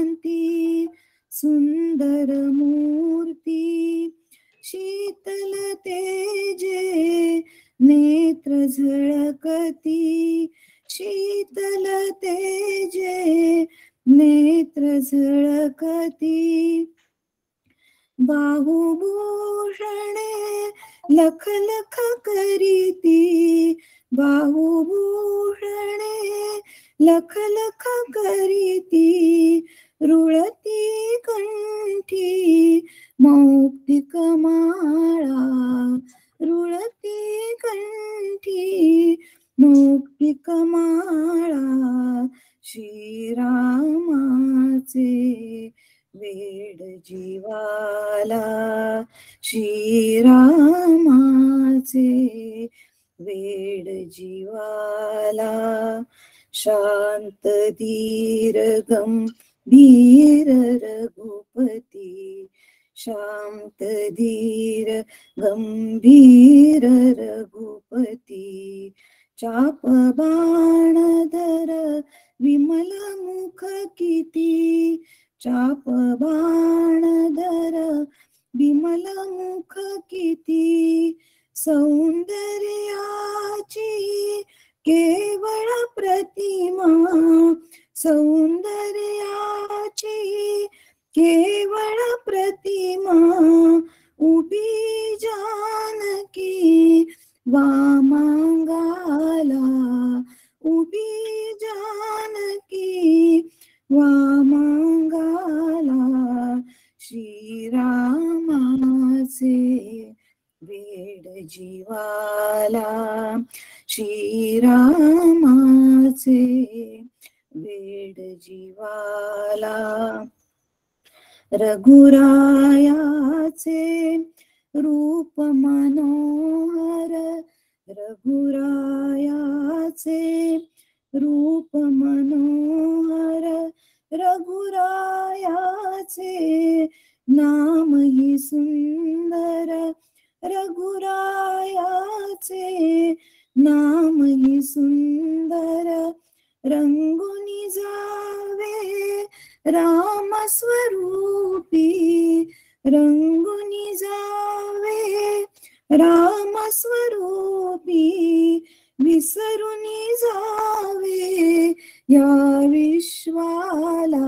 कांती सुंदर मूर्ती, शीतल तेजे नेत्र झळकती, शीतल तेजे नेत्र झळकती, बाहुभूषणे लख लख करीती, बाहुभूषणे लख लख करीती, रुळती कंठी मौक्तिक माळा, रुळती कंठी मौक्तिक माळा, श्रीरामाचे वेड जीवाला, श्रीरामाचे वेड जीवाला, शांत धीर गंभीर रघुपती, शांत धीर गंभीर रघुपती, चाप बाण धर विमल मुख किती, चाप बाण धर विमल मुख किती, सौंदर्याची केवळ प्रतिमा, सौंदर्याची केवळ प्रतिमा, उभी जानकी वामांगाला, उभी जानकी वामांगाला, श्रीरामाचे वेड जीवाला, श्रीरामाचे वेड जीवाला, रघुरायाचे रूप मनोहर, रघुरायाचे रूप मनोहर, रघुरायाचे नामही सुंदर, रघुरायाचे नामही सुंदर, रंगुनी जावे राम स्वरूपी, रंगुनी जावे राम स्वरूपी, विसरुनी जावे या विश्वाला,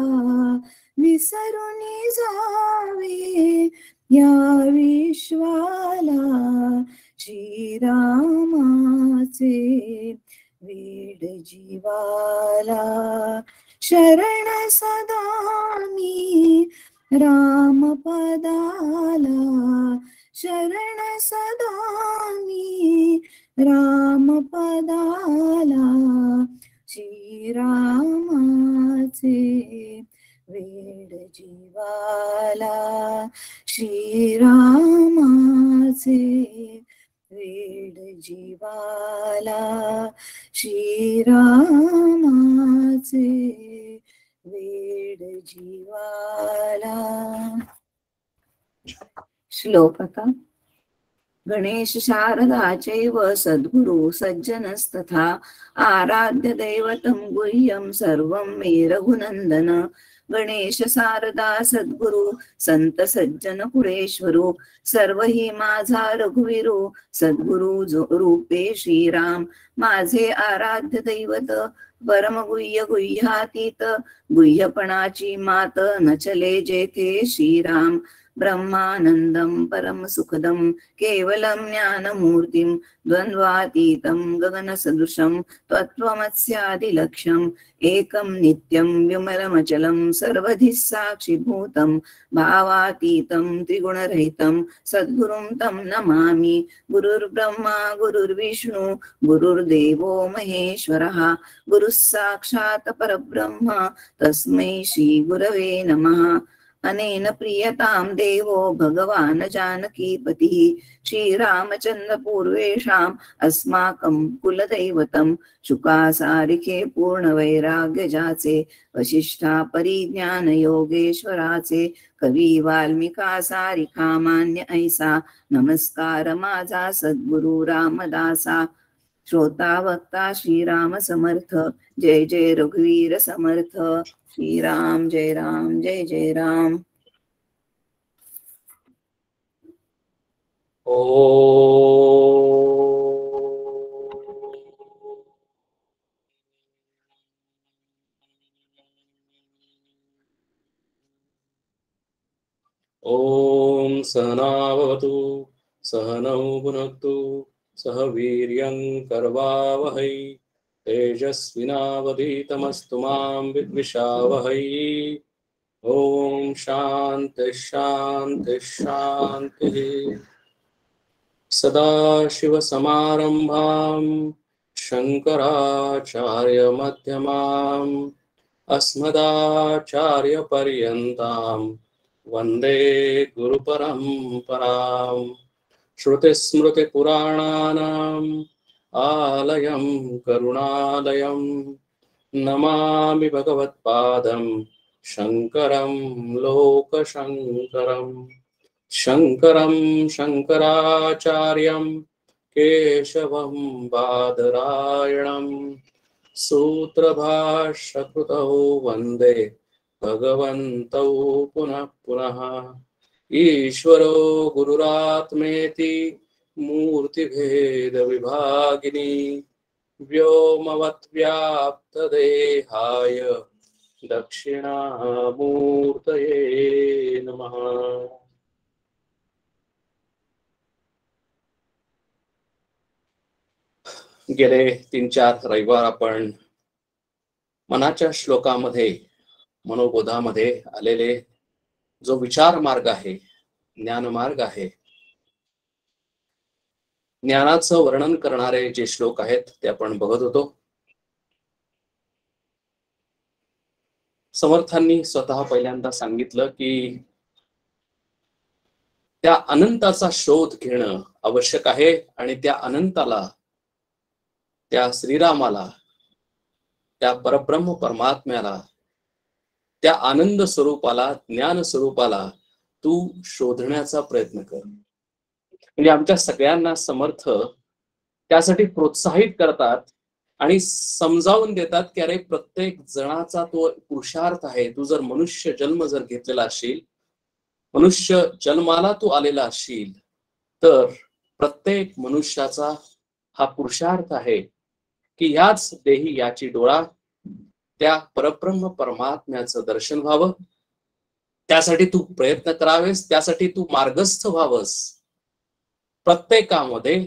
विसरुनी जावे या विश्वाला, श्रीरामाचे वेड जीवाला, शरण सदामी रामपदाला, शरण सदामी रामपदाला, श्रीरामाचे वेड जीवाला, श्रीरामाचे वेड जीवाला, श्रीरामाचे वेड जीवाला. श्लोक आता. गणेश शारदा चैव सद्गुरु सज्जनस्तथा आराध्य दैवतं गुह्यं सर्वं मे रघुनंदन. गणेश शारदा सद्गुरु संत सज्जन पुरेश्वरू सर्व ही माझा रघुवीरू. सद्गुरु रूपे श्रीराम माझे आराध्य दैवत. परम गुह्य गुह्यातीत गुह्यपणाची मात न चले जेथे श्रीराम. ब्रह्मानंदं परम सुखदं केवलं ज्ञानमूर्तिं द्वंद्वातीतं गगनसदृशं तत्त्वमस्यादिलक्ष्यम्. एकं नित्यं विमलमचलं सर्वधि साक्षिभूतं भावातीतं त्रिगुणरहितं सद्गुरुं तं नमामि. गुरुर्ब्रह्मा गुरुर्विष्णु गुरुर्देवो महेश्वरः. गुरुः साक्षात् परब्रह्म तस्मै श्री गुरवे नमः. अनेन प्रियतां देवो भगवान् जानकीपतिः. श्रीरामचन्द्र पूर्वेषाम् अस्माकं कुलदैवतं. शुकासारिके पूर्णवैराग्यजाचे वशिष्ठा परिज्ञान योगेश्वराचे. कवी वाल्मिका सारिका मान्य ऐसा नमस्कार माझा सद्गुरु रामदासा. श्रोता वक्ता श्रीराम समर्थ जय जय रघुवीर समर्थ. श्री राम जय जय राम। ओम सहनावतु सहनौ भुनक्तु सह वीर्यं करवावहै तेजस्विनावधीतमस्तु मां विद्विषावहै। ओम शांति शांति शांति। सदाशिवसमारम्भां शङ्कराचार्यमध्यमाम् अस्मदाचार्यपर्यन्तां वन्दे गुरुपरम्पराम्। श्रुतिस्मृतिपुराणानाम् आलयं करुणालयं नमामि भगवत्पादं शङ्करं लोकशङ्करम्। शङ्करं शङ्कराचार्यं केशवं बादरायणं सूत्रभाष्यकृतौ वन्दे भगवन्तौ पुनः पुनः। ईश्वरो गुरुरात्मेति मूर्तिभेदविभागिनी व्योमवद्व्याप्तदेहाय दक्षिणामूर्तये नमः। गेले 3-4 रविवार आपण मनाच्या श्लोकामध्ये मनोबोधामध्ये आलेले जो विचार मार्ग आहे, ज्ञान मार्ग आहे, ज्ञानाचं वर्णन करणारे जे श्लोक आहेत ते आपण बघत होतो। समर्थांनी स्वतः पहिल्यांदा सांगितलं की त्या अनंताचा शोध घेणं आवश्यक आहे आणि त्या अनंताला, त्या श्रीरामाला, त्या परब्रह्म परमात्म्याला, त्या आनंद स्वरूपाला, ज्ञान स्वरूपाला तू शोधण्याचा प्रयत्न कर। म्हणजे आमच्या सगळ्यांना समर्थ त्यासाठी प्रोत्साहित करतात आणि समजावून देतात की अरे प्रत्येक जणाचा तो पुरुषार्थ आहे। तू जर मनुष्य जन्म जर घेतलेला असशील, मनुष्य जन्माला तू आलेला असशील, तर प्रत्येक मनुष्याचा हा पुरुषार्थ आहे की याच देही याची डोळा त्या परब्रह्म परमात्म्याचं दर्शन व्हावं। त्यासाठी तू प्रयत्न करावेस, त्यासाठी तू मार्गस्थ व्हावस। प्रत्येकामध्ये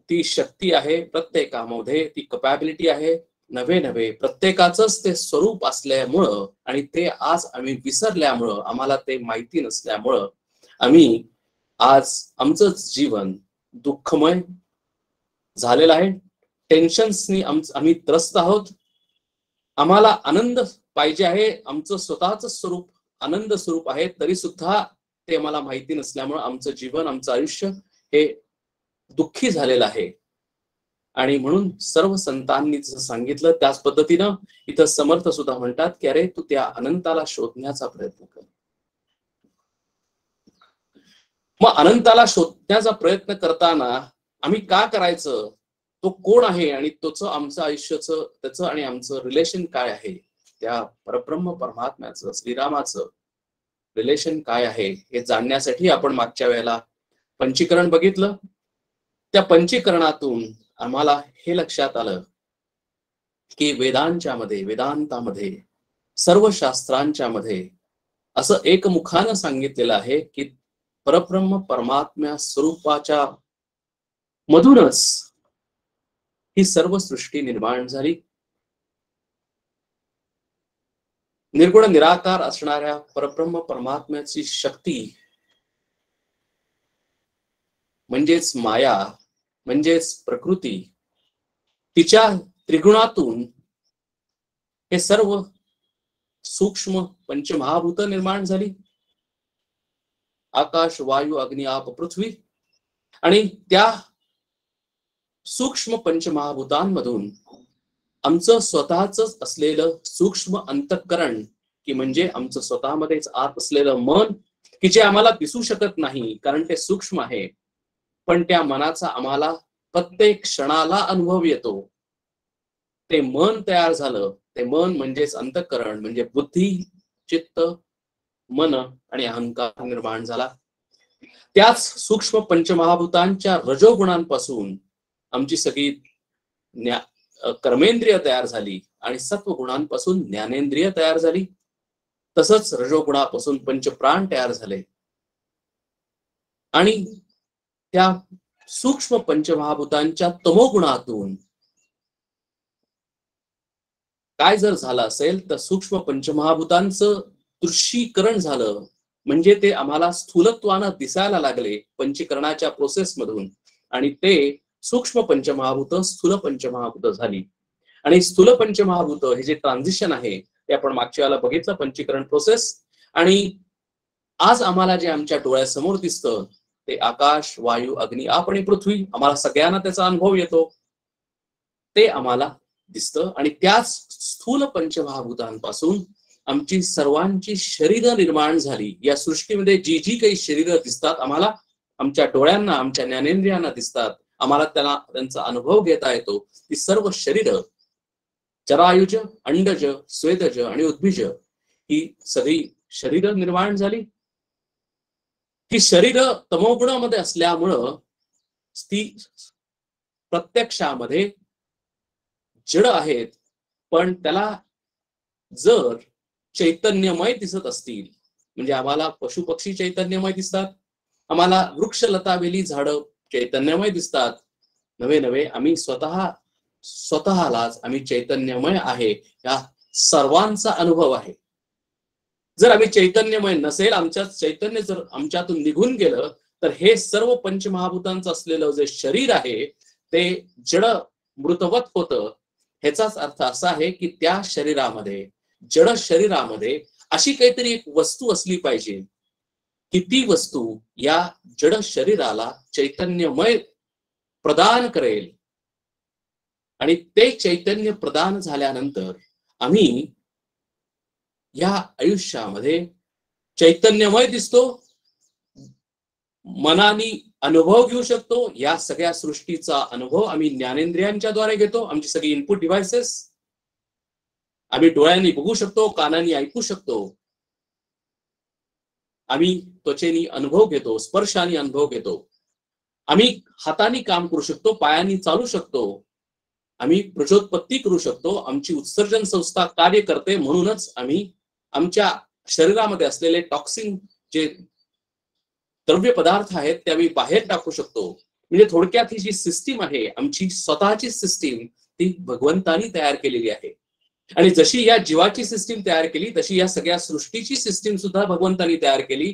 ती शक्ती आहे, प्रत्येकामध्ये ती कॅपॅबिलिटी आहे। नवे प्रत्येकाचंच ते स्वरूप असल्यामुळं आणि ते आज आम्ही विसरल्यामुळं, आम्हाला ते माहिती नसल्यामुळं आम्ही आज आमचं जीवन दुःखमय झालेलं आहे। टेन्शन्सनी आम्ही त्रस्त आहोत। आम्हाला आनंद पाहिजे आहे, आमचं स्वतःचं स्वरूप आनंद स्वरूप आहे, तरी सुद्धा ते आम्हाला माहिती नसल्यामुळे आमचं जीवन, आमचं आयुष्य हे दुःखी झालेलं आहे। आणि म्हणून सर्व संतांनी जसं सांगितलं त्याच पद्धतीनं इथं समर्थ सुद्धा म्हणतात की अरे तू त्या अनंताला शोधण्याचा प्रयत्न कर। मग अनंताला शोधण्याचा प्रयत्न करताना आम्ही का करायचं, तो कोण आहे आणि त्याचं आमचं आयुष्याचं, त्याचं आणि आमचं रिलेशन काय आहे, त्या परब्रह्म परमात्म्याचं, श्रीरामाचं रिलेशन काय आहे हे जाणण्यासाठी आपण मागच्या वेळेला पंचीकरण बघितलं। त्या पंचीकरणातून आम्हाला हे लक्षात आलं की वेदांतामध्ये सर्व शास्त्रांच्या मध्ये असं एकमुखानं सांगितलेलं आहे की परब्रह्म परमात्म्या स्वरूपाच्या मधूनच ही सर्व सृष्टी निर्माण झाली। निर्गुण निराकार असणाऱ्या परब्रह्म परमात्म्याची शक्ती म्हणजेच माया, म्हणजेच प्रकृती, तिच्या त्रिगुणातून हे सर्व सूक्ष्म पंचमहाभूत निर्माण झाली। आकाश, वायू, अग्नी, आप, पृथ्वी। आणि त्या सूक्ष्म पंचमहाभूतांमधून आमचं स्वतःच असलेलं सूक्ष्म अंतःकरण, की म्हणजे आमचं स्वतःमध्येच आत असलेलं मन, की जे आम्हाला दिसू शकत नाही कारण ते सूक्ष्म आहे, पण त्या मनाचा आम्हाला प्रत्येक क्षणाला अनुभव येतो। ते मन तयार झालं ते मन म्हणजेच अंतःकरण म्हणजे बुद्धी, चित्त, मन आणि अहंकार निर्माण झाला. त्याच सूक्ष्म पंचमहाभूतांच्या रजोगुणांपासून आमची सगळी कर्मेंद्रिय तयार झाली आणि सत्वगुणांपासून ज्ञानेंद्रिय तयार झाली. तसंच रजोगुणापासून पंचप्राण तयार झाले आणि त्या सूक्ष्म पंचमहाभूतांच्या तमोगुणातून काय जर झालं असेल तर सूक्ष्म पंचमहाभूतांचं दृश्यीकरण झालं, म्हणजे ते आम्हाला स्थूलत्वानं दिसायला लागले पंचीकरणाच्या प्रोसेस मधून, आणि ते सूक्ष्म पंचमहाभूत स्थूल पंचमहाभूत झाली. आणि स्थूल पंचमहाभूत हे जे ट्रान्झिशन आहे ते आपण मागच्या वेळेला बघितलं, पंचीकरण प्रोसेस. आणि आज आम्हाला जे आमच्या डोळ्यासमोर दिसतं ते आकाश, वायू, अग्नी, आप आणि पृथ्वी, आम्हाला सगळ्यांना त्याचा अनुभव येतो, ते आम्हाला दिसतं. आणि त्याच स्थूल पंचमहाभूतांपासून आमची सर्वांची शरीर निर्माण झाली. या सृष्टीमध्ये जी जी काही शरीर दिसतात आम्हाला, आमच्या डोळ्यांना, आमच्या ज्ञानेंद्रियांना दिसतात, आम्हाला त्यांचा अनुभव घेता येतो, ती सर्व शरीर, जरायुज, अंडज, स्वेदज आणि उद्भिज, ही सगळी शरीर निर्माण झाली. ही शरीर तमोगुणामध्ये असल्यामुळं ती प्रत्यक्षामध्ये जड आहेत, पण त्याला जर चैतन्यमय दिसत असतील, म्हणजे आम्हाला पशु पक्षी चैतन्यमय दिसतात, आम्हाला वृक्ष, लता, वेली, झाडं चैतन्यमय दिसतात, नवे नवे आम्ही स्वतःलाच आम्ही चैतन्यमय आहे या सर्वांचा अनुभव आहे. जर आम्ही चैतन्यमय नसेल, आमच्यात चैतन्य जर आमच्यातून निघून गेलं, तर हे सर्व पंचमहाभूतांचं असलेलं जे शरीर आहे ते जड मृतवत होतं. ह्याचाच अर्थ असा आहे की त्या शरीरामध्ये, जड शरीरामध्ये अशी काहीतरी एक वस्तू असली पाहिजे की ती वस्तू या जड शरीराला चैतन्यमय प्रदान करेल. आणि ते चैतन्य प्रदान झाल्यानंतर आम्ही या आयुष्यामध्ये चैतन्यमय दिसतो, मनाने अनुभव घेऊ शकतो. या सगळ्या सृष्टीचा अनुभव आम्ही ज्ञानेंद्रियांच्या द्वारे घेतो, आमची सगळी इनपुट डिव्हाइसेस. आम्ही डोळ्यांनी बघू शकतो, कानांनी ऐकू शकतो, आम्ही त्वचेनी अनुभव घेतो, स्पर्शाने अनुभव घेतो, आम्ही हाताने काम करू शकतो, पायांनी चालू शकतो, आम्ही प्रजोत्पत्ती करू शकतो, आमची उत्सर्जन संस्था कार्य करते. म्हणूनच आम्ही आमच्या शरीरामध्ये असलेले टॉक्सिन जे द्रव्य पदार्थ आहेत ते आम्ही बाहेर टाकू शकतो. म्हणजे थोडक्यात ही जी सिस्टीम आहे, आमची स्वतःची सिस्टीम, ती भगवंतानी तयार केलेली आहे. आणि जशी या जीवाची सिस्टीम तयार केली, तशी या सगळ्या सृष्टीची सिस्टीम सुद्धा भगवंतानी तयार केली.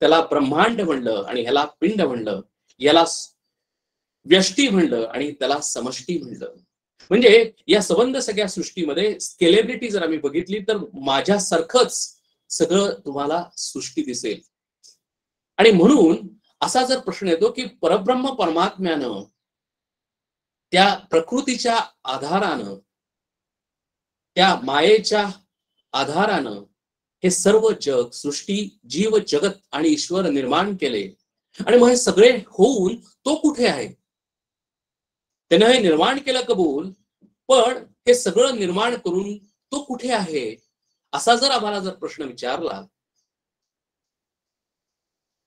त्याला ब्रह्मांड म्हणलं आणि ह्याला पिंड म्हणलं, याला व्यष्टी म्हणलं आणि त्याला समष्टी म्हणलं. म्हणजे या संबंध सगळ्या सृष्टीमध्ये स्केलेबिलिटी जर आम्ही बघितली तर माझ्यासारखंच सगळं तुम्हाला सृष्टी दिसेल. आणि म्हणून असा जर प्रश्न येतो की परब्रह्म परमात्म्यानं त्या प्रकृतीच्या आधारानं, त्या मायेच्या आधारानं हे सर्व जग, सृष्टी, जीव, जगत आणि ईश्वर निर्माण केले. आणि मग हे सगळे होऊन तो कुठे आहे? त्यानं हे निर्माण केलं कबूल, पण हे सगळं निर्माण करून तो कुठे आहे असा जर आम्हाला जर प्रश्न विचारला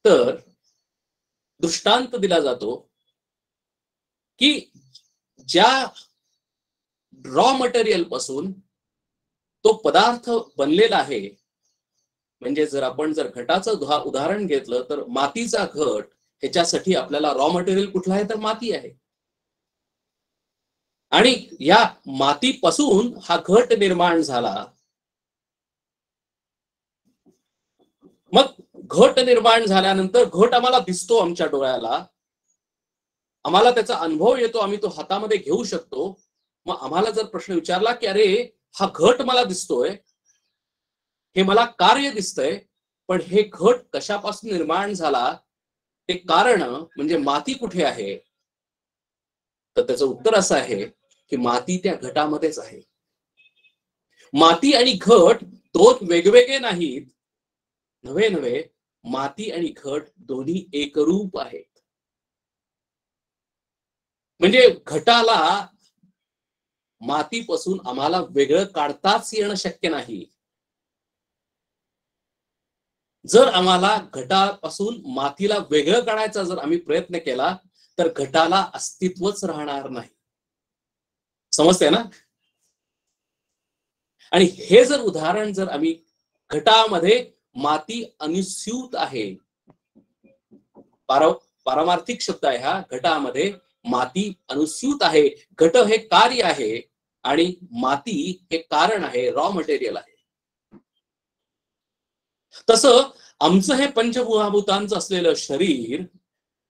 तर दृष्टांत दिला जातो की ज्या रॉ मटेरियल पासून तो पदार्थ बनलेला आहे, म्हणजे जर आपण जर घटाचं उदाहरण घेतलं तर मातीचा घट, ह्याच्यासाठी आपल्याला रॉ मटेरियल कुठला आहे तर माती आहे. आणि या मातीपासून हा घट निर्माण झाला. मग घट निर्माण झाल्यानंतर घट आम्हाला दिसतो आमच्या डोळ्याला, आम्हाला त्याचा अनुभव येतो, आम्ही तो हातामध्ये घेऊ शकतो. मग आम्हाला जर प्रश्न विचारला की अरे हा घट मला दिसतोय, हे मला कार्य दिसतंय, पण हे घट कशापासून निर्माण झाला, ते कारण म्हणजे माती कुठे आहे, तर त्याचं उत्तर असं आहे की माती त्या घटामध्येच आहे. माती आणि घट दोन वेगवेगळे नाहीत, नव्हे नव्हे माती आणि घट दोन्ही एकरूप आहेत. म्हणजे घटाला मातीपासून आम्हाला वेगळं काढताच येणं शक्य नाही. जर आम्हाला घटापासून मातीला वेगळं काढायचा जर आम्ही प्रयत्न केला तर घटाला अस्तित्वच राहणार नाही. समजते ना? आणि हे जर उदाहरण जर आम्ही घटामध्ये माती अनुस्यूत आहे, पारमार्थिक शब्द आहे हा, घटामध्ये माती अनुस्यूत आहे. घट हे कार्य आहे आणि माती हे कारण आहे, रॉ मटेरियल आहे. तसं आमचं हे पंचमहाभूतांचं असलेलं शरीर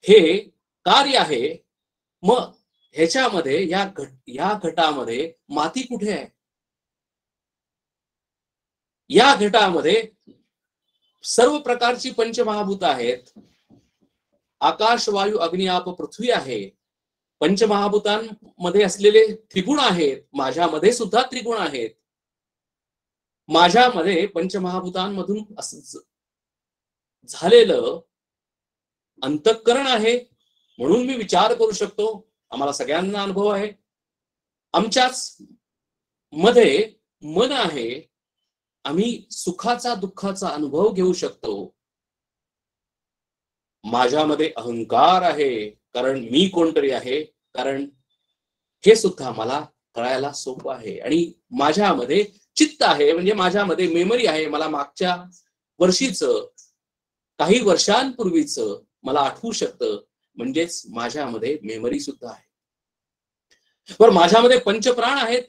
हे कार्य आहे. मग ह्याच्यामध्ये या घटामध्ये माती कुठे आहे? या घटामध्ये सर्व प्रकारची पंचमहाभूत आहेत. आकाश, वायू, अग्नी, आप, पृथ्वी आहे. पंचमहाभूतांमध्ये असलेले त्रिगुण आहेत. माझ्यामध्ये सुद्धा त्रिगुण आहेत. माझ्यामध्ये पंचमहाभूतांमधून झालेलं अंतःकरण आहे, म्हणून मी विचार करू शकतो. आम्हाला सगळ्यांना अनुभव आहे. आमच्याच मध्ये मन आहे, आम्ही सुखाचा दुःखाचा अनुभव घेऊ शकतो. माझ्यामध्ये अहंकार आहे, कारण मी कोणतरी आहे, कारण हे सुद्धा मला कळायला सोपं आहे. आणि माझ्यामध्ये चित्त आहे, म्हणजे माझ्यामध्ये मेमरी आहे. मला मागच्या वर्षीचं, काही वर्षांपूर्वीचं मला आठवू शकतं, म्हणजेच माझ्यामध्ये मेमरी सुद्धा आहे. पण माझ्यामध्ये पंचप्राण आहेत.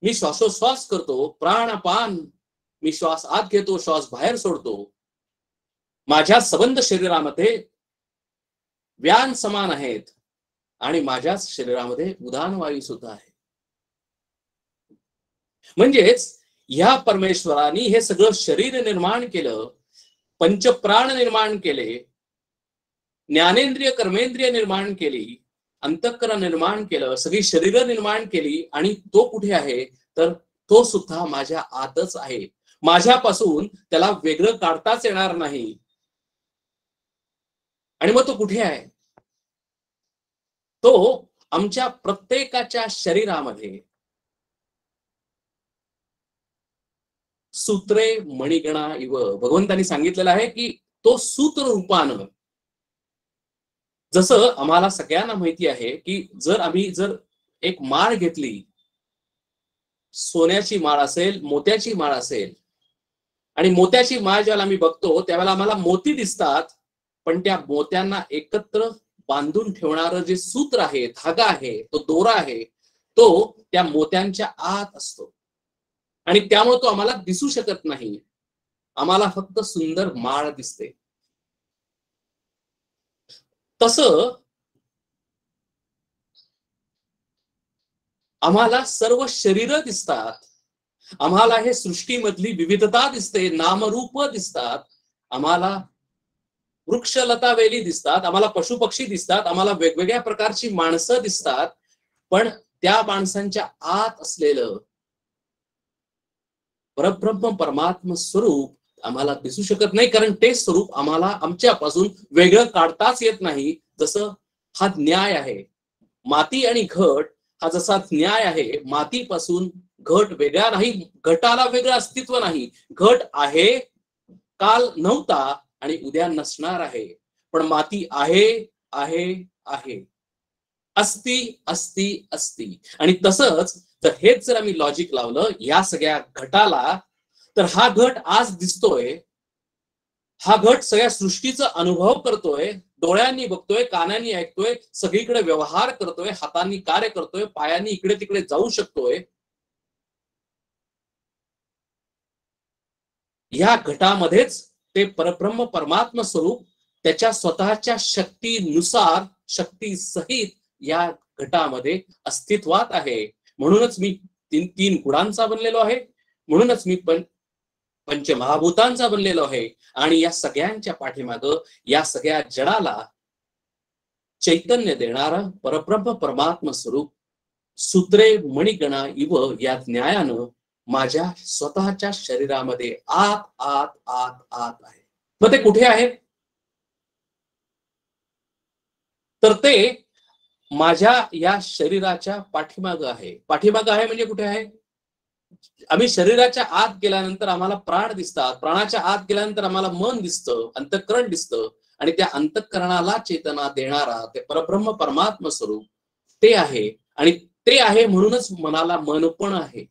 मी श्वासोश्वास करतो, प्राणापान. मी श्वास आत घेतो, श्वास बाहेर सोडतो. माझ्या सबंध शरीरामध्ये व्यान समान आहेत आणि माझ्याच शरीरामध्ये उदान वायू सुद्धा आहे. म्हणजेच ह्या परमेश्वराने हे सगळं शरीर निर्माण केलं, पंचप्राण निर्माण केले, ज्ञानेंद्रिय कर्मेंद्रिय निर्माण केली, अंतःकरण निर्माण केलं, सगळी शरीर निर्माण केली. आणि तो कुठे आहे? तर तो सुद्धा माझ्या आतच आहे. माझ्यापासून त्याला वेगळं काढताच येणार नाही. आणि मग तो कुठे आहे? तो आमच्या प्रत्येकाच्या शरीरामध्ये सूत्रे मणिगणा इव, भगवंतांनी सांगितलेलं आहे की तो सूत्र रूपानं, जसं आम्हाला सगळ्यांना माहिती आहे की जर एक माळ घेतली, सोन्याची माळ असेल, मोत्याची माळ असेल, आणि मोत्याची माळ ज्याला आम्ही बघतो त्यावेळेला आम्हाला मोती दिसतात, पण त्या मोत्यांना एकत्र बांधून ठेवणारं जे सूत्र आहे, धागा आहे, तो दोरा आहे, तो त्या मोत्यांच्या आत असतो. आणि त्यामुळे तो आम्हाला दिसू शकत नाही. आम्हाला फक्त सुंदर माळ दिसते. तसं आम्हाला सर्व शरीर दिसतात. आम्हाला हे सृष्टीमधली विविधता दिसते, नामरूप दिसतात. आम्हाला वृक्ष लता वेली दिसतात, आम्हाला पशु पक्षी दिसतात, आम्हाला वेगवेगळ्या प्रकारची माणसं दिसतात. पण त्या माणसांच्या आत असलेलं परब्रह्म परमात्म स्वरूप आम्हाला दिसू शकत नाही, कारण ते स्वरूप आम्हाला आमच्यापासून वेगळं काढताच येत नाही. जसं हा न्याय आहे, माती आणि घट हा जसा न्याय आहे, मातीपासून घट वेगळा नाही, घटाला वेगळं अस्तित्व नाही. घट आहे, काल नव्हता आणि उद्या नसणार आहे, पण माती आहे आहे आहे, अस्ति अस्ति अस्ति. आणि तसंच तर हेच जर आम्ही लॉजिक लावलं या सगळ्या घटाला, तर हा घट आज दिसतोय, हा घट सगळ्या सृष्टीचा अनुभव करतोय, डोळ्यांनी बघतोय, कानांनी ऐकतोय, सगळीकडे व्यवहार करतोय, हातांनी कार्य करतोय, पायांनी इकडे तिकडे जाऊ शकतोय. या घटामध्येच ते परब्रह्म परमात्मा स्वरूप त्याच्या स्वतःच्या शक्तीनुसार, शक्ती सहित या घटामध्ये अस्तित्वात आहे. म्हणूनच मी तीन गुणांचा बनलेलो आहे, म्हणूनच मी पंचमहाभूतांचा बनलेलो आहे. आणि या सगळ्यांच्या पाठीमागं या सगळ्या जडाला चैतन्य देणारा परब्रह्म परमात्मा स्वरूप सूत्रे मणिगणा इव या न्यायानं माझ्या स्वतःच्या शरीरामध्ये आत आत आत आत आहे. मग ते कुठे आहे? तर ते माझ्या या शरीराच्या पाठीमाग आहे. पाठीमाग आहे म्हणजे कुठे आहे? आम्ही शरीराच्या आत गेल्यानंतर आम्हाला प्राण दिसतात, प्राणाच्या आत गेल्यानंतर आम्हाला मन दिसतं, अंतःकरण दिसतं, आणि त्या अंतःकरणाला चेतना देणारा ते परब्रह्म परमात्म स्वरूप ते आहे. आणि ते आहे म्हणूनच मनाला मन पण आहे.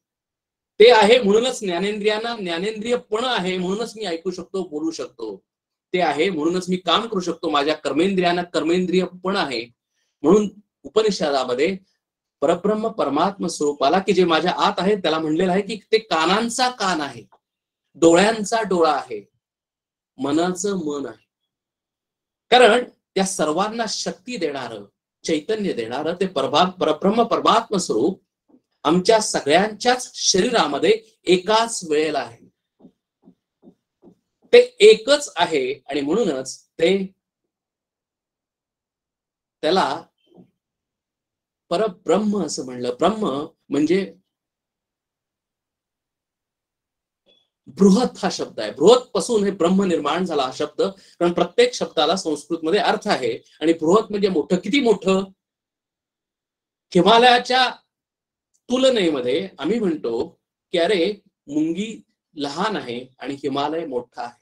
ते आहे म्हणूनच ज्ञानेंद्रियांना ज्ञानेंद्रिय पण आहे, म्हणूनच मी ऐकू शकतो, बोलू शकतो. ते आहे म्हणूनच मी काम करू शकतो, माझ्या कर्मेंद्रियांना कर्मेंद्रिय पण आहे. म्हणून उपनिषदामध्ये परब्रह्म परमात्म स्वरूपाला की जे माझ्या आत आहे त्याला म्हणलेलं आहे की ते कानांचा कान आहे, डोळ्यांचा डोळा आहे, मनाचं मन आहे. कारण त्या सर्वांना शक्ती देणारं, चैतन्य देणारं ते परब्रह्म परमात्म स्वरूप आमच्या सगळ्यांच्याच शरीरामध्ये एकाच वेळेला आहे. ते एकच आहे आणि म्हणूनच त्याला परब्रह्म असं म्हणलं. ब्रह्म म्हणजे बृहत हा शब्द आहे. बृहत पासून हे ब्रह्म निर्माण झाला हा शब्द. कारण प्रत्येक शब्दाला संस्कृत मध्ये अर्थ आहे. आणि बृहत म्हणजे मोठं. किती मोठं? हिमालयाच्या तुलनेमध्ये आम्ही म्हणतो की अरे मुंगी लहान आहे आणि हिमालय मोठा आहे.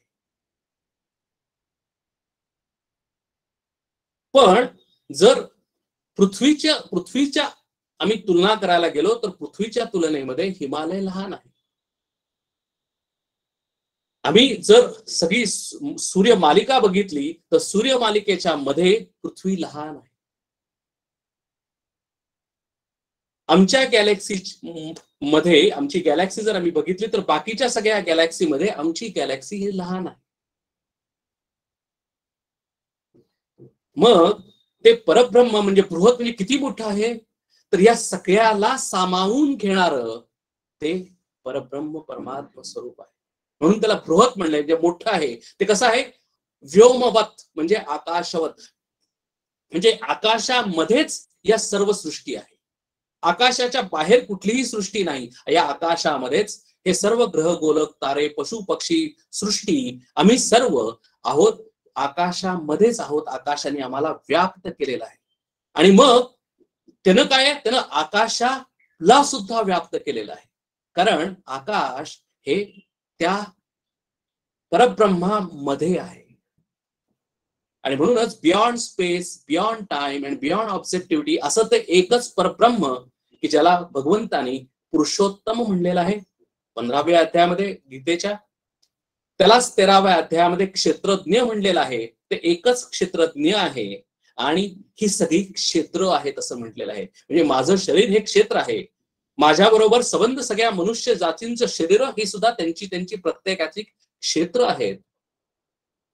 पण जर पृथ्वीच्या आम्ही तुलना करायला गेलो तर पृथ्वीच्या तुलनेमध्ये हिमालय लहान आहे. आम्ही जर सगळी सूर्यमालिका बघितली तर सूर्यमालिकेच्या मध्ये पृथ्वी लहान आहे. आमच्या गॅलेक्सी मध्ये आमची गॅलेक्सी जर आम्ही बघितली तर बाकीच्या सगळ्या गॅलेक्सी मध्ये आमची गॅलेक्सी ही लहान आहे. मग ते परब्रह्म म्हणजे बृहत म्हणजे किती मोठं आहे? तर या सगळ्याला सामावून घेणारं ते परब्रह्म परमात्म स्वरूप आहे. म्हणून त्याला बृहत म्हणलंय, जे मोठं आहे. ते कसं आहे? व्योमवत म्हणजे आकाशवत, म्हणजे आकाशामध्येच या सर्व सृष्टी आहे. आकाशाच्या बाहेर कुठलीही सृष्टी नाही. या आकाशामध्येच हे सर्व ग्रह, गोलक, तारे, पशु, पक्षी, सृष्टी आम्ही सर्व आहोत. आकाशामध्येच आहोत. आकाशाने आम्हाला व्याप्त केलेलं आहे. आणि मग त्यानं काय? त्यानं आकाशाला सुद्धा व्याप्त केलेलं आहे. कारण आकाश हे त्या परब्रह्मामध्ये आहे. आणि म्हणूनच beyond space, beyond time and beyond objectivity असं ते एकच परब्रह्म की ज्याला भगवंतानी पुरुषोत्तम म्हणलेलं आहे 15व्या अध्यायामध्ये गीतेच्या. त्यालाच 13व्या अध्यायामध्ये क्षेत्रज्ञ म्हणलेलं आहे. ते एकच क्षेत्रज्ञ आहे आणि ही सगळी क्षेत्र आहेत असं म्हटलेलं आहे. म्हणजे माझं शरीर हे क्षेत्र आहे. माझ्याबरोबर संबंध सगळ्या मनुष्य जातींचं शरीर ही सुद्धा त्यांची प्रत्येकाची क्षेत्र आहेत.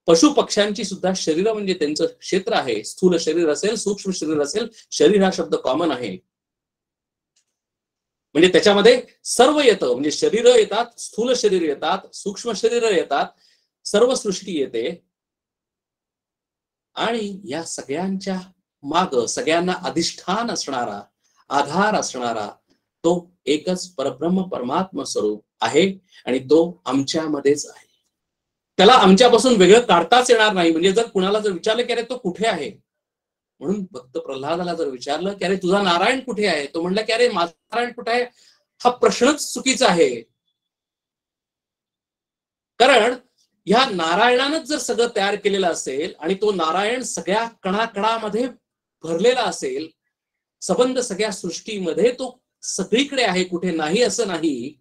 पशु पक्ष्यांची सुद्धा शरीर म्हणजे त्यांचं क्षेत्र आहे. स्थूल शरीर असेल, सूक्ष्म शरीर असेल, शरीर हा शब्द कॉमन आहे. म्हणजे त्याच्यामध्ये सर्व येतं. म्हणजे शरीर येतात, स्थूल शरीर येतात, सूक्ष्म शरीर येतात, सर्व सृष्टी येते. आणि या सगळ्यांच्या माग सगळ्यांना अधिष्ठान असणारा, आधार असणारा तो एकच परब्रह्म परमात्म स्वरूप आहे. आणि तो आमच्यामध्येच आहे. त्याला आमच्यापासून वेगळं काढताच येणार नाही. म्हणजे जर कुणाला जर विचारलं की अरे तो कुठे आहे, म्हणून भक्त प्रल्हादाला जर विचारलं की अरे तुझा नारायण कुठे आहे, तो म्हणला की अरे माझा नारायण कुठे आहे, हा प्रश्नच चुकीचा आहे. कारण ह्या नारायणानंच जर सगळं तयार केलेलं असेल आणि तो नारायण सगळ्या कणाकणामध्ये भरलेला असेल, संबंध सगळ्या सृष्टीमध्ये तो सगळीकडे आहे, कुठे नाही असं नाही,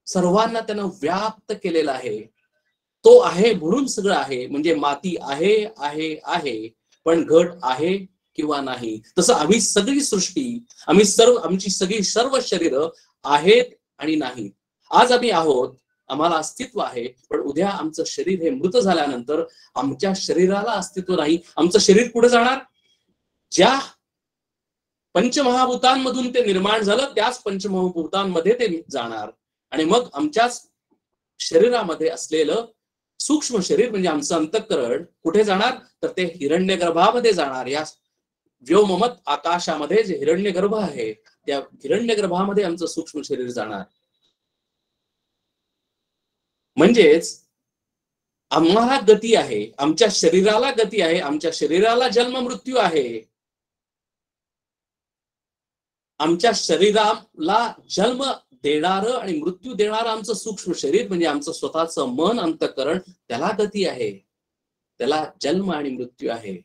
सर्वांना त्यानं व्याप्त केलेला आहे. तो आहे म्हणून सगळं आहे. म्हणजे माती आहे आहे आहे, पण घट आहे किंवा नाही. तसं आम्ही सगळी सृष्टी, आमची सगळी सर्व शरीर आहेत आणि नाहीत. आज आम्ही आहोत, आम्हाला अस्तित्व आहे, पण उद्या आमचं शरीर हे मृत झाल्यानंतर आमच्या शरीराला अस्तित्व नाही. आमचं शरीर कुठे जाणार? ज्या पंचमहाभूतांमधून ते निर्माण झालं त्याच पंचमहाभूतांमध्ये ते जाणार. आणि मग आमच्याच शरीरामध्ये असलेलं सूक्ष्म शरीर म्हणजे आमचं अंतःकरण कुठे जाणार? तर ते हिरण्यगर्भामध्ये जाणार. या व्योममत आकाशामध्ये जे हिरण्यगर्भ आहे त्या हिरण्यगर्भामध्ये आमचं सूक्ष्म शरीर जाणार. म्हणजेच आम्हाला गती आहे, आमच्या शरीराला गती आहे, आमच्या शरीराला जन्म मृत्यू आहे. आमच्या शरीराला जन्म देणारं आणि मृत्यू देणारं आमचं सूक्ष्म शरीर म्हणजे आमचं स्वतःचं मन, अंतःकरण, त्याला गती आहे, त्याला जन्म आणि मृत्यू आहे.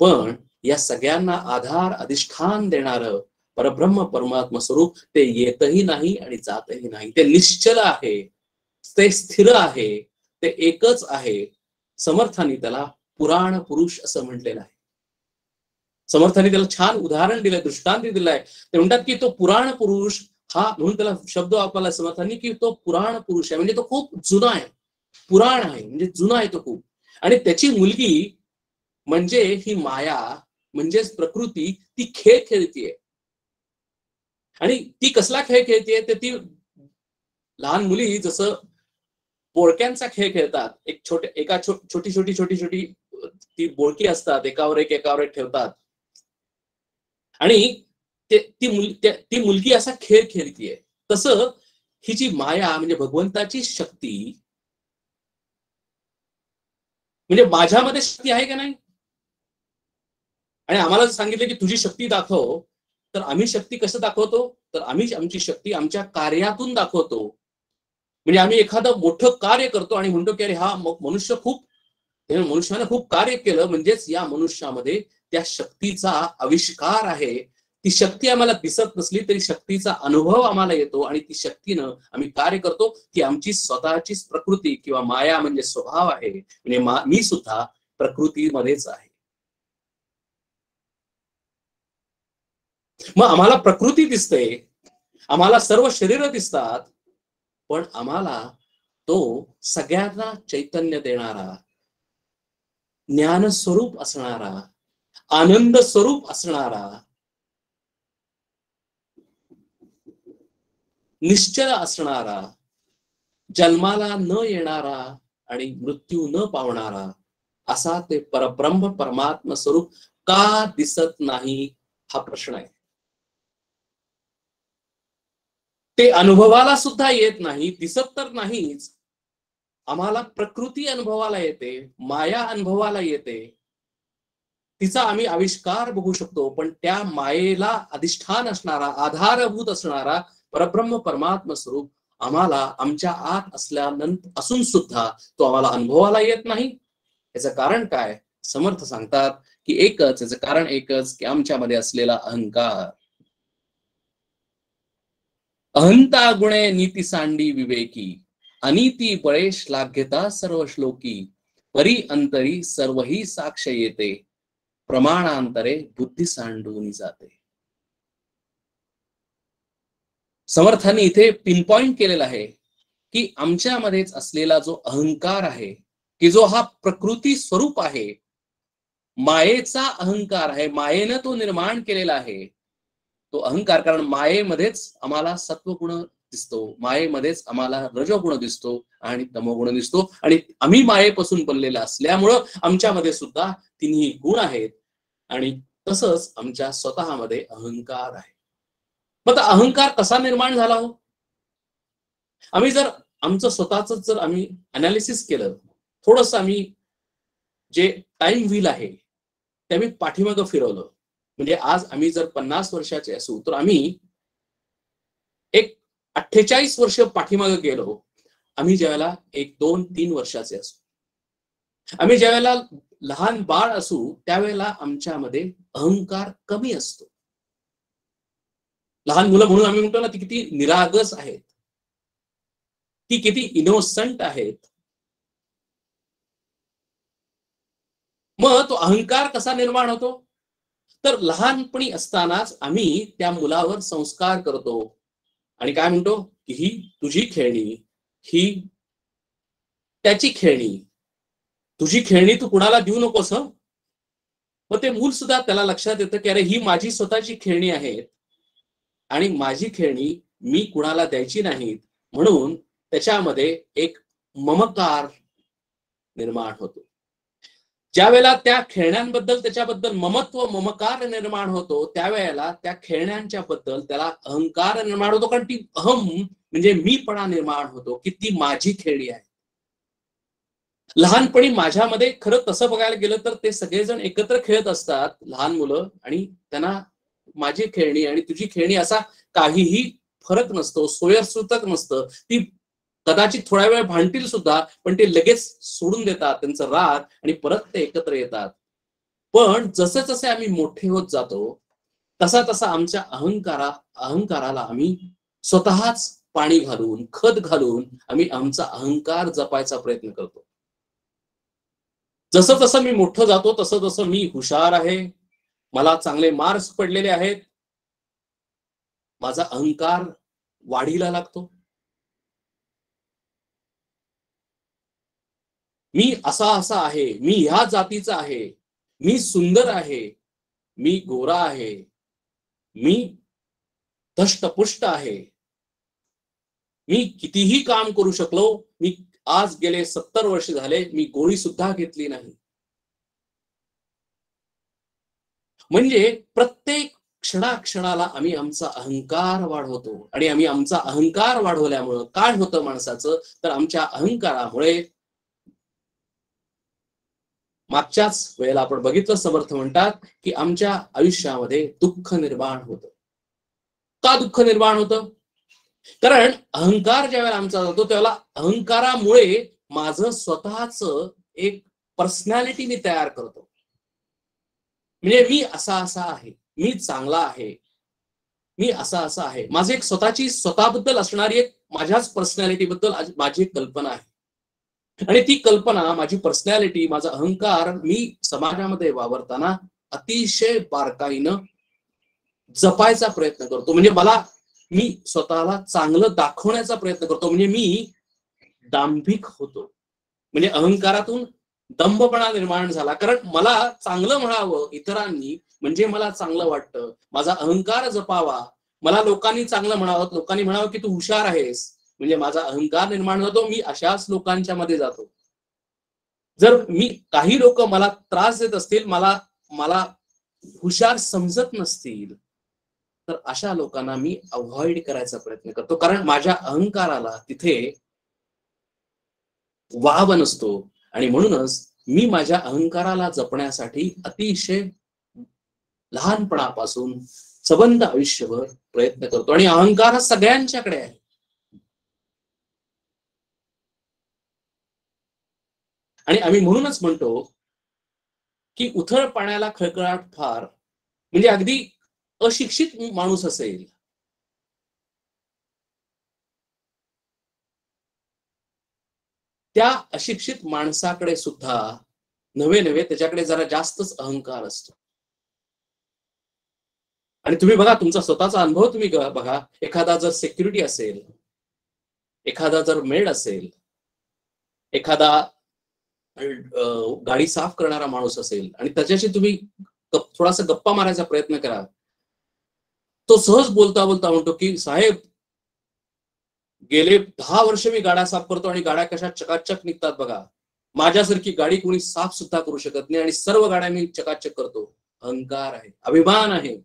पण या सगळ्यांना आधार अधिष्ठान देणारं परब्रह्म परमात्मा स्वरूप ते येतही नाही आणि जातही नाही. ते निश्चल आहे, ते स्थिर आहे, ते एकच आहे. समर्थांनी त्याला पुराण पुरुष असं म्हटलेलं आहे. समर्थांनी त्याला छान उदाहरण दिलंय, दृष्टांत दिलाय. ते म्हणतात की तो पुराण पुरुष हा, म्हणून त्याला शब्द वापरला समर्थांनी की तो पुराण पुरुष आहे, म्हणजे तो खूप जुना आहे. पुराण आहे म्हणजे जुना आहे तो खूप. आणि त्याची मुलगी म्हणजे ही माया म्हणजेच प्रकृती, ती खेळ खेळतीये. आणि ती कसला खेळ खेळतीये तर ती लहान मुली जसं बोळक्यांचा खेळ खेळतात, छोटी छोटी छोटी छोटी ती बोळकी असतात, एकावर एक ठेवतात. आणि ती मुलगी असा खेळ खेळतीये. तसं ही जी माया म्हणजे भगवंताची शक्ती, म्हणजे माझ्यामध्ये शक्ती आहे का नाही, आणि आम्हाला सांगितलं की तुझी शक्ती दाखव, तर आम्ही शक्ती कसं दाखवतो, तर आम्ही आमची शक्ती आमच्या कार्यातून दाखवतो. म्हणजे आम्ही एखादं मोठं कार्य करतो आणि म्हणतो की अरे हा मनुष्य खूप, मनुष्यानं खूप कार्य केलं, म्हणजेच या मनुष्यामध्ये त्या शक्तीचा आविष्कार आहे. ती शक्ती आम्हाला दिसत नसली तरी शक्तीचा अनुभव आम्हाला येतो आणि ती शक्तीनं आम्ही कार्य करतो. ती आमची स्वतःचीच प्रकृती किंवा माया म्हणजे स्वभाव आहे. म्हणजे मी सुद्धा प्रकृतीमध्येच आहे. मग आम्हाला प्रकृती दिसते, आम्हाला सर्व शरीर दिसतात, पण आम्हाला तो सगळ्यांना चैतन्य देणारा, ज्ञान स्वरूप असणारा, आनंद स्वरूप असणारा, निश्चल असणारा, जन्माला न येणारा आणि मृत्यू न पावणारा असा ते परब्रह्म परमात्मा स्वरूप का दिसत नाही, हा प्रश्न आहे. ते अनुभवाला सुद्धा येत नाही, दिसत तर नाहीच. आम्हाला प्रकृती अनुभवाला येते, माया अनुभवाला येते, तिचा आम्ही आविष्कार बघू शकतो. पण त्या मायेला अधिष्ठान असणारा, आधारभूत असणारा परब्रह्म परमात्मा स्वरूप आम्हाला आमच्या आत असल्यानंतर असून सुद्धा तो आम्हाला अनुभवाला येत नाही. याचं कारण काय? समर्थ सांगतात की एकच, याचं कारण एकच की आमच्यामध्ये असलेला अहंकार. अहंता गुणे नीती सांडी विवेकी, अनीती बळे श्लाघ्यता सर्व श्लोकी, परी अंतरी सर्वही साक्ष येते, प्रमाणांतरे बुद्धी सांडून जाते. समर्थांनी इथे पिनपॉइंट केलेला आहे की आमच्यामध्येच असलेला जो अहंकार आहे, की जो हा प्रकृती स्वरूप आहे, मायेचा अहंकार आहे, मायेनं तो निर्माण केलेला आहे तो अहंकार. कारण मायेमध्येच आम्हाला सत्वगुण दिसतो, मायेमध्येच आम्हाला रजोगुण दिसतो आणि तमोगुण दिसतो. आणि आम्ही मायेपासून बनलेला असल्यामुळं आमच्यामध्ये सुद्धा तिन्ही गुण आहेत. आणि तसंच आमच्या स्वतःमध्ये अहंकार आहे. मग अहंकार कसा निर्माण झाला हो? आम्ही जर आमचं स्वतःच जर आम्ही अनालिसिस केलं, थोडंसं आम्ही जे टाइम व्हील आहे ते आम्ही पाठीमागं फिरवलं, म्हणजे आज आम्ही जर 50 वर्षाचे असू तर आम्ही एक 48 वर्ष पाठीमागे गेलो. आम्ही ज्यावेळेला 1, 2, 3 वर्षाचे असू, आम्ही ज्यावेळेला लहान बाळ असू, त्यावेळेला आमच्यामध्ये अहंकार कमी असतो. लहान मुलं म्हणून आम्ही म्हणतो ना, ती किती निरागस आहेत, ती किती इनोसंट आहेत. मग तो अहंकार कसा निर्माण होतो? तर लहानपणी असतानाच आम्ही त्या मुलावर संस्कार करतो आणि काय म्हणतो की ही तुझी खेळणी, ही त्याची खेळणी, तुझी खेळणी तू कुणाला देऊ नकोस. मग ते मूल सुद्धा त्याला लक्षात येतं की अरे ही माझी स्वतःची खेळणी आहेत आणि माझी खेळणी मी कुणाला द्यायची नाहीत, म्हणून त्याच्यामध्ये एक ममकार निर्माण होतो. ज्या वेळेला त्या खेळण्यांबद्दल त्याच्याबद्दल ममत्व, ममकार निर्माण होतो, त्यावेळेला त्या खेळण्यांच्या बद्दल त्याला अहंकार निर्माण होतो. कारण ती अहम म्हणजे मीपणा निर्माण होतो की ती माझी खेळणी आहे. लहानपणी माझ्यामध्ये खरं तसं बघायला गेलं तर ते सगळेजण एकत्र खेळत असतात, लहान मुलं, आणि त्यांना माझी खेळणी आणि तुझी खेळणी असा काहीही फरक नसतो, सोयरसूतक नसतं. ती कदाचित थोड्या वेळ भांडतील सुद्धा, पण ते लगेच सोडून देतात त्यांचं राग आणि परत ते एकत्र येतात. पण जसे जसे आम्ही मोठे होत जातो तसा तसा आमच्या अहंकाराला आम्ही स्वतःच पाणी घालून, खत घालून आम्ही आमचा अहंकार जपायचा प्रयत्न करतो. जसं जसं मी मोठं जातो तसं तसं मी हुशार आहे, मला चांगले मार्क्स पडलेले आहेत, माझा अहंकार वाढीला लागतो. मी असा असा आहे, मी ह्या जातीचा आहे, मी सुंदर आहे, मी गोरा आहे, मी धष्टपुष्ट आहे, मी कितीही काम करू शकलो, मी आज गेले 70 वर्ष झाले मी गोळी सुद्धा घेतली नाही. म्हणजे प्रत्येक क्षणाक्षणाला आम्ही आमचा अहंकार वाढवतो आणि आम्ही आमचा अहंकार वाढवल्यामुळं काय होतं माणसाचं, तर आमच्या अहंकारामुळे मागच्याच वेळेला आपण बघितलं, समर्थ म्हणतात की आमच्या आयुष्यामध्ये दुःख निर्माण होतं. का दुःख निर्माण होतं? कारण अहंकार ज्यावेळेला आमचा जातो त्यावेळेला अहंकारामुळे माझं स्वतःच एक पर्सनॅलिटी मी तयार करतो. म्हणजे मी असा असा आहे, मी चांगला आहे, मी असा असा आहे. माझी एक स्वतःबद्दल असणारी एक माझ्याच पर्सनॅलिटी बद्दल माझी एक कल्पना आहे आणि ती कल्पना, माझी पर्सनॅलिटी, माझा अहंकार मी समाजामध्ये वावरताना अतिशय बारकाईनं जपायचा प्रयत्न करतो. म्हणजे मी स्वतःला चांगलं दाखवण्याचा प्रयत्न करतो. म्हणजे मी दांभिक होतो. म्हणजे अहंकारातून दंभपणा निर्माण झाला. कारण मला चांगलं म्हणावं इतरांनी म्हणजे मला चांगलं वाटतं. माझा अहंकार जपावा, मला लोकांनी चांगलं म्हणावं, लोकांनी म्हणावं की तू हुशार आहेस, म्हणजे माझा अहंकार निर्माण होतो. मी अशाच लोकांच्या मध्ये जातो. जर काही लोक मला त्रास देत असतील, मला हुशार समजत नसतील, तर अशा लोकांना मी अवॉइड करायचा प्रयत्न करतो. कारण माझ्या अहंकाराला तिथे वाव नसतो आणि म्हणूनच मी माझ्या अहंकाराला जपण्यासाठी अतिशय लहानपणापासून सबंध आयुष्यभर प्रयत्न करतो. आणि अहंकार हा सगळ्यांच्याकडे आहे. आणि आम्ही म्हणूनच म्हणतो की उथळ पाण्याला खळखळाट फार. म्हणजे अगदी अशिक्षित माणूस असेल, त्या अशिक्षित माणसाकडे सुद्धा नवे त्याच्याकडे जरा जास्तच अहंकार असतो. आणि तुम्ही बघा, तुमचा स्वतःचा अनुभव तुम्ही बघा. एखादा जर सिक्युरिटी असेल, एखादा जर मेड असेल, एखादा गाडी साफ करणारा माणूस असेल आणि त्याच्याशी तुम्ही थोडासा गप्पा मारायचा प्रयत्न करा, तो सहज बोलता बोलता म्हणतो की साहेब, गेले 10 वर्ष मी गाड्या साफ करतो आणि गाड्या कशा चकाचक निघतात बघा. माझ्यासारखी गाडी कोणी साफ सुद्धा करू शकत नाही आणि सर्व गाड्या मी चकाचक करतो. अहंकार आहे, अभिमान आहे.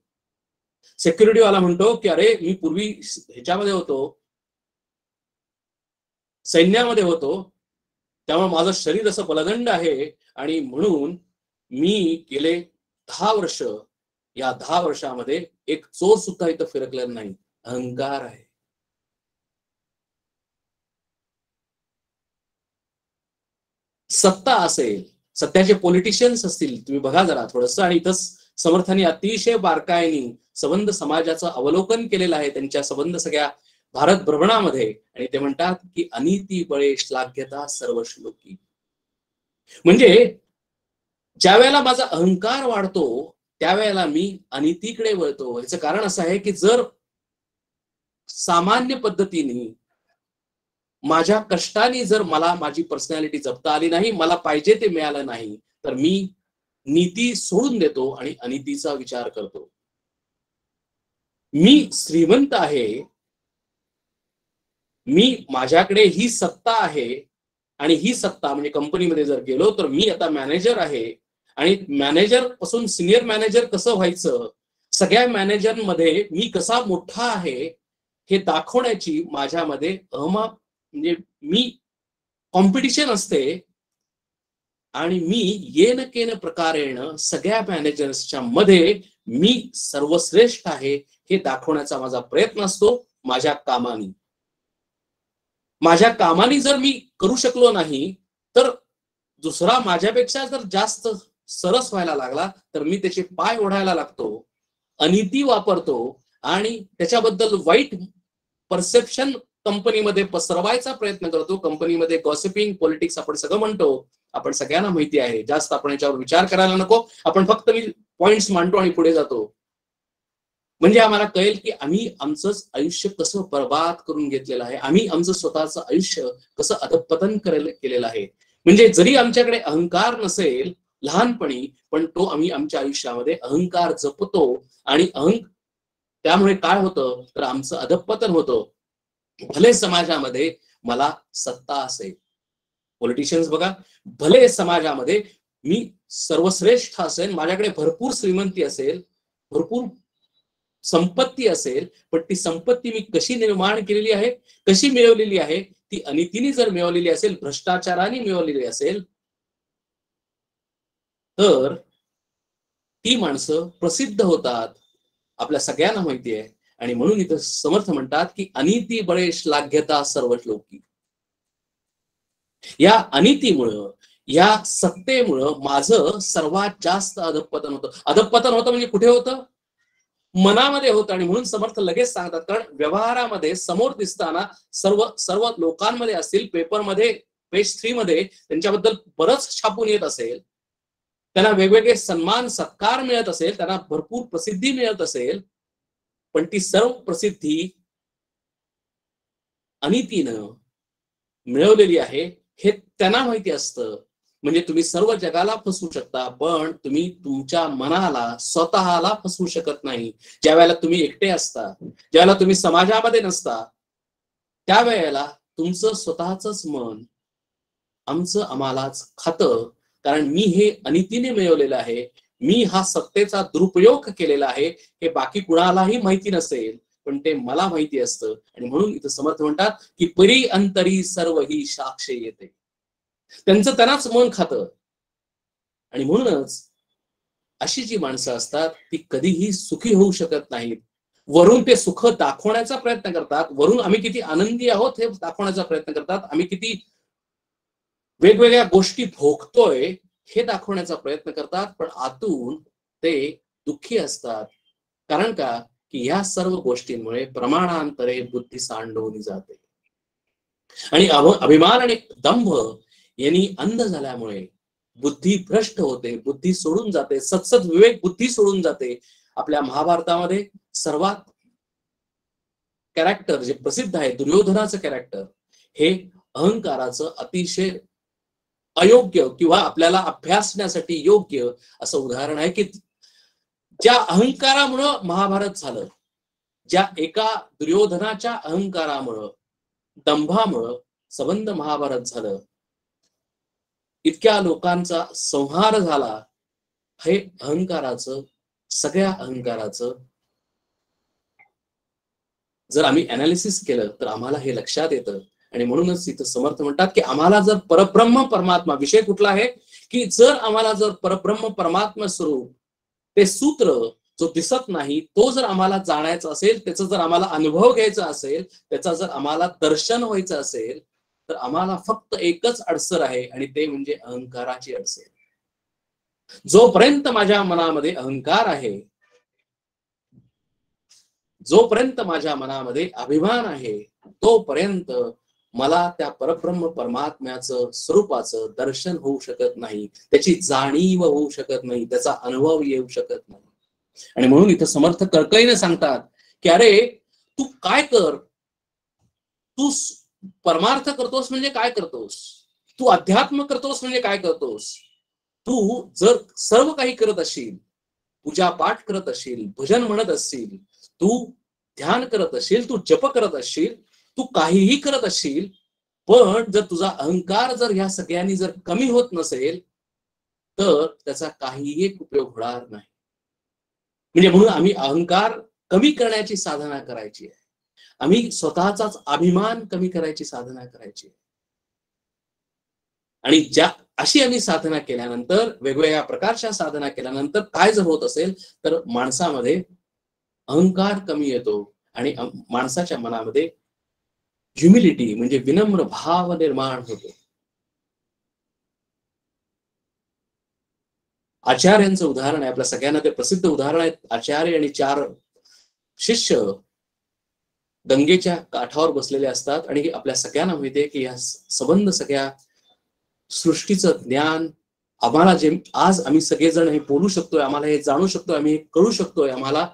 सिक्युरिटी वाला म्हणतो की अरे, मी पूर्वी ह्याच्यामध्ये होतो, सैन्यामध्ये होतो, त्यामुळे माझं शरीर असं बलदंड आहे आणि म्हणून मी गेले 10 वर्ष, या 10 वर्षामध्ये एक चोर सुद्धा इथं फिरकलेला नाही. अहंकार आहे. सत्ता असेल, सत्याचे पॉलिटिशियन्स असतील, तुम्ही बघा जरा थोडंसं. आणि इथं समर्थांनी अतिशय बारकाईने सबंध समाजाचं अवलोकन केलेलं आहे त्यांच्या सबंध सगळ्या भारत भ्रमणामध्ये. आणि ते म्हणतात की अनिती बळे श्लाघ्यता सर्व श्लोकी. म्हणजे ज्या वेळेला माझा अहंकार वाढतो त्यावेळेला मी अनितीकडे वळतो. याचं कारण असं आहे की जर सामान्य पद्धतीने माझ्या कष्टाने जर मला माझी पर्सनॅलिटी जपता आली नाही, मला पाहिजे ते मिळालं नाही, तर मी नीती सोडून देतो आणि अनितीचा विचार करतो. मी श्रीमंत आहे, माझ्याकडे ही सत्ता आहे आणि ही सत्ता म्हणजे कंपनीमध्ये जर गेलो तर मी आता मॅनेजर आहे आणि मॅनेजर पासून सिनियर मॅनेजर कसं व्हायचं, सगळ्या मॅनेजरमध्ये मी कसा मोठा आहे हे दाखवण्याची माझ्यामध्ये म्हणजे मी कॉम्पिटिशन असते आणि मी येन केन प्रकारेण सगळ्या मॅनेजर्सच्या मध्ये मी सर्वश्रेष्ठ आहे हे दाखवण्याचा माझा प्रयत्न असतो माझ्या कामाने. माझ्या कामाने जर मी करू शकलो नाही तर दुसरा माझ्यापेक्षा जर जास्त सरस व्हायला लागला तर मी त्याचे पाय ओढायला लागतो, अनिती वापरतो आणि त्याच्याबद्दल वाईट परसेप्शन कंपनीमध्ये पसरवायचा प्रयत्न करतो. कंपनीमध्ये गॉसिपिंग, पॉलिटिक्स आपण सगळं म्हणतो, आपण सगळ्यांना माहिती आहे. जास्त आपण याच्यावर विचार करायला नको. आपण फक्त मी पॉइंट्स मांडतो आणि पुढे जातो. म्हणजे आम्हाला कळेल की आम्ही आमचं आयुष्य कसं बर्बाद करून घेतलेलं आहे, आम्ही आमचं स्वतःचं आयुष्य कसं अधपतन केलेलं आहे. म्हणजे जरी आमच्याकडे अहंकार नसेल लहानपणी, पण तो आम्ही आमच्या आयुष्यामध्ये अहंकार जपतो आणि त्यामुळे काय होतं तर आमचं अधपतन होतं. भले समाजामध्ये मला सत्ता असेल, पॉलिटिशियन्स बघा, भले समाजामध्ये मी सर्वश्रेष्ठ असेल, माझ्याकडे भरपूर श्रीमंती असेल, भरपूर संपत्ती असेल, पण ती संपत्ती मी कशी निर्माण केलेली आहे, कशी मिळवलेली आहे, ती अनितीने जर मिळवलेली असेल, भ्रष्टाचाराने मिळवलेली असेल, तर ती माणसं प्रसिद्ध होतात, आपल्या सगळ्यांना माहिती आहे. आणि म्हणून इथं समर्थ म्हणतात की अनिती बळे श्लाघ्यता सर्व लोकी. या अनितीमुळं, या सत्तेमुळं माझं सर्वात जास्त अधपतन होतं. अधपतन होतं म्हणजे कुठे होतं? मनामध्ये होतं. आणि म्हणून समर्थ लगेच सांगतात, कारण व्यवहारामध्ये समोर दिसताना सर्व लोकांमध्ये असतील, पेपरमध्ये पेज 3 मध्ये त्यांच्याबद्दल बरंच छापून येत असेल, त्यांना वेगवेगळे सन्मान सत्कार मिळत असेल, त्यांना भरपूर प्रसिद्धी मिळत असेल, पण ती सर्व प्रसिद्धी अनितीनं मिळवलेली आहे हे त्यांना माहिती असतं. म्हणजे तुम्ही सर्व जगाला फसवू शकता, पण तुम्ही तुमच्या मनाला, स्वतःला फसवू शकत नाही. ज्या वेळेला तुम्ही एकटे असता, ज्यावेळेला तुम्ही समाजामध्ये नसता, त्यावेळेला तुमचं स्वतःच मन आम्हालाच खातं. कारण मी हे अनितीने मिळवलेलं आहे, मी हा सत्तेचा दुरुपयोग केलेला आहे, हे बाकी कुणालाही माहिती नसेल, पण ते मला माहिती असतं. आणि म्हणून इथं समर्थ म्हणतात की परी अंतरी सर्व ही साक्ष येते. त्यांचं त्यांनाच मन खातं. आणि म्हणूनच अशी जी माणसं असतात ती कधीही सुखी होऊ शकत नाहीत. वरून ते सुख दाखवण्याचा प्रयत्न करतात, वरून आम्ही किती आनंदी आहोत हे दाखवण्याचा प्रयत्न करतात, आम्ही किती वेगवेगळ्या गोष्टी भोगतोय हे दाखवण्याचा प्रयत्न करतात, पण आतून ते दुःखी असतात. कारण का की या सर्व गोष्टींमुळे प्रमाणांतरे बुद्धी सांडवली जाते आणि अभिमान आणि दंभ यांनी अंध झाल्यामुळे बुद्धी भ्रष्ट होते, बुद्धी सोडून जाते, सत्सद विवेक बुद्धी सोडून जाते. आपल्या महाभारतामध्ये सर्वात कॅरेक्टर जे प्रसिद्ध आहे, दुर्योधनाचं कॅरेक्टर, हे अहंकाराचं अतिशय अयोग्य किंवा आपल्याला अभ्यासण्यासाठी योग्य असं उदाहरण आहे की ज्या अहंकारामुळं महाभारत झालं, ज्या एका दुर्योधनाच्या अहंकारामुळं, दंभामुळं संबंध महाभारत झालं, इतक्या लोकांचा संहार झाला, हे अहंकाराचं, सगळ्या अहंकाराचं जर आम्ही अनालिसिस केलं तर आम्हाला हे लक्षात येतं. आणि म्हणूनच इथं समर्थ म्हणतात की आम्हाला जर परब्रह्म परमात्मा, विषय कुठला आहे की जर आम्हाला जर परब्रह्म परमात्मा स्वरूप, ते सूत्र जो दिसत नाही, तो जर आम्हाला जाणायचा असेल, त्याचा जर आम्हाला अनुभव घ्यायचा असेल, त्याचा जर आम्हाला दर्शन व्हायचं असेल, तर आम्हाला फक्त एकच अडसर आहे आणि ते म्हणजे अहंकाराची अडसर. जोपर्यंत माझ्या मनामध्ये अहंकार आहे, जोपर्यंत माझ्या मनामध्ये अभिमान आहे, तोपर्यंत मला त्या परब्रह्म परमात्म्याचं स्वरूपाचं दर्शन होऊ शकत नाही, त्याची जाणीव होऊ शकत नाही, त्याचा अनुभव येऊ शकत नाही. आणि म्हणून इथं समर्थ कळकळीने सांगतात की अरे तू काय कर, तू परमार्थ करतोस म्हणजे काय करतोस, तू अध्यात्म करतोस म्हणजे काय करतोस. तू जर सर्व काही करत असशील, पूजा पाठ करत असशील, भजन म्हणत असशील, तू ध्यान करत असशील, तू जप करत असशील, तू काहीही करत असशील, पण जर तुझा अहंकार जर ह्या सगळ्यांनी जर कमी होत नसेल तर त्याचा काहीही एक उपयोग होणार नाही. म्हणजे म्हणून आम्ही अहंकार कमी करण्याची साधना करायची आहे, आम्ही स्वतःचाच अभिमान कमी करायची साधना करायची आहे. आणि अशी आम्ही साधना केल्यानंतर, वेगवेगळ्या प्रकारच्या साधना केल्यानंतर काय जर होत असेल तर माणसामध्ये अहंकार कमी येतो आणि माणसाच्या मनामध्ये ह्युमिलिटी म्हणजे विनम्र भाव निर्माण होतो. आचार्यांचं उदाहरण आहे, आपल्या सगळ्यांना ते प्रसिद्ध उदाहरण आहे. आचार्य आणि 4 शिष्य गंगेच्या काठावर बसलेले असतात आणि आपल्या सगळ्यांना माहितीये की या संबंध सगळ्या सृष्टीचं ज्ञान आम्हाला जे आज आम्ही सगळेजण हे बोलू शकतोय, आम्हाला हे जाणू शकतोय, आम्ही हे कळू शकतोय, आम्हाला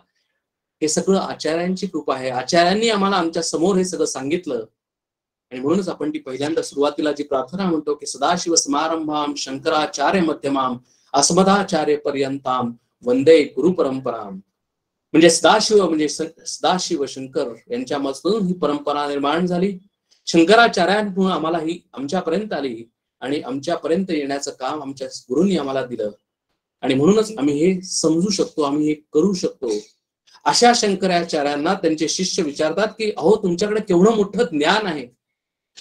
हे सगळं आचार्यांची कृपा आहे. आचार्यांनी आम्हाला आमच्या समोर हे सगळं सांगितलं आणि म्हणूनच आपण ती पहिल्यांदा सुरुवातीला जी प्रार्थना म्हणतो की सदाशिव समारंभाम शंकराचार्य मध्यमाम अस्मदाचार्य पर्यंताम वंदे गुरु परंपराम. म्हणजे सदाशिव म्हणजे सदाशिव शंकर यांच्यामधून ही परंपरा निर्माण झाली. शंकराचार्यांमुळे आम्हाला ही आमच्यापर्यंत आली आणि आमच्यापर्यंत येण्याचं काम आमच्या गुरूंनी आम्हाला दिलं आणि म्हणूनच आम्ही हे समजू शकतो, आम्ही हे करू शकतो. अशा शंकराचार्यांना त्यांचे शिष्य विचारतात की अहो तुमच्याकडे केवढं मोठं ज्ञान आहे,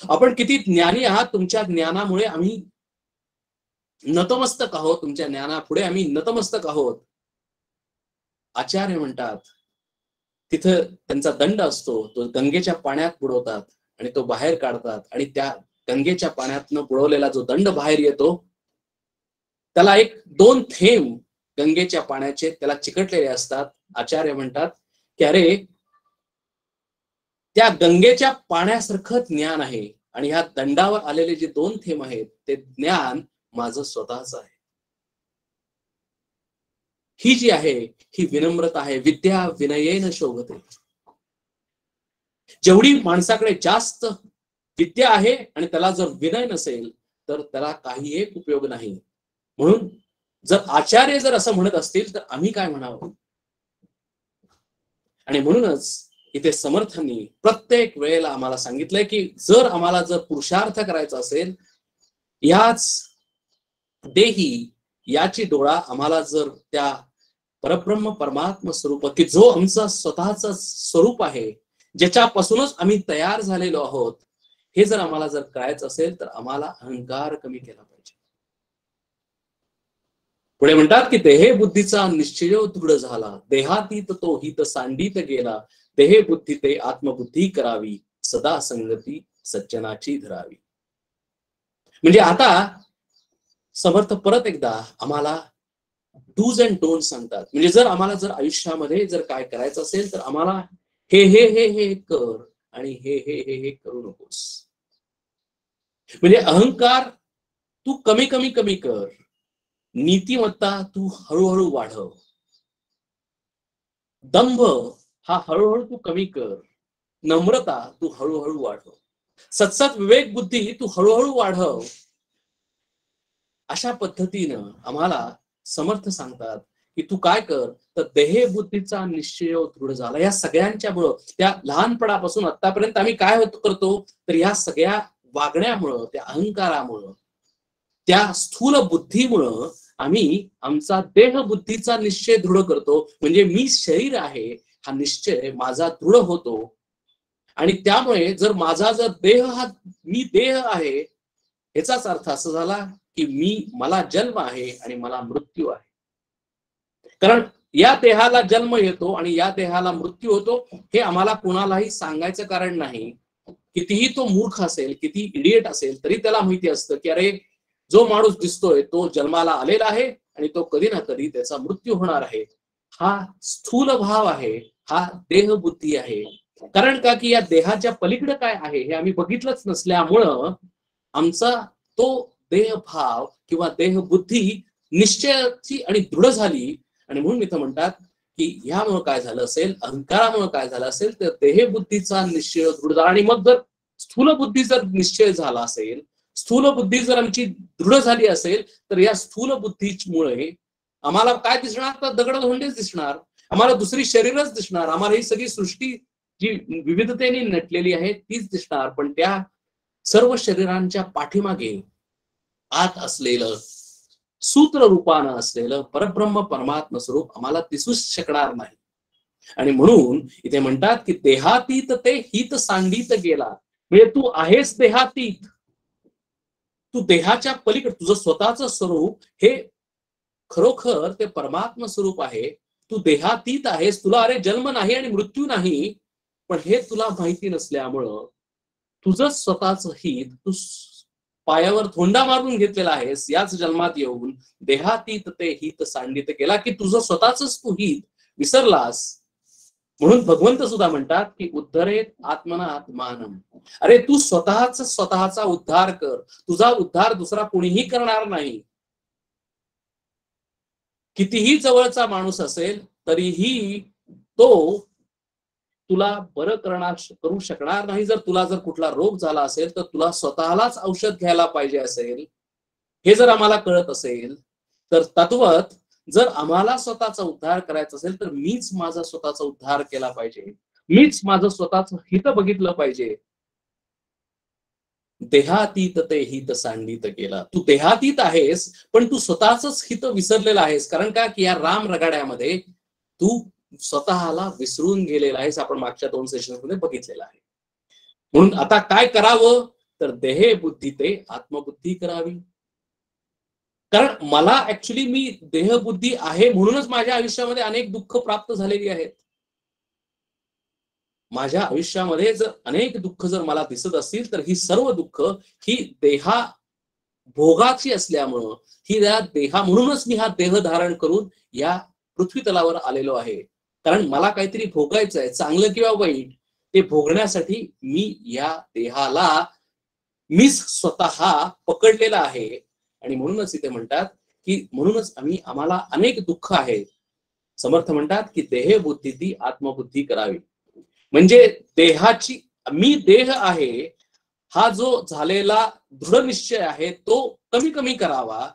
आपण किती ज्ञानी आहात, तुमच्या ज्ञानामुळे आम्ही नतमस्तक आहोत, तुमच्या ज्ञानापुढे आम्ही नतमस्तक आहोत. आचार्य म्हणतात तिथं त्यांचा दंड असतो, तो गंगेच्या पाण्यात बुडवतात आणि तो बाहेर काढतात आणि त्या गंगेच्या पाण्यातनं बुडवलेला जो दंड बाहेर येतो त्याला 1-2 थेंब गंगेच्या पाण्याचे त्याला चिकटलेले असतात. आचार्य म्हणतात की अरे त्या गंगेच्या पाण्यासारखं ज्ञान आहे आणि ह्या दंडावर आलेले जे 2 थेंब आहेत ते ज्ञान माझं स्वतःच आहे. ही जी आहे ही विनम्रता आहे. विद्या विनयेन शोभते. जेवढी माणसाकडे जास्त विद्या आहे आणि त्याला जर विनय नसेल तर त्याला काही एक उपयोग नाही. म्हणून जर आचार्य जर असं म्हणत असतील तर आम्ही काय म्हणावं. आणि म्हणूनच इथे समर्थांनी प्रत्येक वेळेला आम्हाला सांगितलंय की जर आम्हाला जर पुरुषार्थ करायचा असेल, याच देही याची डोळा आम्हाला जर त्या परब्रह्म परमात्मा स्वरूप की जो आमचा स्वतःचा स्वरूप आहे, ज्याच्यापासूनच आम्ही तयार झालेलो आहोत, हे जर आम्हाला जर कळायचं असेल तर आम्हाला अहंकार कमी केला पाहिजे. पुढे म्हणतात की देहे बुद्धीचा निश्चय दृढ झाला, देहातीत तो हित सांडित गेला, देहे बुद्धी ते आत्मबुद्धी करावी, सदा संगती सज्जनाची धरावी. म्हणजे आता समर्थ परत एकदा आम्हाला डूज अँड डोंट सांगतात. म्हणजे जर आम्हाला जर आयुष्यामध्ये जर काय करायचं असेल तर आम्हाला हे हे हे हे कर आणि हे हे हे हे करू नकोस. म्हणजे अहंकार तू कमी कमी कमी कर, नीतिमत्ता तू हळूहळू वाढव, दंभ हा हळूहळू तू कमी कर, नम्रता तू हळूहळू वाढव, सत्सत विवेक बुद्धी तू हळूहळू वाढव. अशा पद्धतीनं आम्हाला समर्थ सांगतात की तू काय कर तर देहे बुद्धीचा निश्चय दृढ झाला. या सगळ्यांच्यामुळं त्या लहानपणापासून आतापर्यंत आम्ही काय करतो तर या सगळ्या वागण्यामुळं, त्या अहंकारामुळं, त्या स्थूल बुद्धीमुळं आम्ही आमचा देह बुद्धीचा निश्चय दृढ करतो. म्हणजे मी शरीर आहे हा निश्चय माझा दृढ होतो आणि त्यामुळे जर माझा जर देह हा मी देह आहे याचाच अर्थ असा झाला की मला जन्म आहे आणि मला मृत्यू आहे. कारण या देहाला जन्म येतो आणि या देहाला मृत्यू होतो हे आम्हाला कोणालाही सांगायचं कारण नाही. कितीही तो मूर्ख असेल, किती इडियट असेल तरी त्याला माहिती असतं की अरे जो माणूस दिसतोय तो जन्माला आलेला आहे आणि तो कधी ना कधी त्याचा मृत्यू होणार आहे. हा स्थूल भाव आहे, हा देह बुद्धी आहे. कारण का की या देहाच्या पलीकडे काय आहे हे आम्ही बघितलंच नसल्यामुळं आमचा तो देहभाव किंवा देहबुद्धी निश्चयाची आणि दृढ झाली. आणि म्हणून इथं म्हणतात की यामुळे काय झालं असेल, अहंकारामुळे काय झालं असेल तर देहबुद्धीचा निश्चय दृढ झाला. आणि मग जर स्थूल बुद्धी जर निश्चय झाला असेल, स्थूल बुद्धी जर आमची दृढ झाली असेल तर या स्थूल बुद्धीमुळे आम्हाला काय दिसणार तर दगडधोंडेच दिसणार, आम्हाला दुसरी शरीरच दिसणार, आम्हाला ही सगळी सृष्टी जी विविधतेने नटलेली आहे तीच दिसणार. पण त्या सर्व शरीरांच्या पाठीमागे आत असलेलं सूत्र रूपानं असलेलं परब्रह्म परमात्मा स्वरूप आम्हाला दिसूच शकणार नाही. आणि म्हणून इथे म्हणतात की देहातीत ते हित सांडित गेला. म्हणजे तू आहेस देहातीत, तू देहाच्या पलीकडे तुझं स्वतःचं स्वरूप हे खरोखर ते परमात्मा स्वरूप आहे. तू देहातीत आहेस. तुला अरे जन्म नाही आणि मृत्यू नाही, पण हे तुला माहिती नसल्यामुळं तुझं स्वतःच हित तू पायावर धोंडा मारून घेतलेला आहेस. याच जन्मात येऊन देहातीत ते हित सांडित केला की तुझं स्वतःच तू हित विसरलास. म्हणून भगवंत सुद्धा म्हणतात की उद्धरेत आत्मनात्मानम. अरे तू स्वतःचा उद्धार कर. तुझा उद्धार दुसरा कुणीही करणार नाही. कितीही जवळचा माणूस असेल तरीही तो तुला बरं करू शकणार नाही. जर कुठला रोग झाला असेल तर तुला स्वतःलाच औषध घ्यायला पाहिजे असेल, हे जर आम्हाला कळत असेल तर तत्वत जर आम्हाला स्वतःचा उद्धार करायचा असेल तर मीच माझा स्वतःचा उद्धार केला पाहिजे. मीच माझं स्वतःच हित बघितलं पाहिजे. देहातीत ते हित सांडित केला. तू देहातीत आहेस पण तू स्वतःच हित विसरलेला आहेस. कारण का की या राम रगाड्यामध्ये तू स्वतःला विसरून गेलेला आहेस. आपण मागच्या 2 सेशन्स मध्ये बघितलेलं आहे. म्हणून आता काय करावं तर देहे बुद्धी ते आत्मबुद्धी करावी. कारण मला ऍक्च्युली मी देहबुद्धी आहे म्हणूनच माझ्या आयुष्यामध्ये अनेक दुःख प्राप्त झालेली आहेत. माझ्या आयुष्यामध्ये जर अनेक दुःख जर मला दिसत असतील तर ही सर्व दुःख ही देहा भोगाची असल्यामुळं ही या देहा म्हणूनच मी हा देह धारण करून या पृथ्वी तलावर आलेलो आहे. कारण मला काहीतरी भोगायचं आहे, चांगलं किंवा वाईट. ते भोगण्यासाठी मी या देहाला मी स्वतः पकडलेला आहे. आणि म्हणूनच इथे म्हणतात की म्हणूनच आम्हाला अनेक दुःख आहेत. समर्थ म्हणतात की देह बुद्धी ती आत्मबुद्धी करावी. म्हणजे देहाची मी देह आहे हा जो झालेला दृढ निश्चय आहे तो कमी कमी करावा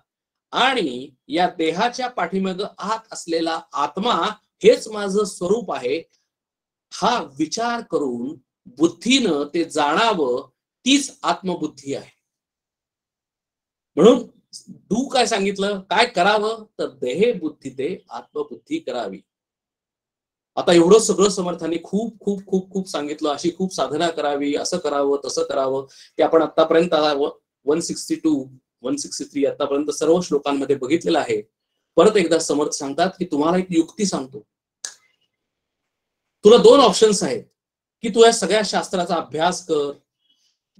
आणि या देहाच्या पाठीमागे आत असलेला आत्मा हेच माझं स्वरूप आहे हा विचार करून बुद्धीनं ते जाणावं. तीच आत्मबुद्धी आहे. म्हणून तू काय सांगितलं, काय करावं तर देहे बुद्धी ते आत्मबुद्धी करावी. आता एवढं सगळं समर्थांनी खूप खूप खूप खूप सांगितलं. अशी खूप साधना करावी, असं करावं तसं करावं. ते आपण आतापर्यंत 162 163 आतापर्यंत सर्व श्लोकांमध्ये बघितलेलं आहे. परत एकदा समर्थ सांगतात की तुम्हाला एक युक्ती सांगतो. तुला 2 ऑप्शन्स आहेत की तू या सगळ्या शास्त्राचा अभ्यास कर.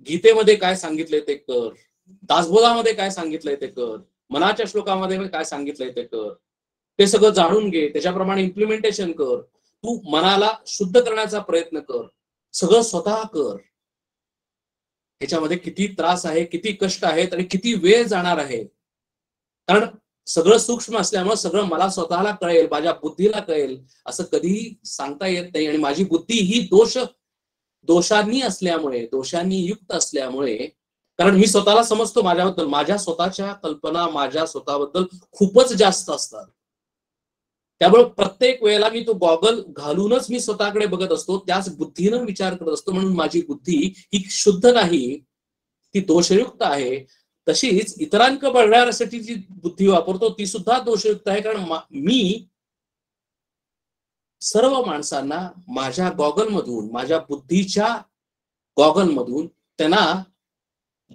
गीतेमध्ये काय सांगितलंय ते कर, दासबोधामध्ये काय सांगितलंय ते कर, मनाच्या श्लोकामध्ये काय सांगितलंय ते कर. ते सगळं जाणून घे, त्याच्याप्रमाणे इम्प्लिमेंटेशन कर. तू मनाला शुद्ध करण्याचा प्रयत्न कर. सगळं स्वतः कर. ह्याच्यामध्ये किती त्रास आहे, किती कष्ट आहेत आणि किती वेळ जाणार आहे. कारण सगळं सूक्ष्म असल्यामुळे सगळं मला स्वतःला कळेल, माझ्या बुद्धीला कळेल असं कधीही सांगता येत नाही. आणि माझी बुद्धी ही दोषांनी युक्त असल्यामुळे, कारण मी स्वतःला समजतो माझ्याबद्दल, माझ्या स्वतःच्या कल्पना माझ्या स्वतःबद्दल खूपच जास्त असतात. त्यामुळे प्रत्येक वेळेला मी तो गॉगल घालूनच मी स्वतःकडे बघत असतो, त्याच बुद्धीनं विचार करत असतो. म्हणून माझी बुद्धी ही शुद्ध नाही, ती दोषयुक्त आहे. तशीच इतरांक बळण्यासाठी जी बुद्धी वापरतो ती सुद्धा दोषयुक्त आहे. कारण मी सर्व माणसांना माझ्या गॉगलमधून, माझ्या बुद्धीच्या गॉगलमधून त्यांना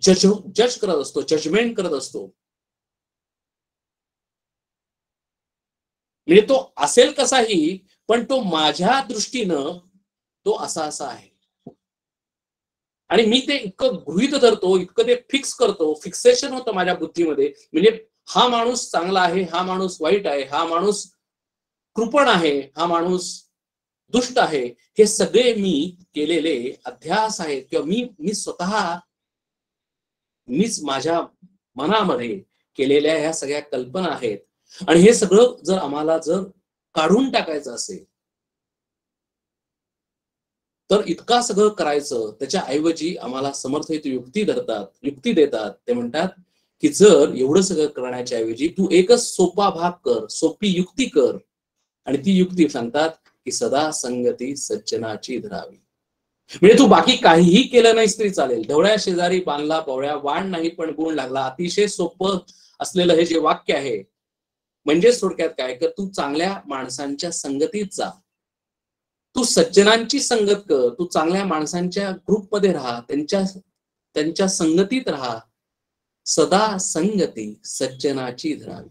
जज करत असतो, जजमेंट करत असतो. म्हणजे तो असेल कसाही पण तो माझ्या दृष्टीनं तो असा आहे. आणि मी ते इतकं गृहीत धरतो, इतकं ते फिक्स करतो, फिक्सेशन होतं माझ्या बुद्धीमध्ये. म्हणजे हा माणूस चांगला आहे, हा माणूस वाईट आहे, हा माणूस कृपण आहे, हा माणूस दुष्ट आहे. हे सगळे मी केलेले अध्यास आहेत किंवा मी स्वतः मीच माझ्या मनामध्ये केलेल्या ह्या सगळ्या कल्पना आहेत. आणि हे सगळं जर आम्हाला काढून टाकायचं असेल तर इतका सगळं करायचं. त्याच्या ऐवजी आम्हाला समर्थ युक्ती देतात. ते म्हणतात की जर एवढं सगळं करण्याच्या ऐवजी तू एकच सोपा भाग कर, सोपी युक्ती कर. आणि ती युक्ती सांगतात की सदा संगती सज्जनाची धरावी. म्हणजे तू बाकी काहीही केलं नाहीस तरी चालेल. ढवळ्या शेजारी बांधला पवळ्या, वाण नाही पण गुण लागला. अतिशय सोपं असलेलं हे जे वाक्य आहे, म्हणजे थोडक्यात काय कर, तू चांगल्या माणसांच्या संगतीत जा, तू सज्जनांची संगत कर, तू चांगल्या माणसांच्या ग्रुपमध्ये राहा, त्यांच्या संगतीत राहा. सदा संगती सज्जनाची धरावी.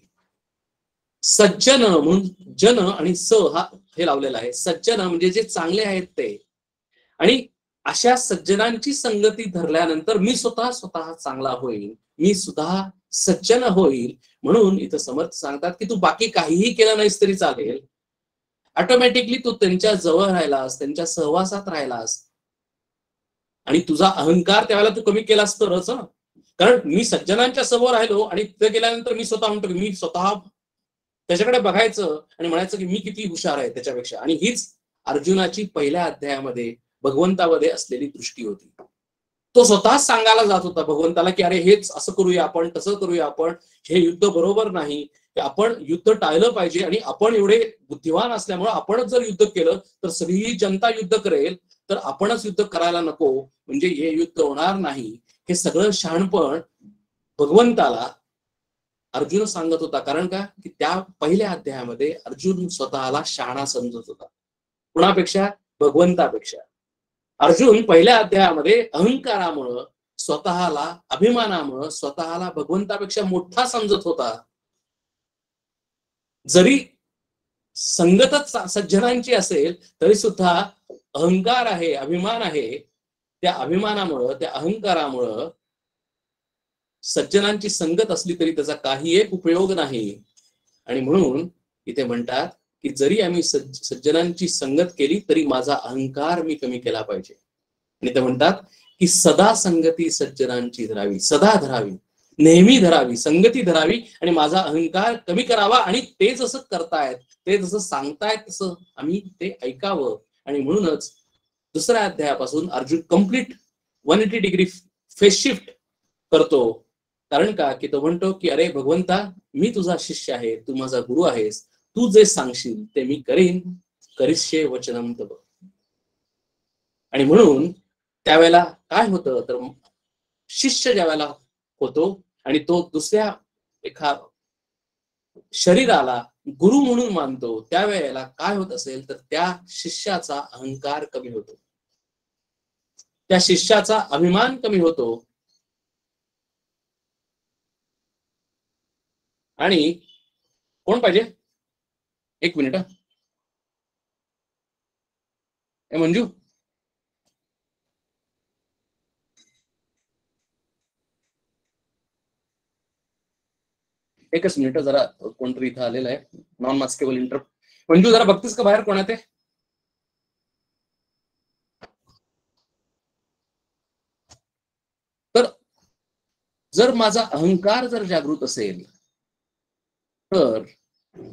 सज्जन म्हणून जन आणि स हा हे लावलेला आहे. सज्जन म्हणजे जे चांगले आहेत ते, आणि अशा सज्जनांची संगती धरल्यानंतर मी स्वतः चांगला होईल, मी सुद्धा सज्जन होईल. म्हणून इथं समर्थ सांगतात की तू बाकी काहीही केलं नाहीस तरी चालेल, ऑटोमॅटिकली तू त्यांच्या जवळ राहिलास, त्यांच्या सहवासात राहिलास, आणि तुझा अहंकार त्यावेळेला तू कमी केलास तरच. कारण मी सज्जनांच्या समोर राहिलो आणि तिथे गेल्यानंतर मी स्वतः म्हणतो, मी स्वतः त्याच्याकडे बघायचं आणि म्हणायचं की मी किती हुशार आहे त्याच्यापेक्षा. आणि हीच अर्जुनाची पहिल्या अध्यायामध्ये भगवंतामध्ये असलेली दृष्टी होती. तो स्वतःच सांगायला जात होता भगवंताला की अरे हेच असं करूया आपण, तसं करूया आपण, हे युद्ध बरोबर नाही, आपण युद्ध टाळलं पाहिजे, आणि आपण एवढे बुद्धिवान असल्यामुळे आपणच जर युद्ध केलं तर सगळी जनता युद्ध करेल, तर आपणच युद्ध करायला नको, म्हणजे हे युद्ध होणार नाही. हे सगळं शहाणपण भगवंताला अर्जुन सांगत होता. कारण का की त्या पहिल्या अध्यायामध्ये अर्जुन स्वतःला शहाणा समजत होता. कुणापेक्षा? भगवंतापेक्षा. अर्जुन पहिल्या अध्यायामध्ये अहंकारामुळं, स्वतःला अभिमानामुळं स्वतःला भगवंतापेक्षा मोठा समजत होता. जरी संगतच सज्जनांची असेल तरी सुद्धा अहंकार आहे, अभिमान आहे. त्या अभिमानामुळं, त्या अहंकारामुळं सज्जनांची संगत असली तरी त्याचा काही एक उपयोग नाही. आणि म्हणून इथे म्हणतात की जरी आम्ही सज्जनांची संगत केली तरी माझा अहंकार मी कमी केला पाहिजे. आणि ते म्हणतात की सदा संगती सज्जनांची धरावी, सदा धरावी, नेहमी धरावी, संगती धरावी, आणि माझा अहंकार कमी करावा. आणि ते जसं करतायत, ते जसं सांगतायत तसं आम्ही ते ऐकावं. आणि म्हणूनच दुसऱ्या अध्यायापासून Arjun complete 180 degree phase shift करतो. कारण का की तो म्हणतो की अरे भगवंता, मी तुझा शिष्य आहे, तू माझा गुरु आहेस, तू जे सांगशील ते मी करीन, करिष्ये वचनम तव. आणि म्हणून त्यावेळेला काय होतं तर शिष्य ज्या वेळेला होतो आणि तो दुसऱ्या एका शरीराला गुरु म्हणून मानतो, त्यावेळेला काय होत असेल तर त्या शिष्याचा अहंकार कमी होतो, त्या शिष्याचा अभिमान कमी होतो. आणि कोण पाहिजे? एक मिनिट. मंजू, एकच मिनिट, जरा कोणतरी इथं आलेलं आहे, नॉन मास्केबल इंटरप्ट. मंजू जरा बघतीस का बाहेर कोण आहे ते? तर जर माझा अहंकार जर जागृत असेल तर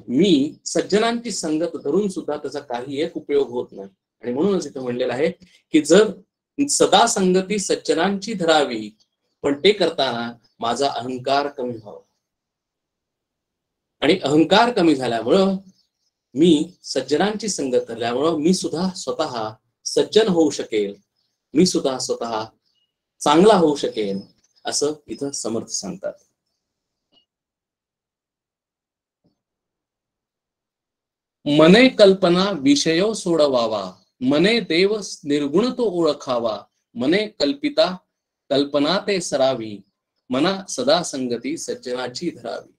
मी सज्जनांची संगत धरून सुद्धा त्याचा काही एक उपयोग होत नाही. आणि म्हणूनच इथं म्हणलेलं आहे की जर सदा संगती सज्जनांची धरावी, पण ते करताना माझा अहंकार कमी व्हावा. आणि अहंकार कमी झाल्यामुळं, मी सज्जनांची संगत धरल्यामुळं मी सुद्धा स्वतः सज्जन होऊ शकेल, मी सुद्धा स्वतः चांगला होऊ शकेल, असं इथं समर्थ सांगतात. मने कल्पना विषयो सोडवावा, मने देव निर्गुण तो ओळखावा, मने कल्पिता कल्पना ते सरावी, मना सदा संगती सज्जनाची धरावी.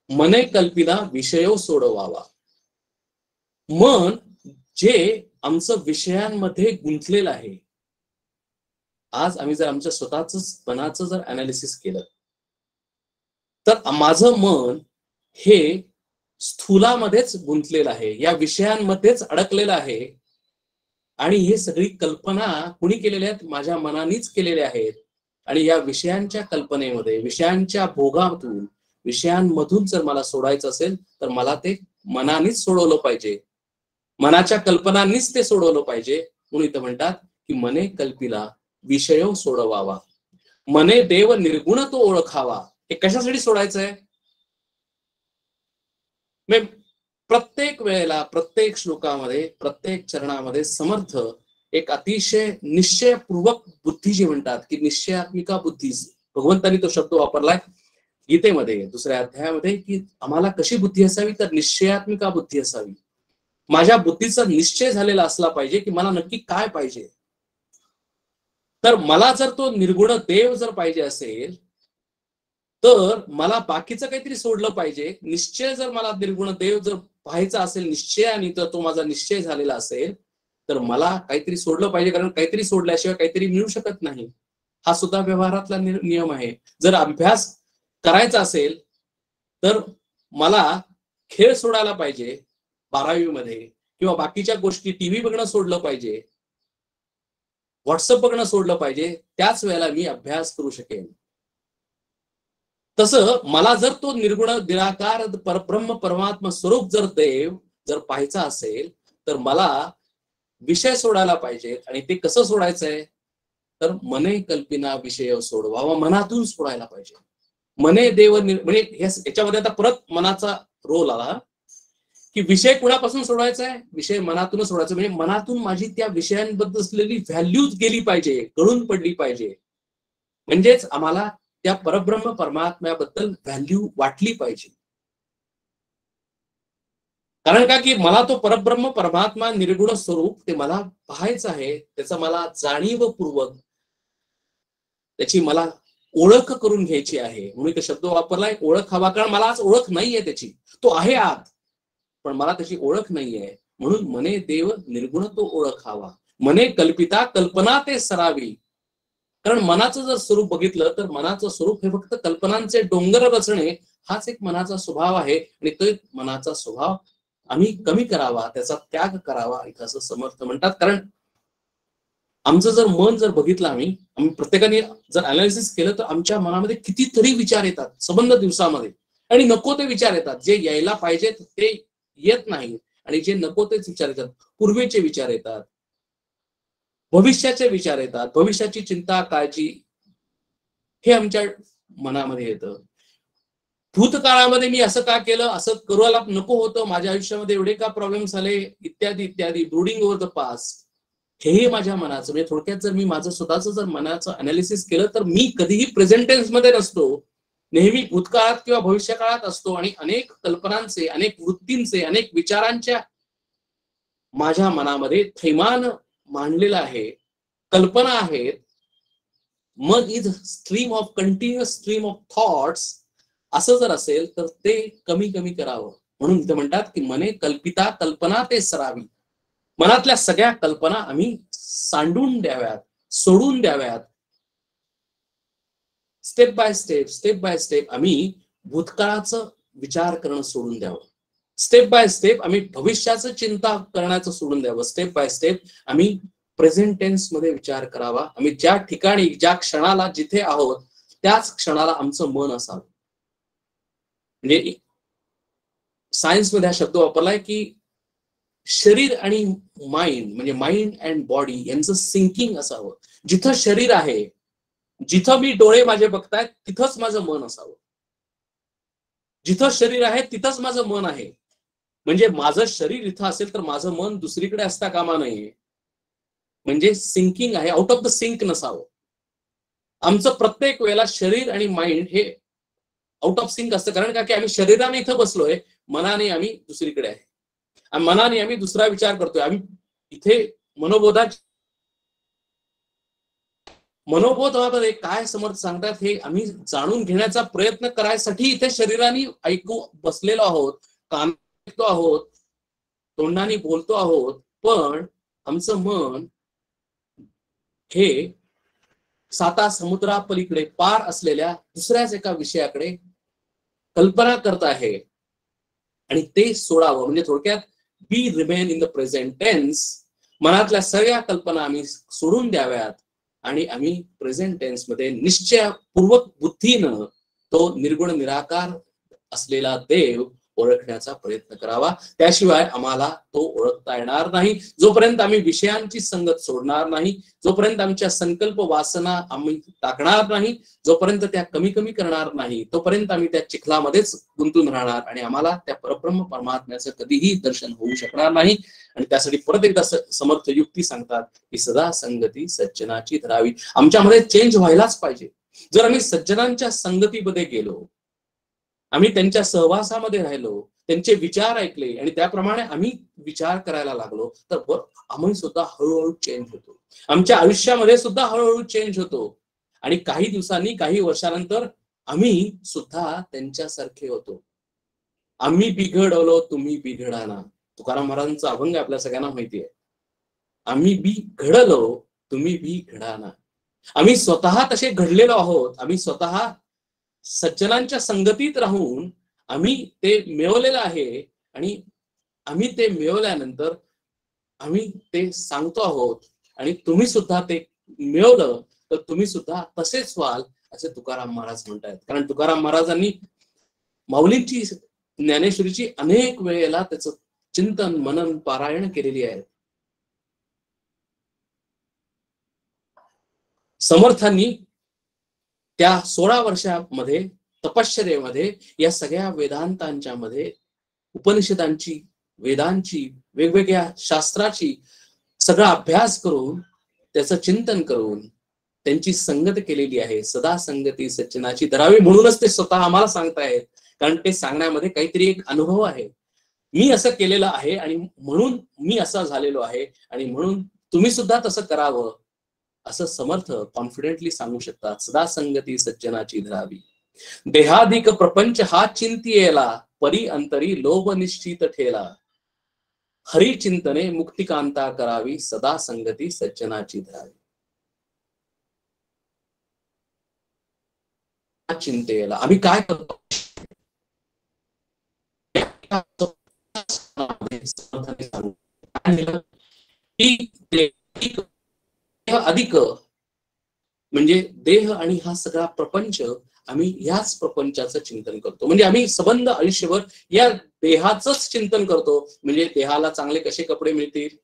मने कल्पिता विषयो सोडवावा. मन जे आमचं विषयांमध्ये गुंतलेलं आहे, आज आम्ही जर आमच्या स्वतःच मनाचं जर अनालिसिस केलं तर माझं मन हे स्थूलामध्येच गुंतलेलं आहे, या विषयांमध्येच अडकलेलं आहे. आणि हे सगळी कल्पना कुणी केलेल्या आहेत? माझ्या मनानेच केलेल्या आहेत. आणि या विषयांच्या कल्पनेमध्ये, विषयांच्या भोगातून, विषयांमधून जर मला सोडायचं असेल तर मला ते मनानेच सोडवलं पाहिजे, मनाच्या कल्पनांनीच ते सोडवलं पाहिजे. म्हणून इथं म्हणतात की मने कल्पिला विषयो सोडवावा, मने देव निर्गुण तो ओळखावा. हे कशासाठी सोडायचंय? प्रत्येक वेळेला, प्रत्येक श्लोकामध्ये, प्रत्येक चरणामध्ये समर्थ एक अतिशय निश्चयपूर्वक बुद्धी जी म्हणतात की निश्चयात्मिका बुद्धी, भगवंतांनी तो शब्द वापरलाय गीतेमध्ये दुसऱ्या अध्यायामध्ये की आम्हाला कशी बुद्धी असावी तर निश्चयात्मिका बुद्धी असावी. माझ्या बुद्धीचा निश्चय झालेला असला पाहिजे की मला नक्की काय पाहिजे. तर मला जर तो निर्गुण देव जर पाहिजे असेल तर मला बाकीचं काहीतरी सोडलं पाहिजे. निश्चय जर मला निर्गुण देव जर पाहायचा असेल निश्चयाने, तर तो माझा निश्चय झालेला असेल तर मला काहीतरी सोडलं पाहिजे, कारण काहीतरी सोडल्याशिवाय काहीतरी मिळू शकत नाही. हा सुद्धा व्यवहारातला नियम आहे. जर अभ्यास करायचा असेल तर मला खेळ सोडायला पाहिजे 12वी मध्ये, किंवा बाकीच्या गोष्टी टीव्ही बघणं सोडलं पाहिजे, व्हॉट्सअप बघणं सोडलं पाहिजे, त्याच वेळेला मी अभ्यास करू शकेन. तसं मला जर तो निर्गुण निराकार परब्रह्म परमात्मा स्वरूप जर देव जर पाहायचा असेल तर मला विषय सोडायला पाहिजेत. आणि ते कसं सोडायचंय तर मने कल्पिना विषय सोडवावा, मनातून सोडायला पाहिजे. मने देव म्हणजे याच्यामध्ये आता परत मनाचा रोल आला की विषय कुणापासून सोडवायचा आहे, विषय मनातूनच सोडायचा. म्हणजे मनातून माझी त्या विषयांबद्दल असलेली व्हॅल्यूज गेली पाहिजे, गळून पडली पाहिजे. म्हणजेच आम्हाला त्या परब्रह्म परमात्म्याबद्दल व्हॅल्यू वाटली पाहिजे. कारण का की मला तो परब्रह्म परमात्मा निर्गुण स्वरूप ते मला पाहायचं आहे, त्याचा मला जाणीवपूर्वक त्याची मला ओळख करून घ्यायची आहे. म्हणून तो शब्द वापरलाय ओळख हवा, कारण मला आज ओळख नाहीये त्याची. तो आहे आत पण मला त्याची ओळख नाहीये. म्हणून मने देव निर्गुण तो ओळख हवा, मने कल्पिता कल्पना ते सरावी. कारण मनाचं जर स्वरूप बघितलं तर मनाचं स्वरूप हे फक्त कल्पनांचे डोंगर रचणे हाच एक मनाचा स्वभाव आहे. आणि तो मनाचा स्वभाव आम्ही कमी करावा, त्याचा त्याग करावा असं समर्थ म्हणतात. कारण आमचं जर मन जर बघितलं आम्ही प्रत्येकाने जर अनालिसिस केलं तर आमच्या मनामध्ये कितीतरी विचार येतात संबंध दिवसामध्ये, आणि नको ते विचार येतात. जे यायला पाहिजेत ते येत नाही, आणि जे नको तेच विचार येतात. पूर्वीचे विचार येतात, भविष्याचे विचार येतात, भविष्याची चिंता काळजी हे आमच्या मनामध्ये येतं. भूतकाळामध्ये मी असं का केलं, असं करायला नको होतं, माझ्या आयुष्यामध्ये एवढे का प्रॉब्लेम झाले, इत्यादी इत्यादी. ब्रूडिंग ओव्हर द पास्ट हेही माझ्या मनाचं. म्हणजे थोडक्यात जर मी माझं स्वतःचं जर मनाचं अनालिसिस केलं तर मी कधीही प्रेझेंट टेन्स मध्ये नसतो, नेहमी भूतकाळात किंवा भविष्य काळात असतो. आणि अनेक कल्पनांचे, अनेक वृत्तींचे, अनेक विचारांच्या माझ्या मनामध्ये थैमान मांडलेलं आहे, कल्पना आहेत. मग is stream of continuous stream of thoughts असं जर असेल तर ते कमी कमी करावं. म्हणून ते म्हणतात की मने कल्पिता कल्पना ते सरावी. मनातल्या सगळ्या कल्पना आम्ही सांडून द्याव्यात, सोडून द्याव्यात. स्टेप बाय स्टेप आम्ही भूतकाळाचं विचार करणं सोडून द्यावं. स्टेप बाय स्टेप आम्ही भविष्याचं चिंता करण्याचं सोडून द्यावं. स्टेप बाय स्टेप आम्ही प्रेझेंट टेन्स मध्ये विचार करावा. आम्ही ज्या ठिकाणी ज्या क्षणाला जिथे आहोत त्याच क्षणाला आमचं मन असावं. म्हणजे सायन्स मध्ये हा शब्द वापरलाय की शरीर आणि माइंड, म्हणजे माइंड अँड बॉडी यांचं सिंकिंग असावं. जिथं शरीर आहे, जिथं मी डोळे माझे बघतायत तिथंच माझं मन असावं. जिथं शरीर आहे तिथंच माझं मन आहे. म्हणजे माझं शरीर इथं असेल तर माझं मन दुसरीकडे असता कामा नये. म्हणजे सिंकिंग आहे, आउट ऑफ द सिंक नसावं. आमचं प्रत्येक वेळेला शरीर आणि माइंड हे आउट ऑफ सिंक असतं. कारण का की आम्ही शरीराने इथं बसलोय, मनाने आम्ही दुसरीकडे आहे. मनाने आम्ही दुसरा विचार करतोय. आम्ही इथे मनोबोधामध्ये काय समर्थ सांगतात हे आम्ही जाणून घेण्याचा प्रयत्न करायसाठी इथे शरीराने ऐकू बसलेलो आहोत, कान ऐकतो आहोत, तोंडाने बोलतो आहोत. पण आमचं मन हे साता समुद्रापलीकडे पार असलेल्या दुसऱ्याच एका विषयाकडे कल्पना करत आहे. आणि ते सोडावं. म्हणजे थोडक्यात be remain in the present tense. मनातल्या सगळ्या कल्पना आम्ही सोडून द्याव्यात आणि आम्ही प्रेझेंट टेन्स मध्ये निश्चयपूर्वक बुद्धीनं तो निर्गुण निराकार असलेला देव ओळखण्याचा प्रयत्न करावा. त्याशिवाय आम्हाला तो ओळखता येणार नाही. जोपर्यंत आम्ही विषयांची संगत सोडणार नाही, जोपर्यंत आमच्या संकल्प वासना आम्ही टाकणार नाही, जोपर्यंत त्या कमी कमी करणार नाही, तोपर्यंत आम्ही त्या चिखलामध्येच गुंतून राहणार आणि आम्हाला त्या परब्रह्म परमात्म्याचं कधीही दर्शन होऊ शकणार नाही. आणि त्यासाठी परत एकदा समर्थ युक्ती सांगतात की सदा संगती सज्जनाची धरावी. आमच्यामध्ये चेंज व्हायलाच पाहिजे. जर आम्ही सज्जनांच्या संगतीमध्ये गेलो, आम्ही त्यांच्या सहवासामध्ये राहिलो, त्यांचे विचार ऐकले आणि त्याप्रमाणे आम्ही विचार करायला लागलो, तर आम्ही सुद्धा हळूहळू चेंज होतो. आमच्या आयुष्यामध्ये सुद्धा हळूहळू चेंज होतो. आणि काही दिवसांनी, काही वर्षानंतर आम्ही सुद्धा त्यांच्यासारखे होतो. आम्ही बिघडवलो तुम्ही बिघडा ना, तुकाराम महाराजांचा अभंग आपल्या सगळ्यांना माहिती आहे. आम्ही बी घडलो तुम्ही बी घडा ना. आम्ही स्वतः तसे घडलेलो आहोत. आम्ही स्वतः सज्जनांच्या संगतीत राहून आम्ही ते मिळवलेलं आहे आणि आम्ही ते मिळवल्यानंतर आम्ही ते सांगतो आहोत आणि तुम्ही सुद्धा ते मिळवलं तर तुम्ही सुद्धा तसेच व्हाल असे तुकाराम महाराज म्हणतात. कारण तुकाराम महाराजांनी माऊलींची, ज्ञानेश्वरीची अनेक वेळेला त्याचं चिंतन मनन पारायण केलेली आहे. समर्थांनी त्या 16 वर्षामध्ये तपश्चर्येमध्ये या सगळ्या वेदांतांच्या मध्ये, उपनिषदांची, वेदांची, वेगवेगळ्या शास्त्राची सगळा अभ्यास करून, त्याचं चिंतन करून त्यांची संगत केलेली आहे. सदा संगती सज्जनाची धरावी, म्हणूनच ते स्वतः आम्हाला सांगतायत. कारण ते सांगण्यामध्ये काहीतरी एक अनुभव आहे. मी असं केलेलं आहे आणि म्हणून मी असा झालेलो आहे आणि म्हणून तुम्ही सुद्धा तसं करावं असं समर्थ कॉन्फिडेंटली सांगू शकतात. सदा संगती सज्जनाची धरावी, देहाधिक प्रपंच हा चिंतियेला, परी अंतरी लोभ निश्चित ठेला, हरी चिंतने मुक्तिकांता करावी, सदा संगती सज्जनाची धरावी. चिंतेला आम्ही काय करतो, अधिक म्हणजे देह आणि हा सगळा प्रपंच, आम्ही ह्याच प्रपंचाचं चिंतन करतो. म्हणजे आम्ही संबंध आयुष्यभर या देहाचंच चिंतन करतो. म्हणजे देहाला चांगले कसे कपडे मिळतील,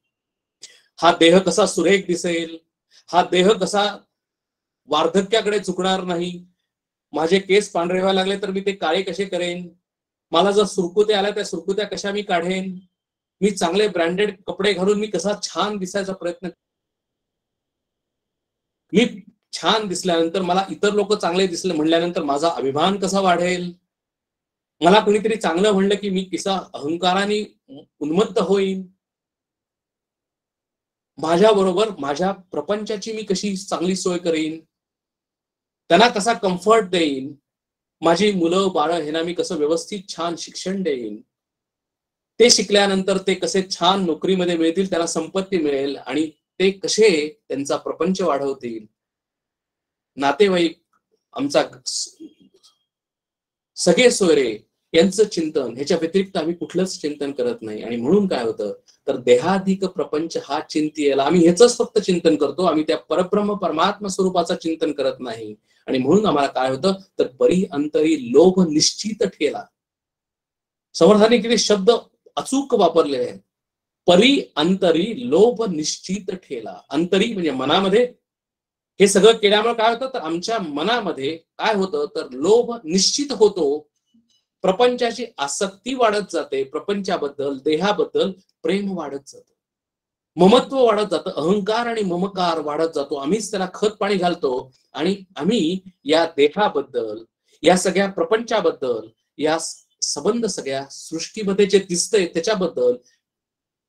हा देह कसा सुरेख दिसेल, हा देह कसा वार्धक्याकडे झुकणार नाही, माझे केस पांढरे व्हायला लागले तर मी ते काळे कसे करेन, मला जर सुरकुत्या आल्या त्या सुरकुत्या कशा मी काढेन, मी चांगले ब्रँडेड कपडे घालून मी कसा छान दिसायचा प्रयत्न, मी छान दिसल्यानंतर मला इतर लोक चांगले दिसले म्हणल्यानंतर माझा अभिमान कसा वाढेल, मला कोणीतरी चांगलं म्हणलं की मी कसा अहंकाराने उन्मत्त होईन, माझ्या बरोबर माझ्या प्रपंचाची मी कशी चांगली सोय करीन, त्यांना कसा कम्फर्ट देईन, माझी मुलं बाळ ह्यांना मी कसं व्यवस्थित छान शिक्षण देईन, ते शिकल्यानंतर ते कसे छान नोकरीमध्ये मिळतील, त्यांना संपत्ती मिळेल आणि ते कसे त्यांचा प्रपंच वाढवतील, नातेवाईक, आमचा सगळे सोयरे यांचं चिंतन, ह्याच्या व्यतिरिक्त आम्ही कुठलंच चिंतन करत नाही. आणि म्हणून काय होतं तर देहाधिक प्रपंच हा चिंतियेला, आम्ही ह्याच फक्त चिंतन करतो, आम्ही त्या परब्रह्म परमात्मा स्वरूपाचं चिंतन करत नाही. आणि म्हणून आम्हाला काय होतं तर परी अंतरी लोभ निश्चित ठेला. समर्थांनी किती शब्द अचूक वापरले आहेत. परी अंतरी लोभ निश्चित ठेला. अंतरी म्हणजे मनामध्ये हे सगळं केल्यामुळे काय होतं तर आमच्या मनामध्ये काय होतं तर लोभ निश्चित होतो, प्रपंचाची आसक्ती वाढत जाते, प्रपंचाबद्दल, देहाबद्दल प्रेम वाढत जातं, ममत्व वाढत जातं, अहंकार आणि ममकार वाढत जातो. आम्हीच त्याला खत पाणी घालतो आणि आम्ही या देहाबद्दल, या सगळ्या प्रपंचाबद्दल, या संबंध सगळ्या सृष्टीमध्ये जे दिसतंय त्याच्याबद्दल,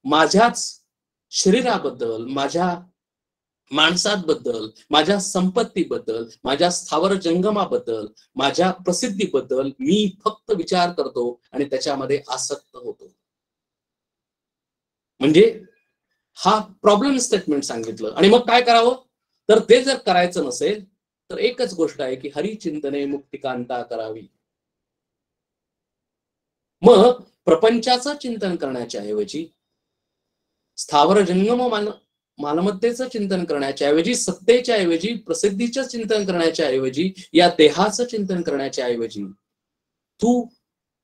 माझ्याच शरीराबद्दल, माझ्या माणसांबद्दल, माझ्या संपत्तीबद्दल, माझ्या स्थावर जंगमाबद्दल, माझ्या प्रसिद्धीबद्दल मी फक्त विचार करतो आणि त्याच्यामध्ये आसक्त होतो. म्हणजे हा प्रॉब्लेम स्टेटमेंट सांगितलं. आणि मग काय करावं तर ते जर करायचं नसेल तर एकच गोष्ट आहे की हरिचिंतने मुक्तिकांता करावी. मग प्रपंचाचं चिंतन करण्याच्या ऐवजी, स्थावर जंगम मालमत्तेचं चिंतन करण्याच्या ऐवजी, सत्तेच्या ऐवजी, प्रसिद्धीचं चिंतन करण्याच्या ऐवजी, या देहाचं चिंतन करण्याच्या ऐवजी तू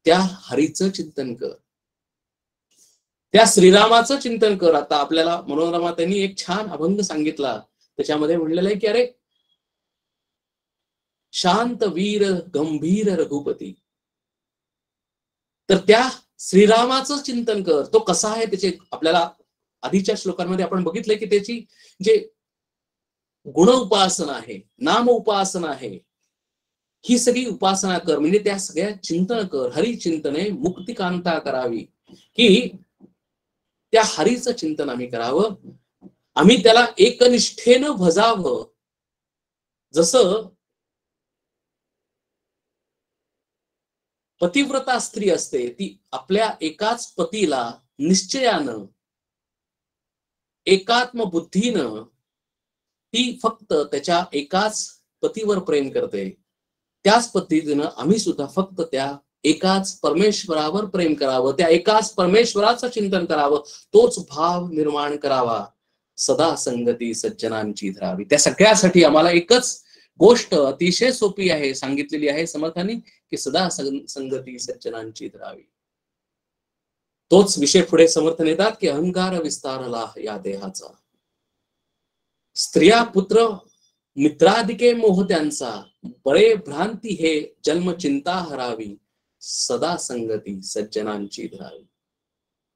त्या हरीचं चिंतन कर, त्या श्रीरामाचं चिंतन कर. आता आपल्याला मनोरमा त्यांनी एक छान अभंग सांगितला, त्याच्यामध्ये म्हणलेलं आहे की अरे शांत वीर गंभीर रघुपती, तर त्या श्रीरामाचं चिंतन कर. तो कसा आहे त्याचे आपल्याला आधीच्या श्लोकांमध्ये आपण बघितलंय की त्याची जे गुण उपासना आहे, नाम उपासना आहे, ही सगळी उपासना कर, म्हणजे त्या सगळ्या चिंतन कर. हरिचिंतने मुक्तिकांता करावी, की त्या हरीचं चिंतन आम्ही करावं, आम्ही त्याला एकनिष्ठेनं भजावं. जसं पतिव्रता स्त्री असते, ती आपल्या एकाच पतीला निश्चयानं, एकात्म बुद्धीनं ती फक्त त्याच्या एकाच पतीवर प्रेम करते. त्याच पद्धतीनं आम्ही सुद्धा फक्त त्या एकाच परमेश्वरावर प्रेम करावं, त्या एकाच परमेश्वराचं चिंतन करावं, तोच भाव निर्माण करावा. सदा संगती सज्जनांची धरावी. त्या सगळ्यासाठी आम्हाला एकच गोष्ट अतिशय सोपी आहे, सांगितलेली आहे समर्थांनी, की सदा संगती सज्जनांची धरावी. तोच विषय पुढे समर्थन येतात, की अहंकार विस्तारला या देहाचा, स्त्रिया पुत्र मित्रादिके मोह त्यांचा, बळे भ्रांती हे जन्म चिंता हरावी, सदा संगती सज्जनांची धरावी.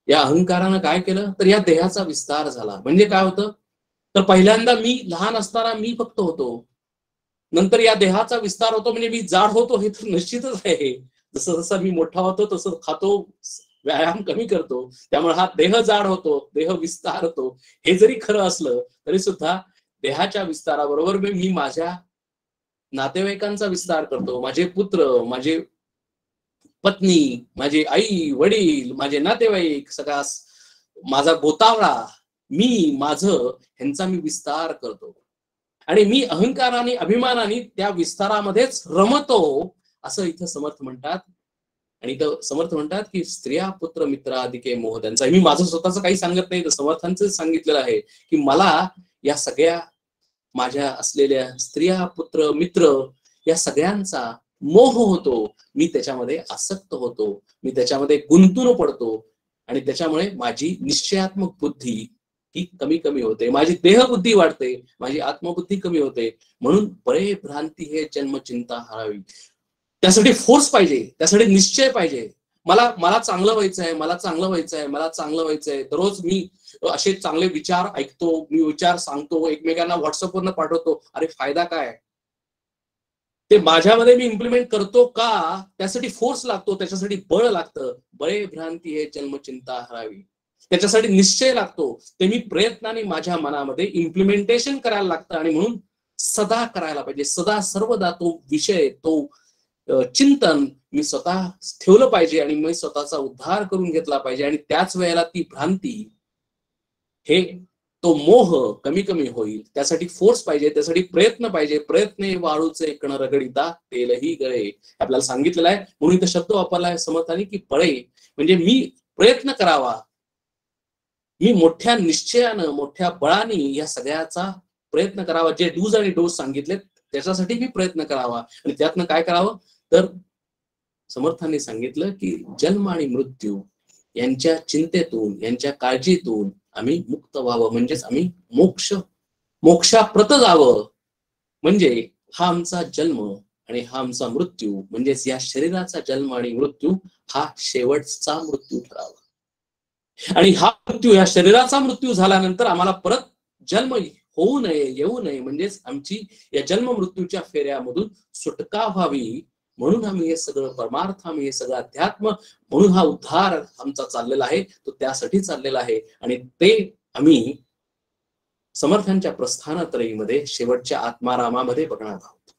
या अहंकारानं काय केलं, तर या देहाचा विस्तार झाला. म्हणजे काय होतं, तर पहिल्यांदा मी लहान असताना मी फक्त होतो, नंतर या देहाचा विस्तार होतो, म्हणजे मी जाड होतो, हे तर निश्चितच आहे. जसं जसं मी मोठा होतो तसं खातो, व्यायाम कमी करतो, त्यामुळे हा देह जाड होतो, देह विस्तार होतो. हे जरी खरं असलं तरी सुद्धा देहाच्या विस्ताराबरोबर मी माझ्या नातेवाईकांचा विस्तार करतो. माझे पुत्र, माझे पत्नी, माझे आई वडील, माझे नातेवाईक, सगळा माझा गोतावळा, मी माझं, ह्यांचा मी विस्तार करतो. आणि मी अहंकाराने अभिमानाने त्या विस्तारामध्येच रमतो, असं इथं समर्थ म्हणतात. आणि इथं समर्थ म्हणतात, की स्त्रिया पुत्र मित्र आदिके मोह त्यांचा. मी माझं स्वतःच काही सांगत नाही, तर समर्थांचं सांगितलेलं आहे, की मला या सगळ्या माझ्या असलेल्या स्त्रिया पुत्र मित्र या सगळ्यांचा मोह होतो, मी त्याच्यामध्ये आसक्त होतो, मी त्याच्यामध्ये गुंतून पडतो, आणि त्याच्यामुळे माझी निश्चयात्मक बुद्धी ही कमी कमी होते, माझी देहबुद्धी वाढते, माझी आत्मबुद्धी कमी होते. म्हणून बळे भ्रांती हे जन्म चिंता हरावी. त्यासाठी फोर्स पाहिजे, त्यासाठी निश्चय पाहिजे. मला मला चांगलं व्हायचं आहे, मला चांगलं व्हायचं आहे, मला चांगलं व्हायचं आहे. दररोज मी असे चांगले विचार ऐकतो, मी विचार सांगतो, एकमेकांना व्हॉट्सअपवरनं पाठवतो. अरे फायदा काय? ते माझ्यामध्ये मी इम्प्लिमेंट करतो का? त्यासाठी फोर्स लागतो, त्याच्यासाठी बळ लागतं. बळे भ्रांती हे जन्मचिंता हरावी. त्याच्यासाठी निश्चय लागतो. ते मी प्रयत्नाने माझ्या मनामध्ये इम्प्लिमेंटेशन करायला लागतं, आणि म्हणून सदा करायला पाहिजे. सदा सर्वदा तो विषय, तो चिंतन मी स्वतः ठेवलं पाहिजे, आणि मी स्वतःचा उद्धार करून घेतला पाहिजे. आणि त्याच वेळेला ती भ्रांती, हे तो मोह कमी कमी होईल. त्यासाठी फोर्स पाहिजे, त्यासाठी प्रयत्न पाहिजे. प्रयत्ने वाळूचे कण रगडिता तेलही गळे, आपल्याला सांगितलेलं आहे. म्हणून इथं शब्द वापरला आहे समर्थाने, की बळे, म्हणजे मी प्रयत्न करावा, मी मोठ्या निश्चयानं, मोठ्या बळाने या सगळ्याचा प्रयत्न करावा. जे डूज आणि डोस सांगितलेत त्याच्यासाठी मी प्रयत्न करावा. आणि त्यातनं काय करावं, तर समर्थांनी सांगितलं, की जन्म आणि मृत्यू यांच्या चिंतेतून, यांच्या काळजीतून आम्ही मुक्त व्हावं, म्हणजेच आम्ही मोक्षाप्रत जावं. म्हणजे हा आमचा जन्म आणि हा आमचा मृत्यू, म्हणजेच या शरीराचा जन्म आणि मृत्यू हा शेवटचा मृत्यू ठरावा. आणि हा मृत्यू, या शरीराचा मृत्यू झाल्यानंतर आम्हाला परत जन्म होऊ नये, येऊ नये, म्हणजेच आमची या जन्म मृत्यूच्या फेऱ्यामधून सुटका व्हावी. म्हणून आम्ही हे सगळं परमार्थ, आम्ही हे सगळं अध्यात्म, म्हणून हा उद्धार आमचा चाललेला आहे, तो त्यासाठी चाललेला आहे. आणि ते आम्ही समर्थांच्या प्रस्थानत्रयीमध्ये शेवटच्या आत्मारामामध्ये बघणार आहोत.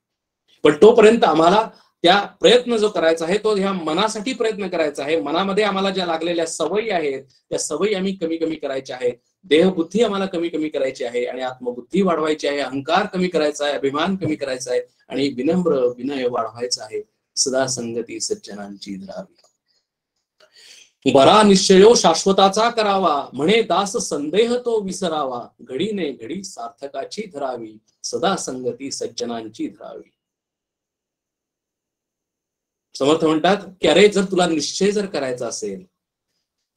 पण तोपर्यंत आम्हाला त्या प्रयत्न जो करायचा आहे, तो ह्या मनासाठी प्रयत्न करायचा आहे. मनामध्ये आम्हाला ज्या लागलेल्या सवयी आहेत, त्या सवयी आम्ही कमी कमी करायच्या आहेत. देहबुद्धी आम्हाला कमी कमी करायची आहे, आणि आत्मबुद्धी वाढवायची आहे. अहंकार कमी करायचा आहे, अभिमान कमी करायचा आहे, आणि विनम्र विनय वाढवायचा आहे. सदा संगती सज्जनांची धरावी. बरा निश्चयो शाश्वताचा करावा, म्हणे दास संदेह तो विसरावा. घडीने घडी सार्थकाची धरावी, सदा संगती सज्जनांची धरावी. समर्थ म्हणतात, की अरे जर तुला निश्चय जर करायचा असेल,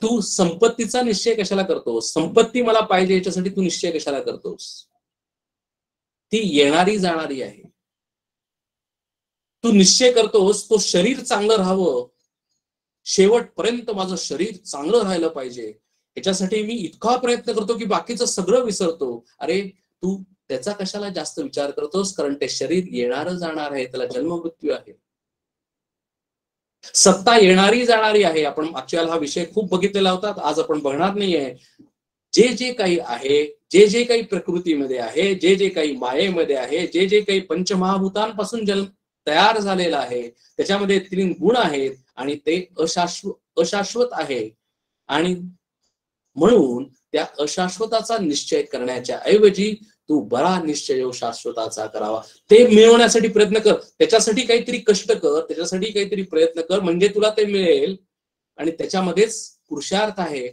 तू संपत्तीचा निश्चय कशाला करतोस? संपत्ती मला पाहिजे याच्यासाठी तू निश्चय कशाला करतोस? ती येणारी जाणारी आहे. तू निश्चय करतोस तो शरीर चांगलं राहावं, शेवटपर्यंत माझं शरीर चांगलं राहिलं पाहिजे, याच्यासाठी मी इतका प्रयत्न करतो की बाकीचं सगळं विसरतो. अरे तू त्याचा कशाला जास्त विचार करतोस? कारण ते शरीर येणारं जाणार आहे, त्याला जन्म मृत्यू आहे, सत्ता येणारी जाणारी आहे. आपण मागच्या हा विषय खूप बघितलेला होता, आज आपण बघणार नाहीये. जे जे काही आहे, जे जे काही प्रकृतीमध्ये आहे, जे जे काही मायेमध्ये आहे, जे जे काही पंचमहाभूतांपासून जन्म तयार झालेला आहे, त्याच्यामध्ये 3 गुण आहेत आणि ते अशाश्वत आहे. आणि म्हणून त्या अशाश्वताचा निश्चय करण्याच्या ऐवजी तू बरा निश्चय शाश्वताचा करावा. ते मिळवण्यासाठी प्रयत्न कर, त्याच्यासाठी काहीतरी कष्ट कर, त्याच्यासाठी काहीतरी प्रयत्न कर, म्हणजे तुला ते मिळेल. आणि त्याच्यामध्येच पुरुषार्थ आहे.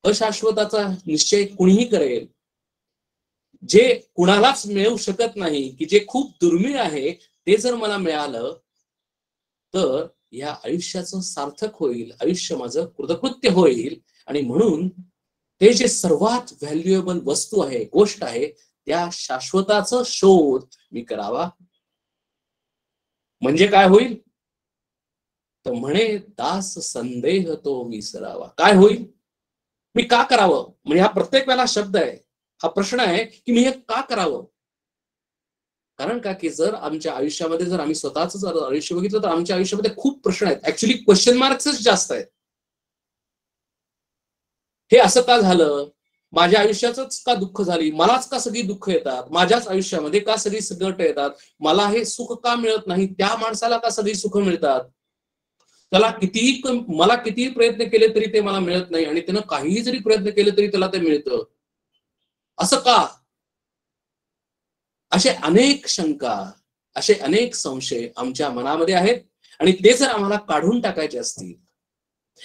अशाश्वताचा निश्चय कुणीही करेल. जे कुणालाच मिळू शकत नाही, की जे खूप दुर्मिळ आहे, ते जर मला मिळालं तर या आयुष्याचं सार्थक होईल, आयुष्य माझं कृतकृत्य होईल. आणि म्हणून ते जे सर्वात व्हॅल्युएबल वस्तू आहे, गोष्ट आहे, त्या शाश्वताचा शोध मी करावा. म्हणजे काय होईल? तर म्हणे दास संदेह तो विसरावा. काय होईल? मी का करावं? म्हणजे हा प्रत्येक वेळेला शब्द आहे, हा प्रश्न आहे की मी हे का करावं. कारण का की जर आमच्या आयुष्यामध्ये जर आम्ही स्वतःच जर आयुष्य बघितलं तर आमच्या आयुष्यामध्ये खूप प्रश्न आहेत. ऍक्च्युली क्वेश्चन मार्क्सच जास्त आहेत. हे असं का झालं? माझ्या आयुष्याचंच का दुःख झाली? मलाच का सगळी दुःख येतात? माझ्याच आयुष्यामध्ये का सगळी संकट येतात? मला हे सुख का मिळत नाही? त्या माणसाला का सगळी सुख मिळतात? त्याला मला कितीही प्रयत्न केले तरी ते मला मिळत नाही, आणि त्यानं काहीही जरी प्रयत्न केले तरी त्याला ते मिळतं. असं का? असे अनेक शंका, असे अनेक संशय आमच्या मनामध्ये आहेत. आणि ते जर आम्हाला काढून टाकायचे असतील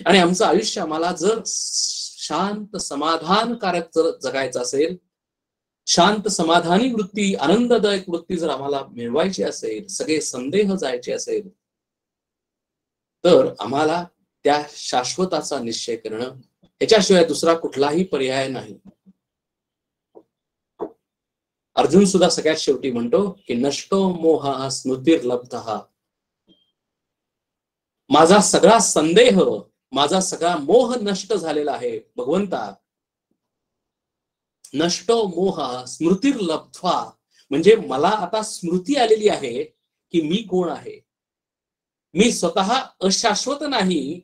आणि आमचं आयुष्य आम्हाला जर शांत समाधानकारक जर जगायचं असेल, शांत समाधानी वृत्ती, आनंददायक वृत्ती जर आम्हाला मिळवायची असेल, सगळे संदेह जायचे असेल, तर आम्हाला त्या शाश्वताचा निश्चय करणं, याच्याशिवाय दुसरा कुठलाही पर्याय नाही. अर्जुन सुद्धा सगळ्यात शेवटी म्हणतो की नष्टो मोह स्मृतिर्लब्धः. माझा सगळा संदेह, माझा सगळा मोह नष्ट झालेला आहे भगवंता. नष्टो मोह स्मृतिर्लब्ध्वा, म्हणजे मला आता स्मृती आलेली आहे की मी कोण आहे. मी स्वतः अशाश्वत नाही,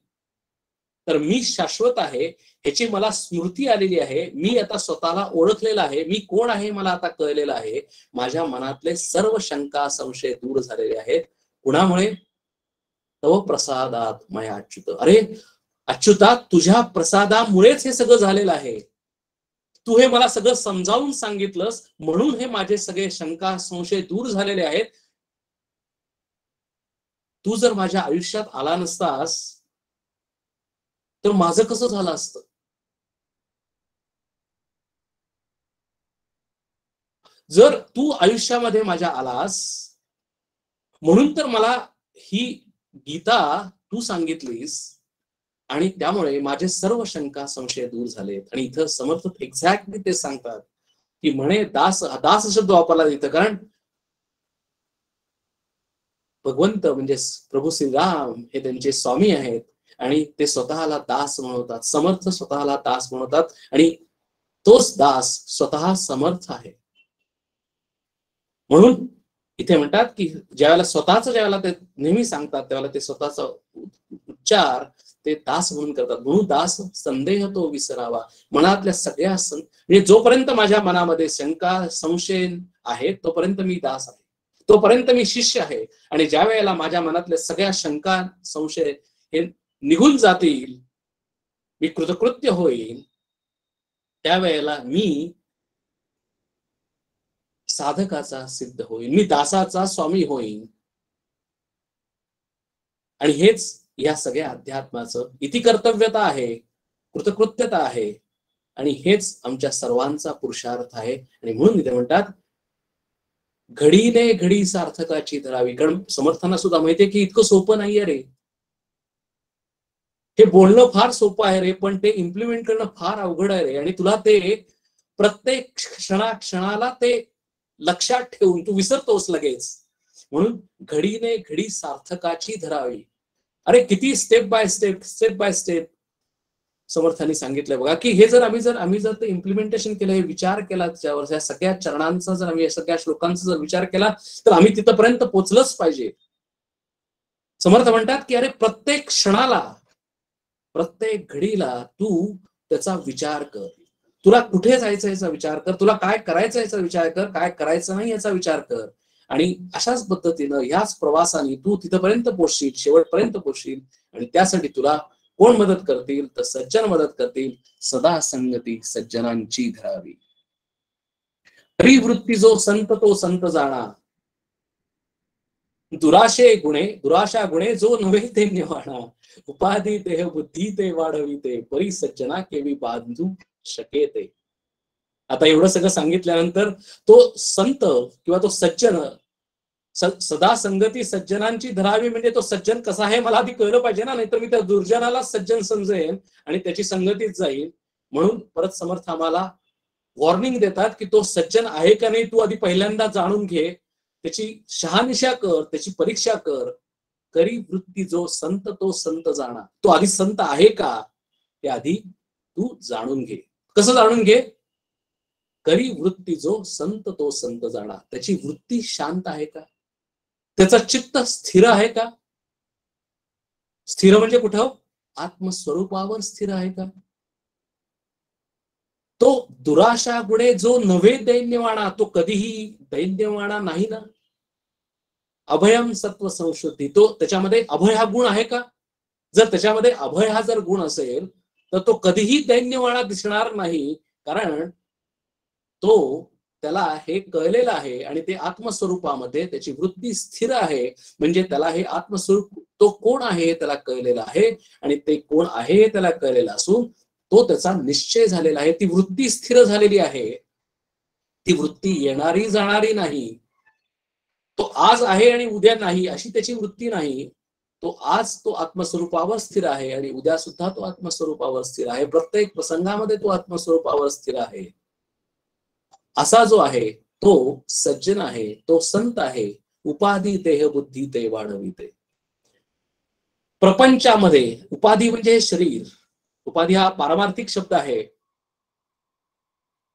तर मी शाश्वत आहे ह्याची मला स्मृती आलेली आहे. मी आता स्वतःला ओळखलेलं आहे, मी कोण आहे मला आता कळलेलं आहे. माझ्या मनातले सर्व शंका संशय दूर झालेले आहेत. कुणामुळे? तव प्रसादात मया अच्युत. अरे अच्युता, तुझ्या प्रसादामुळेच हे सगळं झालेलं आहे. तू हे मला सगळं समजावून सांगितलंस, म्हणून हे माझे सगळे शंका संशय दूर झालेले आहेत. तू जर माझ्या आयुष्यात आला नसतास तर माझं कसं झालं असतं? जर तू आयुष्यामध्ये माझ्या आलास म्हणून तर मला ही गीता तू सांगितलीस, आणि त्यामुळे माझे सर्व शंका संशय दूर झालेत. आणि इथं समर्थ एक्झॅक्टली ते सांगतात की म्हणे दास, दास शब्द वापरला इथं, कारण भगवंत म्हणजे प्रभू श्रीराम हे त्यांचे स्वामी आहेत आणि ते स्वतःला दास म्हणवतात. समर्थ स्वतःला दास म्हणवतात आणि तोच दास स्वतः समर्थ आहे. म्हणून इथे म्हणतात की ज्यावेळेला स्वतःच ज्यावेळेला ते नेहमी सांगतात त्यावेळेला ते स्वतःचा उच्चार ते दास म्हणून करतात. म्हणून दास संदेह तो विसरावा. मनातल्या सगळ्या म्हणजे जोपर्यंत माझ्या मनामध्ये शंका संशय आहे तोपर्यंत मी दास आहे, तोपर्यंत मी शिष्य आहे. आणि ज्या वेळेला माझ्या मनातल्या सगळ्या शंका संशय हे निघून जातील, मी कृतकृत्य होईल, त्यावेळेला मी साधकाचा सिद्ध होईल, मी दासाचा स्वामी होईल. आणि हेच या सगळ्या अध्यात्माचं इति कर्तव्यता आहे, कृतकृत्यता आहे. आणि हेच आमच्या सर्वांचा पुरुषार्थ आहे. आणि म्हणून इथे म्हणतात घडीने घडी सार्थकाची धरावी. कारण समर्थांना सुद्धा माहितीये की इतकं सोपं नाहीये रे. हे बोलणं फार सोपं आहे रे, पण ते इम्प्लिमेंट करणं फार अवघड आहे रे. आणि तुला ते प्रत्येक क्षणाला ते लक्षात ठेवून तू विसरतोस लगेच. म्हणून घडीने घडी सार्थकाची धरावी. अरे किती स्टेप बाय स्टेप समर्थांनी सांगितलंय बघा, की हे जर आम्ही जर ते इम्प्लिमेंटेशन केलं, हे विचार केला त्याच्यावर, या सगळ्या चरणांचा जर आम्ही, सगळ्या श्लोकांचा जर विचार केला, तर आम्ही तिथपर्यंत पोहोचलंच पाहिजे. समर्थ म्हणतात की अरे प्रत्येक क्षणाला, प्रत्येक घडीला तू त्याचा विचार कर. तुला कुठे जायचं याचा विचार कर, तुला काय करायचं याचा विचार कर, काय करायचं नाही याचा विचार कर. आणि अशाच पद्धतीनं ह्याच प्रवासाने तू तिथपर्यंत पोहोचशील, शेवटपर्यंत पोहोचशील. आणि त्यासाठी तुला कोण मदत करतील, तर सज्जन मदत करतील. सदा संगती सज्जनांची धरावी. हरी वृत्ती जो संत तो संत जाणा, दुराशा गुणे जो नव्हे ते निवाणा, उपाधी देह बुद्धी ते वाढविते, परी सज्जना केवी बांधू शके ते. आता एवढं सगळं सांगितल्यानंतर तो संत किंवा तो सज्जन, सदा संगती सज्जनांची धरावी, म्हणजे तो सज्जन कसा आहे मला आधी कळलं पाहिजे ना, नाहीतर मी त्या दुर्जनाला सज्जन समजेन आणि त्याची संगतीच जाईल. म्हणून परत समर्थ आम्हाला वॉर्निंग देतात की तो सज्जन आहे का नाही तू आधी पहिल्यांदा जाणून घे, त्याची शहानिशा कर, त्याची परीक्षा कर. करी वृत्ती जो संत तो संत जाणा, तो आधी संत आहे का ते आधी तू जाणून घे. कसं जाणून घे? करी वृत्ती जो संत तो संत जाणा, त्याची वृत्ती शांत आहे का, त्याचं चित्त स्थिर आहे का. स्थिर म्हणजे कुठं? आत्मस्वरूपावर स्थिर आहे का. तो दुराशा गुणे जो नव्हे दैन्यवाणा, तो कधीही दैन्यवाणा नाही ना. अभयम सत्व संशुद्धी, तो त्याच्यामध्ये अभय हा गुण आहे का. जर त्याच्यामध्ये अभय हा जर गुण असेल तर तो कधीही दैन्यवाणा दिसणार नाही, कारण तो त्याला हे कळलेलं आहे आणि ते आत्मस्वरूपामध्ये त्याची वृत्ती स्थिर आहे. म्हणजे त्याला हे आत्मस्वरूप तो कोण आहे त्याला कळलेलं आहे, आणि ते कोण आहे त्याला कळलेलं असून तो त्याचा निश्चय झालेला आहे. ती वृत्ती स्थिर झालेली आहे, ती वृत्ती येणारी जाणारी नाही. तो आज आहे आणि उद्या नाही अशी त्याची वृत्ती नाही. तो आज तो आत्मस्वरूपावर स्थिर आहे आणि उद्या सुद्धा तो आत्मस्वरूपावर स्थिर आहे. प्रत्येक प्रसंगामध्ये तो आत्मस्वरूपावर स्थिर आहे. असा जो आहे तो सज्जन आहे, तो संत आहे. उपाधी देह बुद्धी ते वाढविते. प्रपंचामध्ये उपाधी म्हणजे शरीर, उपाधी हा पारमार्थिक शब्द आहे.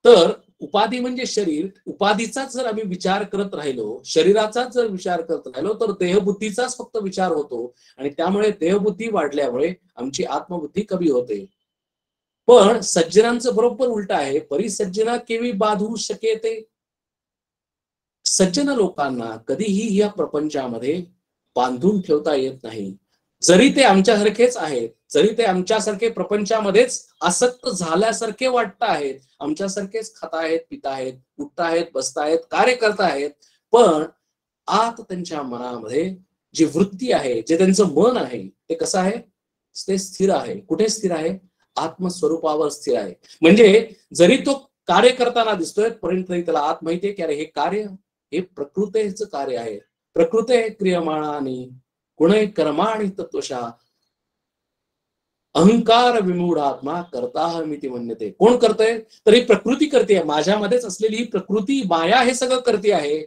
तर उपाधी म्हणजे शरीर, उपाधीचाच जर आम्ही विचार करत राहिलो, शरीराचाच जर विचार करत राहिलो तर देहबुद्धीचाच फक्त विचार होतो. आणि त्यामुळे देहबुद्धी वाढल्यामुळे आमची आत्मबुद्धी कमी होते. पण सज्जनांचं बरोबर उलट आहे. परिसज्जना केवी बांधू शके ते. सज्जन लोकांना कधीही या प्रपंचामध्ये बांधून ठेवता येत नाही. जरी ते आमच्यासारखेच आहेत, जरी ते आमच्यासारखे प्रपंचामध्येच आसक्त झाल्यासारखे वाटत आहेत, आमच्यासारखेच खातायत, पितायत, उठतायत, बसतायत, कार्य करतायत, पण आत त्यांच्या मनामध्ये जी वृत्ती आहे, जे त्यांचं मन आहे, ते कसं आहे? ते स्थिर आहे. कुठे स्थिर आहे? आत्मस्वरूपावर स्थिर आहे. म्हणजे जरी तो कार्य करताना दिसतोय, परंतु त्याला आत माहितीये की अरे हे कार्य हे प्रकृतीचं कार्य आहे. प्रकृते क्रियमाणानी गुणे कर्माणि तत्वशा अहंकार विमूढ आत्मा करताहमिति मन्यते. कोण करतंय? तर ही प्रकृती करते. माझ्यामध्येच असलेली ही प्रकृती माया हे सगळं करते आहे.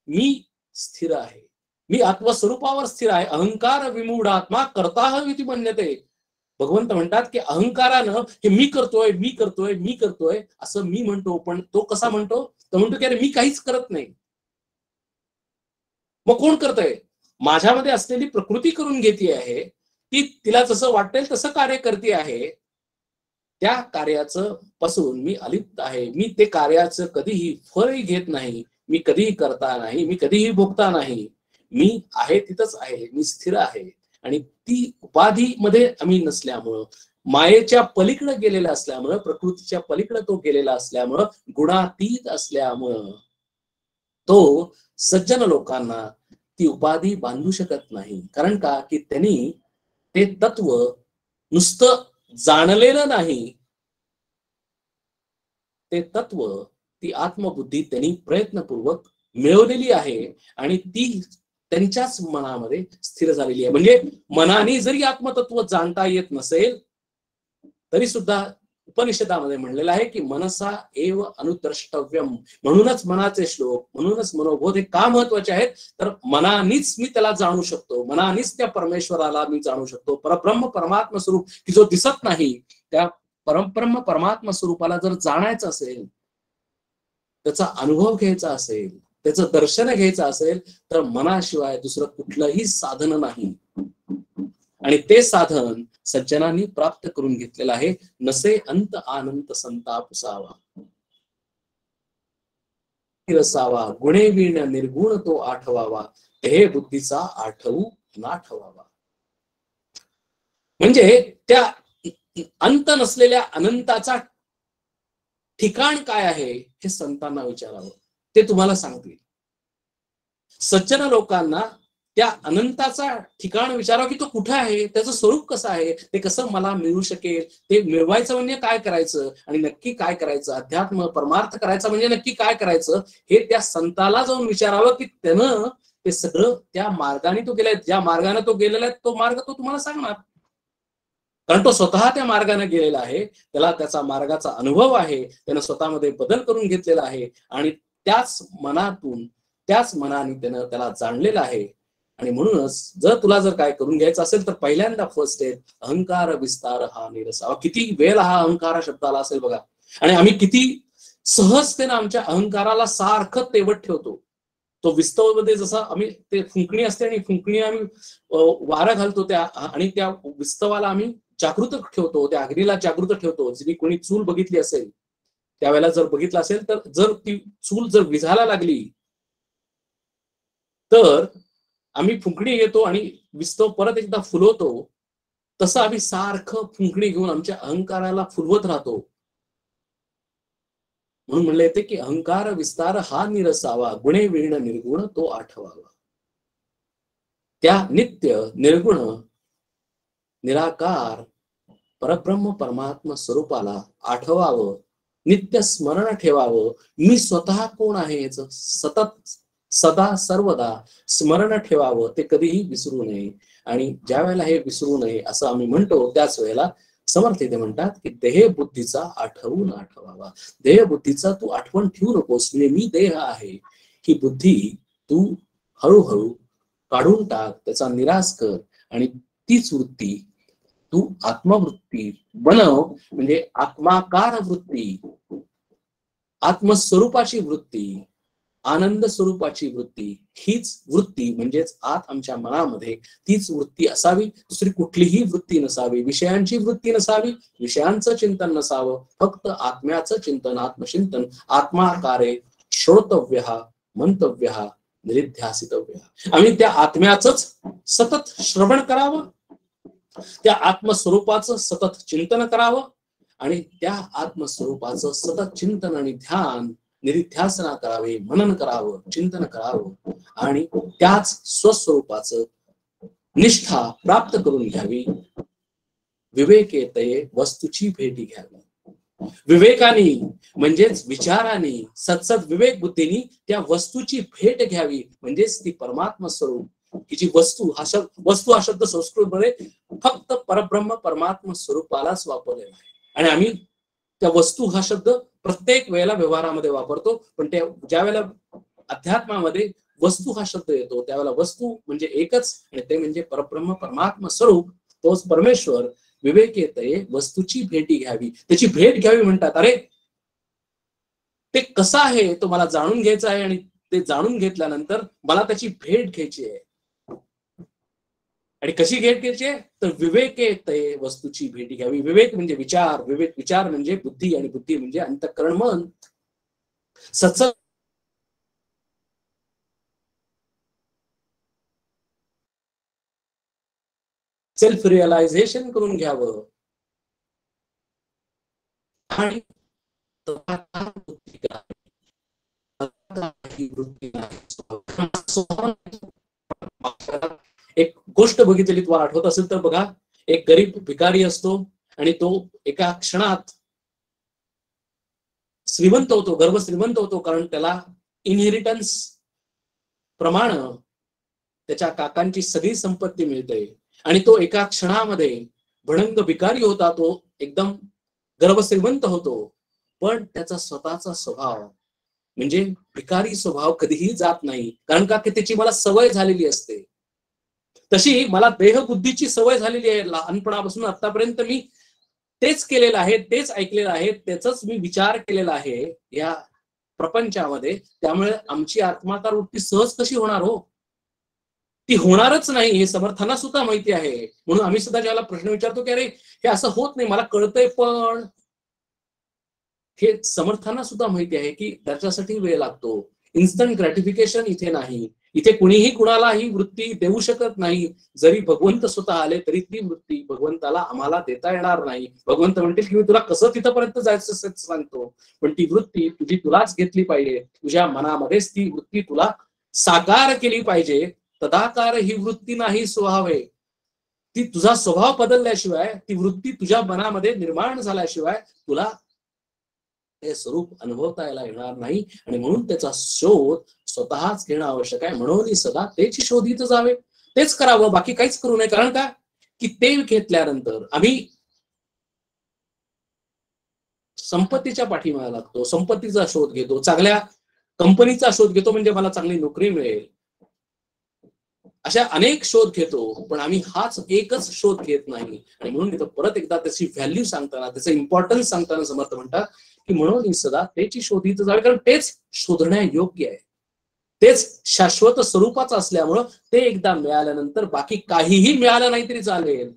मी स्थिर आहे, मी आत्मस्वरूपावर स्थिर आहे. अहंकार विमूढ आत्मा करताहमिति मन्यते. भगवंत म्हणतात की अहंकारानं हे मी करतोय, मी करतोय, मी करतोय असं मी म्हणतो. पण तो कसा म्हणतो? तो म्हणतो की अरे मी काहीच करत नाही. मग कोण करतंय? माझ्यामध्ये असलेली प्रकृती करून घेते आहे. ती तिला जसं वाटेल तसं कार्य करते आहे. त्या कार्याचं पासून मी अलिप्त आहे. मी ते कार्याचं कधीही फळही घेत नाही. मी कधीही करता नाही, मी कधीही भोगता नाही. मी आहे तिथंच आहे, मी स्थिर आहे. आणि ती उपाधीमध्ये आम्ही नसल्यामुळं, मायेच्या पलीकडे गेलेला असल्यामुळं, प्रकृतीच्या पलीकडे तो गेलेला असल्यामुळं, गुणातीत असल्यामुळं तो सज्जन लोकांना ती उपाधी बांधू शकत नाही. कारण का? की त्यांनी ते तत्व नुसतं जाणलेलं नाही, ते तत्व, ती आत्मबुद्धी त्यांनी प्रयत्नपूर्वक मिळवलेली आहे आणि ती त्यांच्याच मनामध्ये स्थिर झालेली आहे. म्हणजे मनाने जरी आत्मतत्व जाणता येत नसेल तरी सुद्धा उपनिषदामध्ये म्हणलेलं आहे की मनसा एव अनुद्रष्टव्यम. म्हणूनच मनाचे श्लोक, म्हणूनच मनोबोध हे का महत्वाचे आहेत? तर मनानेच मी त्याला जाणू शकतो, मनानेच त्या परमेश्वराला मी जाणू शकतो. परब्रह्म परमात्मा स्वरूप की जो दिसत नाही त्या परब्रह्म परमात्मा स्वरूपाला जर जाणायचं असेल, त्याचा अनुभव घ्यायचा असेल, त्याचं दर्शन घ्यायचं असेल, तर मनाशिवाय दुसरं कुठलंही साधन नाही. आणि ते साधन सज्जनांनी प्राप्त करून घेतलेलं आहे. नसे अंत आनंद संताप सावा, रसावा गुणे वीण निर्गुण तो आठवावा, हे बुद्धीचा आठवू नाठवावा. म्हणजे त्या अंत नसलेल्या अनंताचा ठिकाण काय आहे हे संतांना विचारावं, ते तुम्हाला सांगतील. सज्जन लोकांना त्या अनंताचा ठिकाण विचारावं की तो कुठे आहे, त्याचं स्वरूप कसं आहे, ते कसं मला मिळू शकेल, ते मिळवायचं म्हणजे काय करायचं आणि नक्की काय करायचं, अध्यात्म परमार्थ करायचा म्हणजे नक्की काय करायचं, हे त्या संताला जाऊन विचारावं की त्यानं ते सगळं त्या मार्गाने तो गेलाय. ज्या मार्गाने तो गेलेला आहे तो मार्ग तो तुम्हाला सांगणार, कारण तो स्वतः त्या मार्गाने गेलेला आहे. त्याला त्याचा मार्गाचा अनुभव आहे, त्यानं स्वतःमध्ये बदल करून घेतलेला आहे आणि त्याच मनातून त्याच मनाने त्यानं त्याला जाणलेलं आहे. आणि म्हणूनच जर जर काय करून घ्यायचं असेल तर पहिल्यांदा फर्स्ट स्टेप अहंकार विस्तार हा निरसावा. किती वेळ हा अहंकार शब्दाला असेल बघा, आणि आम्ही किती सहजतेनं आमच्या अहंकाराला सारखं तेवत ठेवतो. तो विस्तव मध्ये जसं आम्ही ते फुंकणी असते आणि फुंकणी आम्ही वारा घालतो त्या, आणि त्या विस्तवाला आम्ही जागृत ठेवतो, त्या अग्नीला जागृत ठेवतो. जरी कोणी चूल बघितली असेल त्यावेळेला जर बघितलं असेल तर जर ती चूल जर विझायला लागली तर आम्ही फुंकणी घेतो आणि विस्तव परत एकदा फुलवतो. तसं आम्ही सारखं फुंकणी घेऊन आमच्या अहंकाराला फुलवत राहतो. म्हणून म्हणले येते की अहंकार विस्तार हा निरसावा, गुणे वीण निर्गुण तो आठवावा. त्या नित्य निर्गुण निराकार परब्रह्म परमात्मा स्वरूपाला आठवावं, नित्य स्मरण ठेवावं. मी स्वतः कोण आहे याचं सतत सदा सर्वदा स्मरण ठेवावं, ते कधीही विसरू नये. आणि ज्या वेळेला हे विसरू नये असं आम्ही म्हणतो त्याच वेळेला समर्थ इथे म्हणतात की देह बुद्धीचा आठवून आठवावा. देह बुद्धीचा तू आठवण ठेवू नकोस, म्हणजे मी देह आहे ही बुद्धी तू हळूहळू काढून टाक, त्याचा निराश कर आणि तीच वृत्ती तू आत्मवृत्ती बनव. म्हणजे आत्माकार वृत्ती, आत्मस्वरूपाची वृत्ती, आनंद स्वरूपाची वृत्ती, हीच वृत्ती म्हणजेच आत आमच्या मनामध्ये तीच वृत्ती असावी. दुसरी कुठलीही वृत्ती नसावी, विषयांची वृत्ती नसावी, विषयांचं चिंतन नसावं. फक्त आत्म्याचं चिंतन, आत्मचिंतन. आत्माकारे श्रोतव्य मंतव्य निरिध्यासितव्य. आम्ही त्या आत्म्याचंच सतत श्रवण करावं, त्या आत्मस्वरूपाचं सतत चिंतन करावं आणि त्या आत्मस्वरूपाचं सतत चिंतन आणि ध्यान निरिध्यासना करावे, मनन करावं, चिंतन करावं आणि त्याच स्वस्वरूपाचं निष्ठा प्राप्त करून घ्यावी. विवेकेतये वस्तूची भेटी घ्यावी. विवेकानी म्हणजेच विचाराने सत्सद विवेक बुद्धीनी त्या वस्तूची भेट घ्यावी, म्हणजेच ती परमात्मा स्वरूप की जी वस्तू हा शब्द, वस्तू हा शब्द संस्कृतमध्ये फक्त परब्रह्म परमात्मा स्वरूपालाच वापरलेला आहे. आणि आम्ही त्या वस्तू हा शब्द प्रत्येक वेळेला व्यवहारामध्ये वापरतो, पण त्या ज्या वेळेला अध्यात्मामध्ये वस्तू हा शब्द येतो त्यावेळेला वस्तू म्हणजे एकच, आणि ते म्हणजे परब्रह्म परमात्मा स्वरूप, तोच परमेश्वर. विवेकेतये वस्तूची भेटी घ्यावी, त्याची भेट घ्यावी म्हणतात. अरे ते कसं आहे तो मला जाणून घ्यायचं आहे, आणि ते जाणून घेतल्यानंतर मला त्याची भेट घ्यायची आहे. आणि कशी भेट घ्यायची आहे तर विवेकेतये वस्तूची भेटी घ्यावी. विवेक म्हणजे विचार, विवेक विचार म्हणजे बुद्धी, आणि बुद्धी म्हणजे अंतःकरण मन. सत्संग सेल्फ रिअलायझेशन करून घ्यावं आणि एक गोष्ट बघितलेली तुम्हाला आठवत असेल तर बघा, एक गरीब भिकारी असतो आणि तो एका क्षणात श्रीमंत होतो, गर्भ श्रीमंत होतो, कारण त्याला इनहेरिटन्स प्रमाणे त्याच्या काकांची सगळी संपत्ती मिळते. आणि तो एका क्षणामध्ये भडंग भिकारी होता, तो एकदम गर्भ श्रीमंत होतो, पण त्याचा स्वतःचा स्वभाव म्हणजे भिकारी स्वभाव कधीही जात नाही, कारण का त्याची मला सवय झालेली असते. तशी मला देहबुद्धीची सवय झालेली आहे. लहानपणापासून आतापर्यंत मी तेच केलेलं आहे, तेच ऐकलेलं आहे, त्याचाच मी विचार केलेला आहे या प्रपंचामध्ये. त्यामुळे आमची आत्माकार वृत्ती सहज कशी होणार हो? ती होणारच नाही, हे समर्थांना सुद्धा माहिती आहे. म्हणून आम्ही सुद्धा ज्याला प्रश्न विचारतो की अरे हे असं होत नाही, मला कळतंय, पण हे समर्थांना सुद्धा माहिती आहे की त्याच्यासाठी वेळ लागतो. इन्स्टंट ग्रॅटिफिकेशन इथे नाही. इथे कुणीही कुणाला ही वृत्ती देऊ शकत नाही. जरी भगवंत स्वतः आले तरी ती वृत्ती भगवंताला आम्हाला देता येणार नाही. भगवंत म्हणतील की मी तुला कसं तिथपर्यंत जायचं असं सांगतो, पण ती वृत्ती तुझी तुलाच घेतली पाहिजे. तुझ्या मनामध्येच ती वृत्ती तुला साकार केली पाहिजे. तदाकार ही वृत्ती नाही स्वभावे. ती तुझा स्वभाव बदलल्याशिवाय, ती वृत्ती तुझ्या मनामध्ये निर्माण झाल्याशिवाय तुला हे स्वरूप अनुभवता येणार नाही. आणि म्हणून त्याचा शोध स्वतःच घेणं आवश्यक आहे. म्हणून सदा त्याची शोधित जावे, तेच करावं, बाकी काहीच करू नये. कारण का की ते घेतल्यानंतर आम्ही संपत्तीच्या पाठीमागे लागतो, संपत्तीचा शोध घेतो, चांगल्या कंपनीचा शोध घेतो, म्हणजे मला चांगली नोकरी मिळेल, अशा अनेक शोध घेतो. पण आम्ही हाच एकच शोध घेत नाही. आणि म्हणून इथं परत एकदा त्याची व्हॅल्यू सांगताना, त्याचं इम्पॉर्टन्स सांगताना समर्थ म्हणतात की म्हणून सदा त्याची शोधित जावे, कारण तेच शोधण्या योग्य आहे. तेच शाश्वत स्वरूपाचं असल्यामुळं ते एकदा मिळाल्यानंतर बाकी काहीही मिळालं नाही तरी चालेल.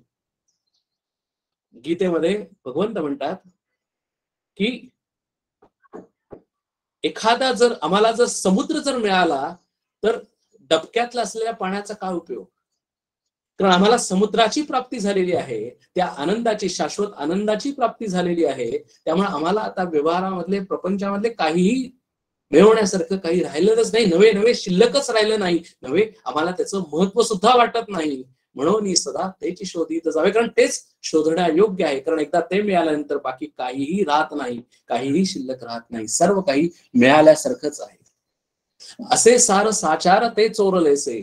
गीतेमध्ये भगवंत म्हणतात की एखादा जर आम्हाला जर समुद्र जर मिळाला तर डबक्यातला असलेल्या पाण्याचा काय उपयोग? कारण आम्हाला समुद्राची प्राप्ती झालेली आहे, त्या आनंदाची, शाश्वत आनंदाची प्राप्ती झालेली आहे. त्यामुळे आम्हाला आता व्यवहारामधले, प्रपंचामधले काहीही मिळवण्यासारखं काही राहिलेलंच नाही. नवे नवे शिल्लकच राहिलं नाही. नवे आम्हाला त्याचं महत्व सुद्धा वाटत नाही. म्हणून सदा त्याची शोधित जावे, कारण तेच शोधण्या योग्य आहे. कारण एकदा ते मिळाल्यानंतर बाकी काहीही राहत नाही, काहीही शिल्लक राहत नाही. सर्व काही मिळाल्यासारखंच आहे. असे सार साचार ते चोरलेसे,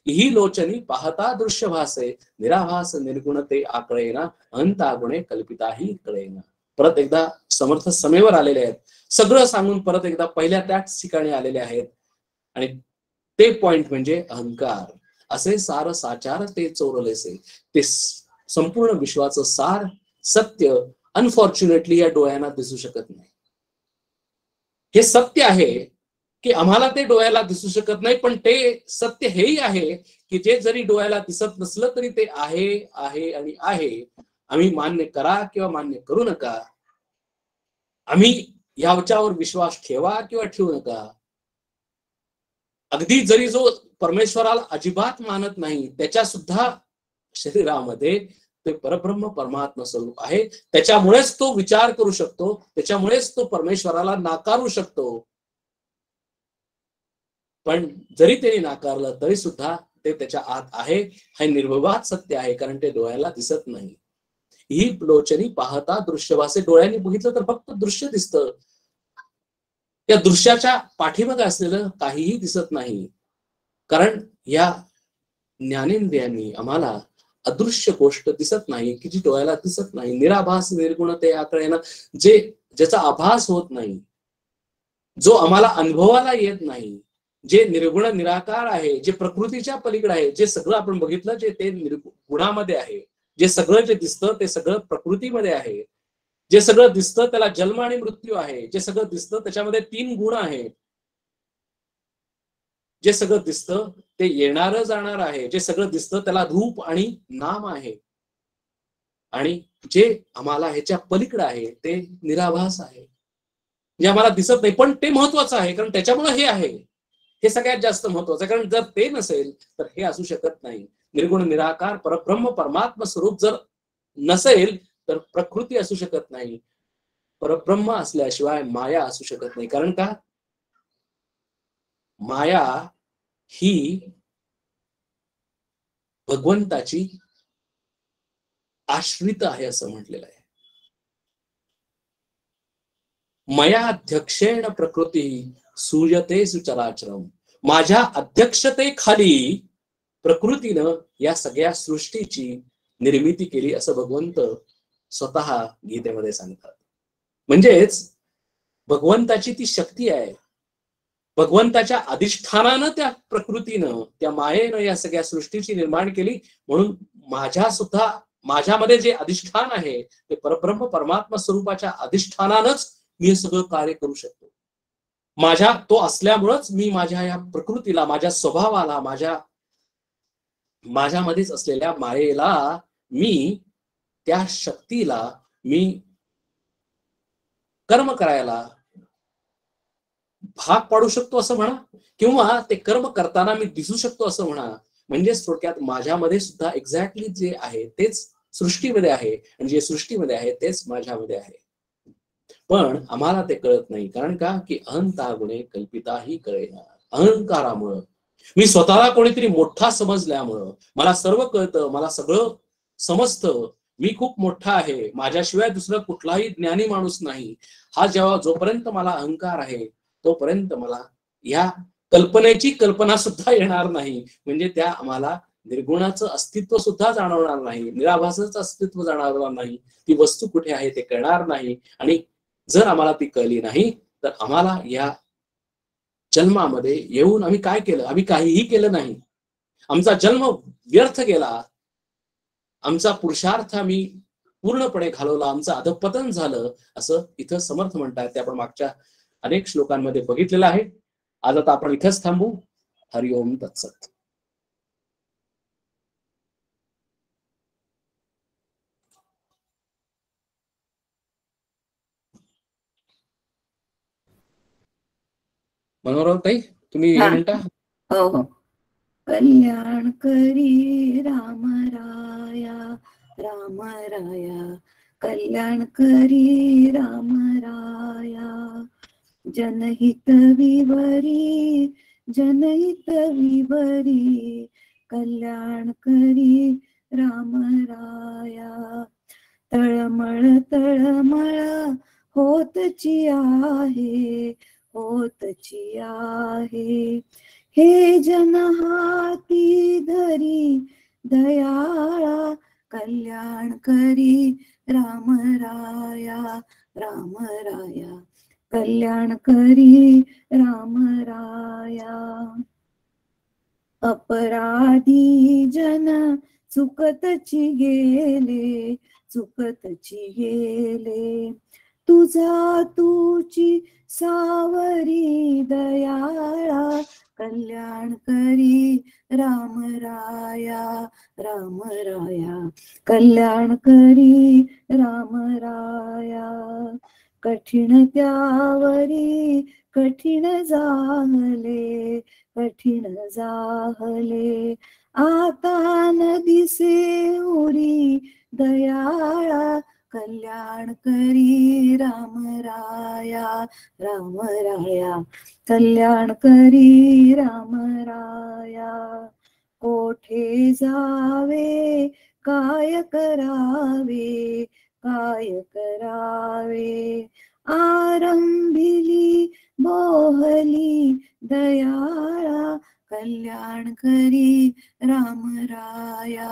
ही लोचनी पाहता दृश्य भासे, निराभास निर्गुण ते आकळेना, अंता गुणे कल्पिताही कळेना. परत एकदा समर्थ समेवर आलेले आहेत. सगळं सांगून परत एकदा पहिल्या त्याच ठिकाणी आलेले आहेत. आणि ते पॉइंट म्हणजे अहंकार. असे सार साचार ते चोरलेसे, ते संपूर्ण विश्वाचं सार सत्य अनफॉर्च्युनेटली या डोळ्यांना दिसू शकत नाही. हे सत्य आहे की आम्हाला ते डोळ्याला दिसू शकत नाही, पण ते सत्य हेही आहे की जे जरी डोळ्याला दिसत नसलं तरी ते आहे, आहे आणि आहे. आम्ही मान्य करा किंवा मान्य करू नका, आम्ही याच्यावर विश्वास ठेवा किंवा ठेवू नका, अगदी जरी जो परमेश्वराला अजिबात मानत नाही त्याच्या सुद्धा शरीरामध्ये ते परब्रह्म परमात्मा स्वरूप आहे. त्याच्यामुळेच तो विचार करू शकतो, त्याच्यामुळेच तो परमेश्वराला नाकारू शकतो. पण जरी ते नाकारलं तरी सुद्धा ते त्याच्या आत आहे, हे निर्विवाद सत्य आहे. कारण ते डोळ्याला दिसत नाही. ही लोचनी पाहता दृश्य भासे, डोळ्यांनी बघितलं तर फक्त दृश्य दिसतं. त्या दृश्याच्या पाठीमागे असलेलं काहीही दिसत नाही. कारण या ज्ञानेंद्रियांनी आम्हाला अदृश्य गोष्ट दिसत नाही की जी डोळ्याला दिसत नाही. निराभास निर्गुण ते आकळेना, जे ज्याचा आभास होत नाही, जो आम्हाला अनुभवाला येत नाही, जे निर्गुण निराकार आहे, जे प्रकृतीच्या पलीकडे आहे, जे सगळं आपण बघितलं जे ते गुणामध्ये आहे, जे सगळं जे दिसतं ते सगळं प्रकृतीमध्ये आहे, जे सगळं दिसतं त्याला जन्म आणि मृत्यू आहे, जे सगळं दिसतं त्याच्यामध्ये 3 गुण आहेत, जे सगळं दिसतं ते येणारं जाणार आहे, जे सगळं दिसतं त्याला रूप आणि नाम आहे, आणि जे आम्हाला ह्याच्या पलीकडे आहे ते निराभास आहे, जे आम्हाला दिसत नाही. पण ते महत्वाचं आहे, कारण त्याच्यामुळे हे आहे, हे सगळ्यात जास्त महत्वाचं आहे. कारण जर ते नसेल तर हे असू शकत नाही. निर्गुण निराकार परब्रह्म परमात्मा स्वरूप जर नसेल तर प्रकृती असू शकत नाही. परब्रह्म असल्याशिवाय माया असू शकत नाही. कारण का, माया ही भगवंताची आश्रित आहे असं म्हटलेलं आहे. मया अध्यक्षेण प्रकृती सूयते सुचराचरम, माझ्या अध्यक्षतेखाली प्रकृतीनं या सगळ्या सृष्टीची निर्मिती केली असं भगवंत स्वतः गीतेमध्ये सांगतात. म्हणजेच भगवंताची ती शक्ती आहे, भगवंताच्या अधिष्ठानानं त्या प्रकृतीनं, त्या मायेनं या सगळ्या सृष्टीची निर्माण केली. म्हणून माझ्या सुद्धा माझ्यामध्ये जे अधिष्ठान आहे ते परब्रह्म परमात्मा स्वरूपाच्या अधिष्ठानानंच मी हे सगळं कार्य करू शकतो. माझ्या तो असल्यामुळंच मी माझ्या या प्रकृतीला, माझ्या स्वभावाला, माझ्यामध्येच असलेल्या मायेला, मी त्या शक्तीला मी कर्म करायला भाग पाडू शकतो असं म्हणा, किंवा ते कर्म करताना मी दिसू शकतो असं म्हणा. म्हणजे थोडक्यात माझ्यामध्ये सुद्धा एक्झॅक्टली जे आहे तेच सृष्टीमध्ये आहे, आणि जे सृष्टीमध्ये आहे तेच माझ्यामध्ये आहे. पण आम्हाला ते कळत नाही. कारण का, की अहंता गुणे कल्पिताही कळेना. अहंकारामुळं, मी स्वतःला कोणीतरी मोठा समजल्यामुळं, मला सर्व कळतं, मला सगळं समजतं, मी खूप मोठा आहे, माझ्याशिवाय दुसरं कुठलाही ज्ञानी माणूस नाही, हा जोपर्यंत मला अहंकार आहे तोपर्यंत मला या कल्पनेची कल्पना सुद्धा येणार नाही. म्हणजे त्या आम्हाला निर्गुणाचं अस्तित्व सुद्धा जाणवणार नाही, निराभासाचं अस्तित्व जाणवणार नाही, ती वस्तू कुठे आहे ते कळणार नाही. आणि जर आम्हाला ती कळली नाही तर आम्हाला या जन्मामध्ये येऊन आम्ही काय केलं? आम्ही काहीही केलं नाही. आमचा जन्म व्यर्थ गेला, आमचा पुरुषार्थ आम्ही पूर्णपणे घालवला, आमचं अधःपतन झालं, असं इथं समर्थ म्हणतात. ते आपण मागच्या अनेक श्लोकांमध्ये बघितलेलं आहे. आज आता आपण इथंच थांबू. हरिओम तत्सत. मनोहर ताई, तुम्ही हे म्हणता? हो हो. कल्याण करी राम राया, राम राया, कल्याण करी राम राया, जनहित विवरी, जनहित विवरी, कल्याण करी राम राया. तळमळ तळमळ होतची आहे, होतची आहे, हे जन हाती धरी दयाळा, कल्याण करी राम राया, राम राया, कल्याण करी राम राया. अपराधी जन चुकतची गेले, चुकतची गेले, तुझा तुची सावरी दयाळा, कल्याण करी राम राया, राम राया, कल्याण करी राम राया. कठीण त्यावरी कठीण जाहले, कठीण जाहले, आता न दिसे उरी दयाळा, कल्याण करी राम राया, राम राया, कल्याण करी राम राया. कोठे जावे काय करावे, काय करावे, आरंभिली बोहली दयाळा, कल्याण करी राम राया,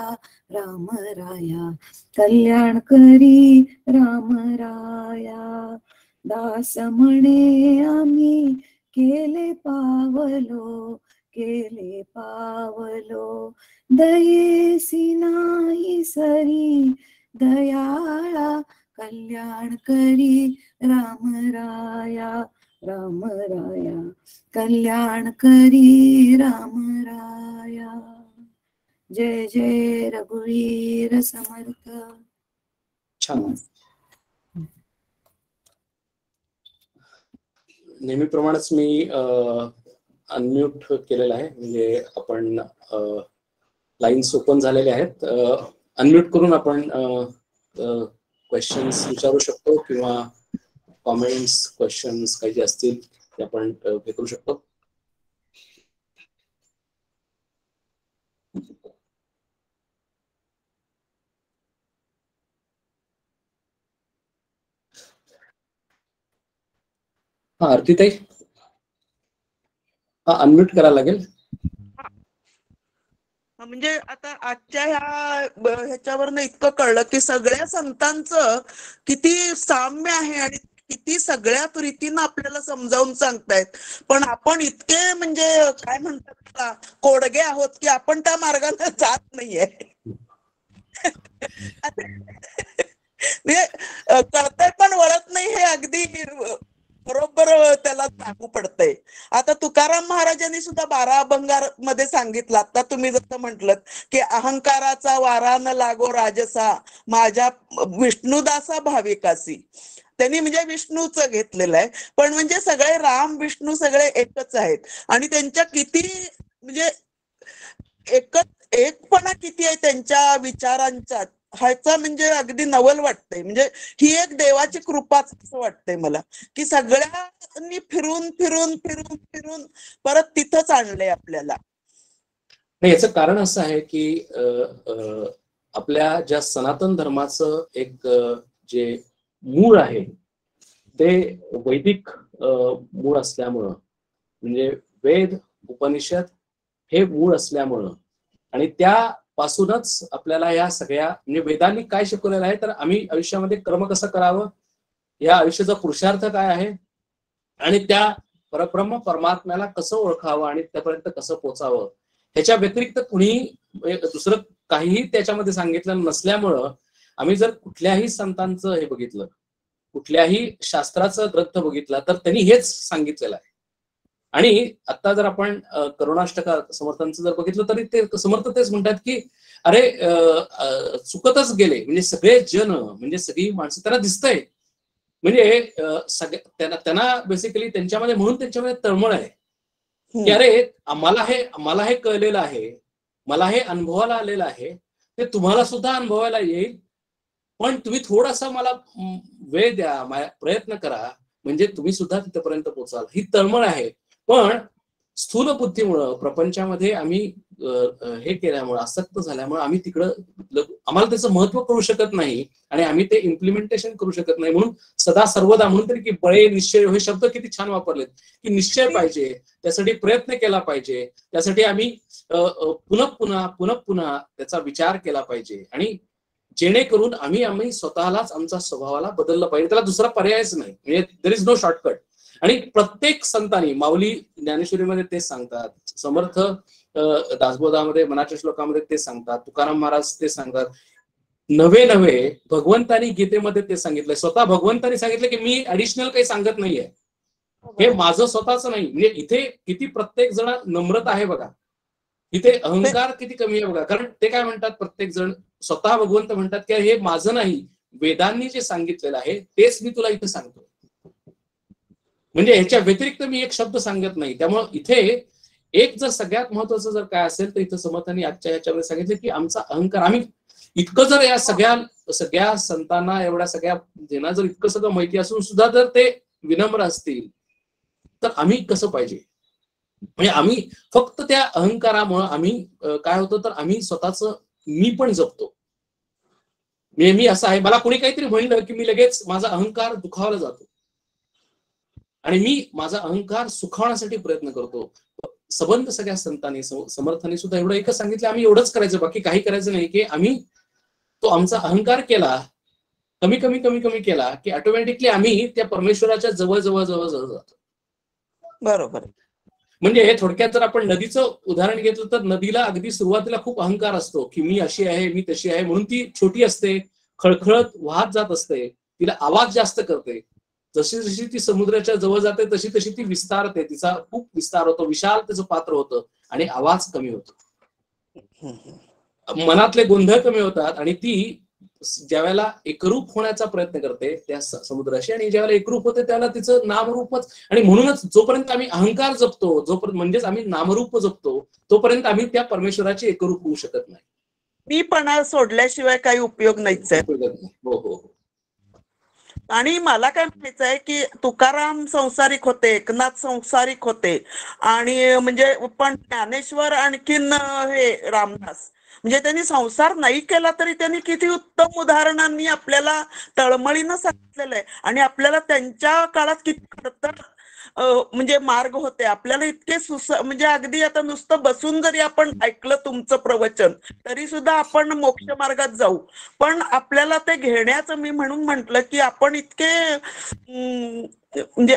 राम राया, कल्याण करी राम राया. दास म्हणे आम्ही केले पावलो, केले पावलो, दयेसी नाही सरी दयाळा, कल्याण करी राम राया, राम राया, कल्याण करी राम राया. जय जय रघुवीर समर्थ. छान. नेहमीप्रमाणेच मी अनम्यूट केलेलं आहे, म्हणजे आपण लाईन्स ओपन झालेले आहेत. अनम्यूट करून आपण क्वेश्चन्स विचारू शकतो, किंवा कॉमेंट्स, क्वेश्चन्स काही जे असतील ते आपण हे करू शकतो. हा, आरती ताई, हा अनम्यूट करायला लागेल. म्हणजे आता आजच्या ह्याच्यावरनं इतकं कळलं की सगळ्या संतांचं किती साम्य आहे आणि किती सगळ्याच रीतीनं आपल्याला समजावून सांगतायत. पण आपण इतके म्हणजे काय म्हणतात कोडगे आहोत की आपण त्या मार्गाने जात नाहीये. म्हणजे कळतंय पण वळत नाही, हे अगदी बरोबर त्याला लागू पडतंय. आता तुकाराम महाराजांनी सुद्धा 12 अभंगामध्ये सांगितलं, आता तुम्ही जसं म्हटलं की अहंकाराचा वारा न लागो राजसा, माझ्या विष्णुदासा भाविकासी. त्यांनी म्हणजे विष्णूच घेतलेलं आहे, पण म्हणजे सगळे राम विष्णू सगळे एकच आहेत. आणि त्यांच्या किती म्हणजे एकपणा किती आहे त्यांच्या विचारांचा, ह्याचा म्हणजे अगदी नवल वाटतंय. म्हणजे ही एक देवाची कृपाच असं वाटतंय मला, की सगळ्यांनी फिरून फिरून फिरून फिरून परत तिथंच आणलंय आपल्याला. नाही, याचं कारण असं आहे की आपल्या ज्या सनातन धर्माचं एक जे मूळ आहे ते वैदिक मूळ असल्यामुळं, म्हणजे वेद उपनिषद हे मूळ असल्यामुळं, आणि त्यापासूनच आपल्याला या सगळ्या, म्हणजे वेदांनी काय शिकवलेलं आहे, तर आम्ही आयुष्यामध्ये कर्म कसं करावं, या आयुष्याचा पुरुषार्थ काय आहे, आणि त्या परब्रह्म परमात्म्याला कसं ओळखावं आणि त्यापर्यंत कसं पोचावं, ह्याच्या व्यतिरिक्त कुणी दुसरं काहीही त्याच्यामध्ये सांगितलं नसल्यामुळं आम्ही जर कुठल्याही संतांचं हे बघितलं, कुठल्याही शास्त्राचं ग्रंथ बघितला, तर त्यांनी हेच सांगितलेलं आहे. आणि आता जर आपण करुणाष्टका समर्थांचं जर बघितलं तरी ते समर्थ तेच म्हणतात की अरे चुकतच गेले, म्हणजे सगळे जन, म्हणजे सगळी माणसं त्यांना दिसतंय, म्हणजे त्यांना बेसिकली त्यांच्यामध्ये, म्हणून त्यांच्यामध्ये तळमळ आहे की अरे मला हे कळलेलं आहे, मला हे अनुभवाला आलेलं आहे, ते तुम्हाला सुद्धा अनुभवायला येईल, पण तुम्ही थोडासा मला वेळ द्या, प्रयत्न करा, म्हणजे तुम्ही सुद्धा तिथपर्यंत पोहोचाल, ही तळमळ आहे. पण स्थूल बुद्धीमुळं प्रपंचामध्ये आम्ही हे केल्यामुळे, आसक्त झाल्यामुळे आम्ही तिकडं, आम्हाला त्याचं महत्व कळू शकत नाही आणि आम्ही ते इम्प्लिमेंटेशन करू शकत नाही. म्हणून सदा सर्वदा, म्हणून तरी की बळे निश्चय हे शब्द किती छान वापरलेत, की निश्चय पाहिजे, त्यासाठी प्रयत्न केला पाहिजे, त्यासाठी आम्ही पुन्हा त्याचा विचार केला पाहिजे, आणि जेणेकरून आम्ही स्वतःलाच, आमच्या स्वभावाला बदललं पाहिजे. त्याला दुसरा पर्यायच नाही, म्हणजे देर इज नो शॉर्टकट. आणि प्रत्येक संतांनी, माऊली ज्ञानेश्वरीमध्ये तेच सांगतात, समर्थ दासबोधामध्ये मनाच्या श्लोकामध्ये ते सांगतात, तुकाराम महाराज ते सांगतात, नव्हे भगवंतानी गीतेमध्ये ते सांगितलंय, स्वतः भगवंतानी सांगितलं की मी ऍडिशनल काही सांगत नाहीये, हे माझं स्वतःच नाही. म्हणजे इथे किती प्रत्येक जण नम्रत आहे बघा, इथे अहंकार किती कमी आहे बघा. कारण ते काय म्हणतात, प्रत्येक जण स्वतः भगवंत म्हणतात की हे माझं नाही, वेदांनी जे सांगितलेलं आहे तेच मी तुला इथे सांगतो, म्हणजे ह्याच्या व्यतिरिक्त मी एक शब्द सांगत नाही. त्यामुळे इथे एक जर सगळ्यात महत्वाचं जर काय असेल तर इथं समर्थांनी आजच्या ह्याच्यामध्ये सांगितलं की आमचा अहंकार, आम्ही इतकं जर या सगळ्या संतांना, एवढ्या सगळ्या ज्यांना जर इतकं सगळं माहिती असून सुद्धा जर ते विनम्र असतील, तर आम्ही कसं पाहिजे, म्हणजे आम्ही फक्त त्या अहंकारामुळे आम्ही काय होतं, तर आम्ही स्वतःच मी पण जपतो. मी असं आहे, मला कोणी काहीतरी म्हणलं की मी लगेच माझा अहंकार दुखावला जातो आणि मी माझा अहंकार सुखावण्यासाठी प्रयत्न करतो. संबंध सगळ्या संतांनी, समर्थांनी सुद्धा एवढं एकच सांगितलं, आम्ही एवढंच करायचं, बाकी काही करायचं नाही, की आम्ही तो आमचा अहंकार केला, कमी केला की ऑटोमॅटिकली आम्ही त्या परमेश्वराच्या जवळ जातो. बरोबर. म्हणजे हे थोडक्यात जर आपण नदीचं उदाहरण घेतलं तर नदीला अगदी सुरुवातीला खूप अहंकार असतो की मी अशी आहे, मी तशी आहे, म्हणून ती छोटी असते, खळखळत वाहत जात असते, तिला आवाज जास्त करते. जशी जशी ती समुद्राच्या जवळ जाते तशी ती विस्तारते, तिचा खूप विस्तार होतो, विशाल त्याचं पात्र होतं आणि आवाज कमी होतो, मनातले गोंधळ कमी होतात, आणि ती ज्यावेळेला एकरूप होण्याचा प्रयत्न करते त्या समुद्राशी, आणि ज्यावेळेला एकरूप होते त्यावेळेला तिचं नामरूपच. आणि म्हणूनच जोपर्यंत आम्ही अहंकार जपतो, जोपर्यंत म्हणजेच आम्ही नामरूप जपतो, तोपर्यंत आम्ही त्या परमेश्वराची एकरूप होऊ शकत नाही. मी पण सोडल्याशिवाय काही उपयोग नाहीच आहे. हो. आणि मला काय म्हणायचं आहे की तुकाराम संसारिक होते, एकनाथ संसारिक होते, आणि म्हणजे पण ज्ञानेश्वर आणखीन हे रामदास, म्हणजे त्यांनी संसार नाही केला तरी त्यांनी किती उत्तम उदाहरणांनी आपल्याला तळमळीनं सांगितलेलं आहे, आणि आपल्याला त्यांच्या काळात किती खडतर म्हणजे मार्ग होते आपल्याला इतके म्हणजे अगदी आता नुसतं बसून जरी आपण ऐकलं तुमचं प्रवचन तरी सुद्धा आपण मोक्ष मार्गात जाऊ. पण आपल्याला ते घेण्याचं मी म्हणून म्हंटल की आपण इतके म्हणजे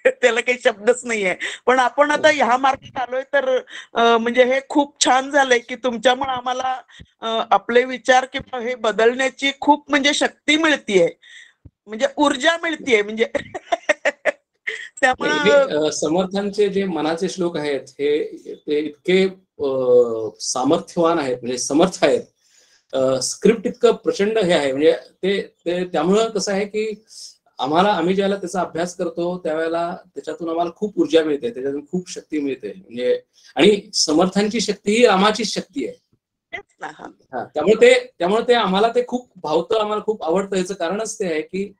त्याला काही शब्दच नाहीये, पण आपण आता ह्या मार्गात आलोय तर म्हणजे हे खूप छान झालंय की तुमच्यामुळे आम्हाला आपले विचार किंवा हे बदलण्याची खूप म्हणजे शक्ती मिळतीये, म्हणजे ऊर्जा मिळतीये म्हणजे त्यामुळं हे समर्थांचे जे मनाचे श्लोक आहेत हे ते इतके सामर्थ्यवान आहेत, म्हणजे समर्थ आहेत. स्क्रिप्ट इतकं प्रचंड हे आहे, म्हणजे ते त्यामुळं कसं आहे की आम्ही ज्यावेळेला त्याचा अभ्यास करतो त्यावेळेला त्याच्यातून आम्हाला खूप ऊर्जा मिळते, त्याच्यातून खूप शक्ती मिळते. म्हणजे आणि समर्थांची शक्ती ही रामाची शक्ती आहे. त्यामुळे ते आम्हाला ते खूप भावतं, आम्हाला खूप आवडतं. याचं कारणच ते आहे की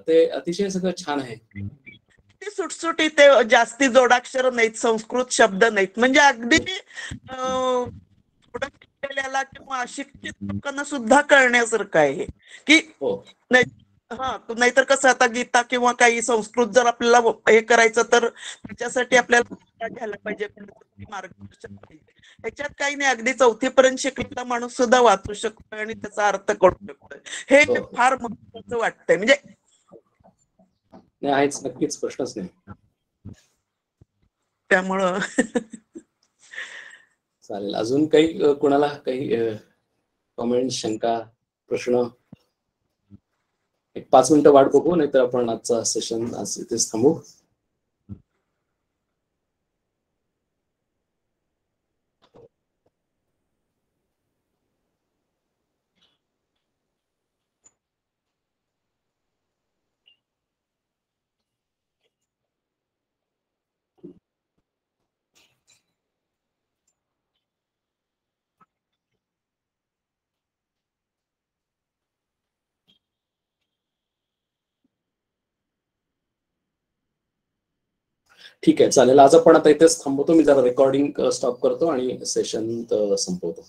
ते अतिशय सगळं छान आहे. ते सुटसुटी, ते जास्ती जोडाक्षर नाहीत, संस्कृत शब्द नाहीत, म्हणजे अगदी शिकलेल्याला किंवा अशिक्षित लोकांना सुद्धा कळण्यासारखं आहे की नाहीतर कसं आता गीता किंवा काही संस्कृत जर आपल्याला हे करायचं तर त्याच्यासाठी आपल्याला घ्यायला पाहिजे, मार्गदर्शन पाहिजे. ह्याच्यात काही नाही, अगदी 4थी पर्यंत शिकलेला माणूस सुद्धा वाचू शकतोय आणि त्याचा अर्थ कळू शकतोय. हे फार महत्वाचं वाटतंय. म्हणजे आहेच, नक्कीच, प्रश्नच नाही. त्यामुळं चालेल. अजून काही कोणाला काही कमेंट, शंका, प्रश्न? एक 5 मिनिटं वाट बघू, नाहीतर आपण आजचा सेशन आज इथेच थांबू. ठीक आहे, चालेल. आज आपण आता इथेच थांबवतो. मी जरा रेकॉर्डिंग स्टॉप करतो आणि सेशन संपवतो.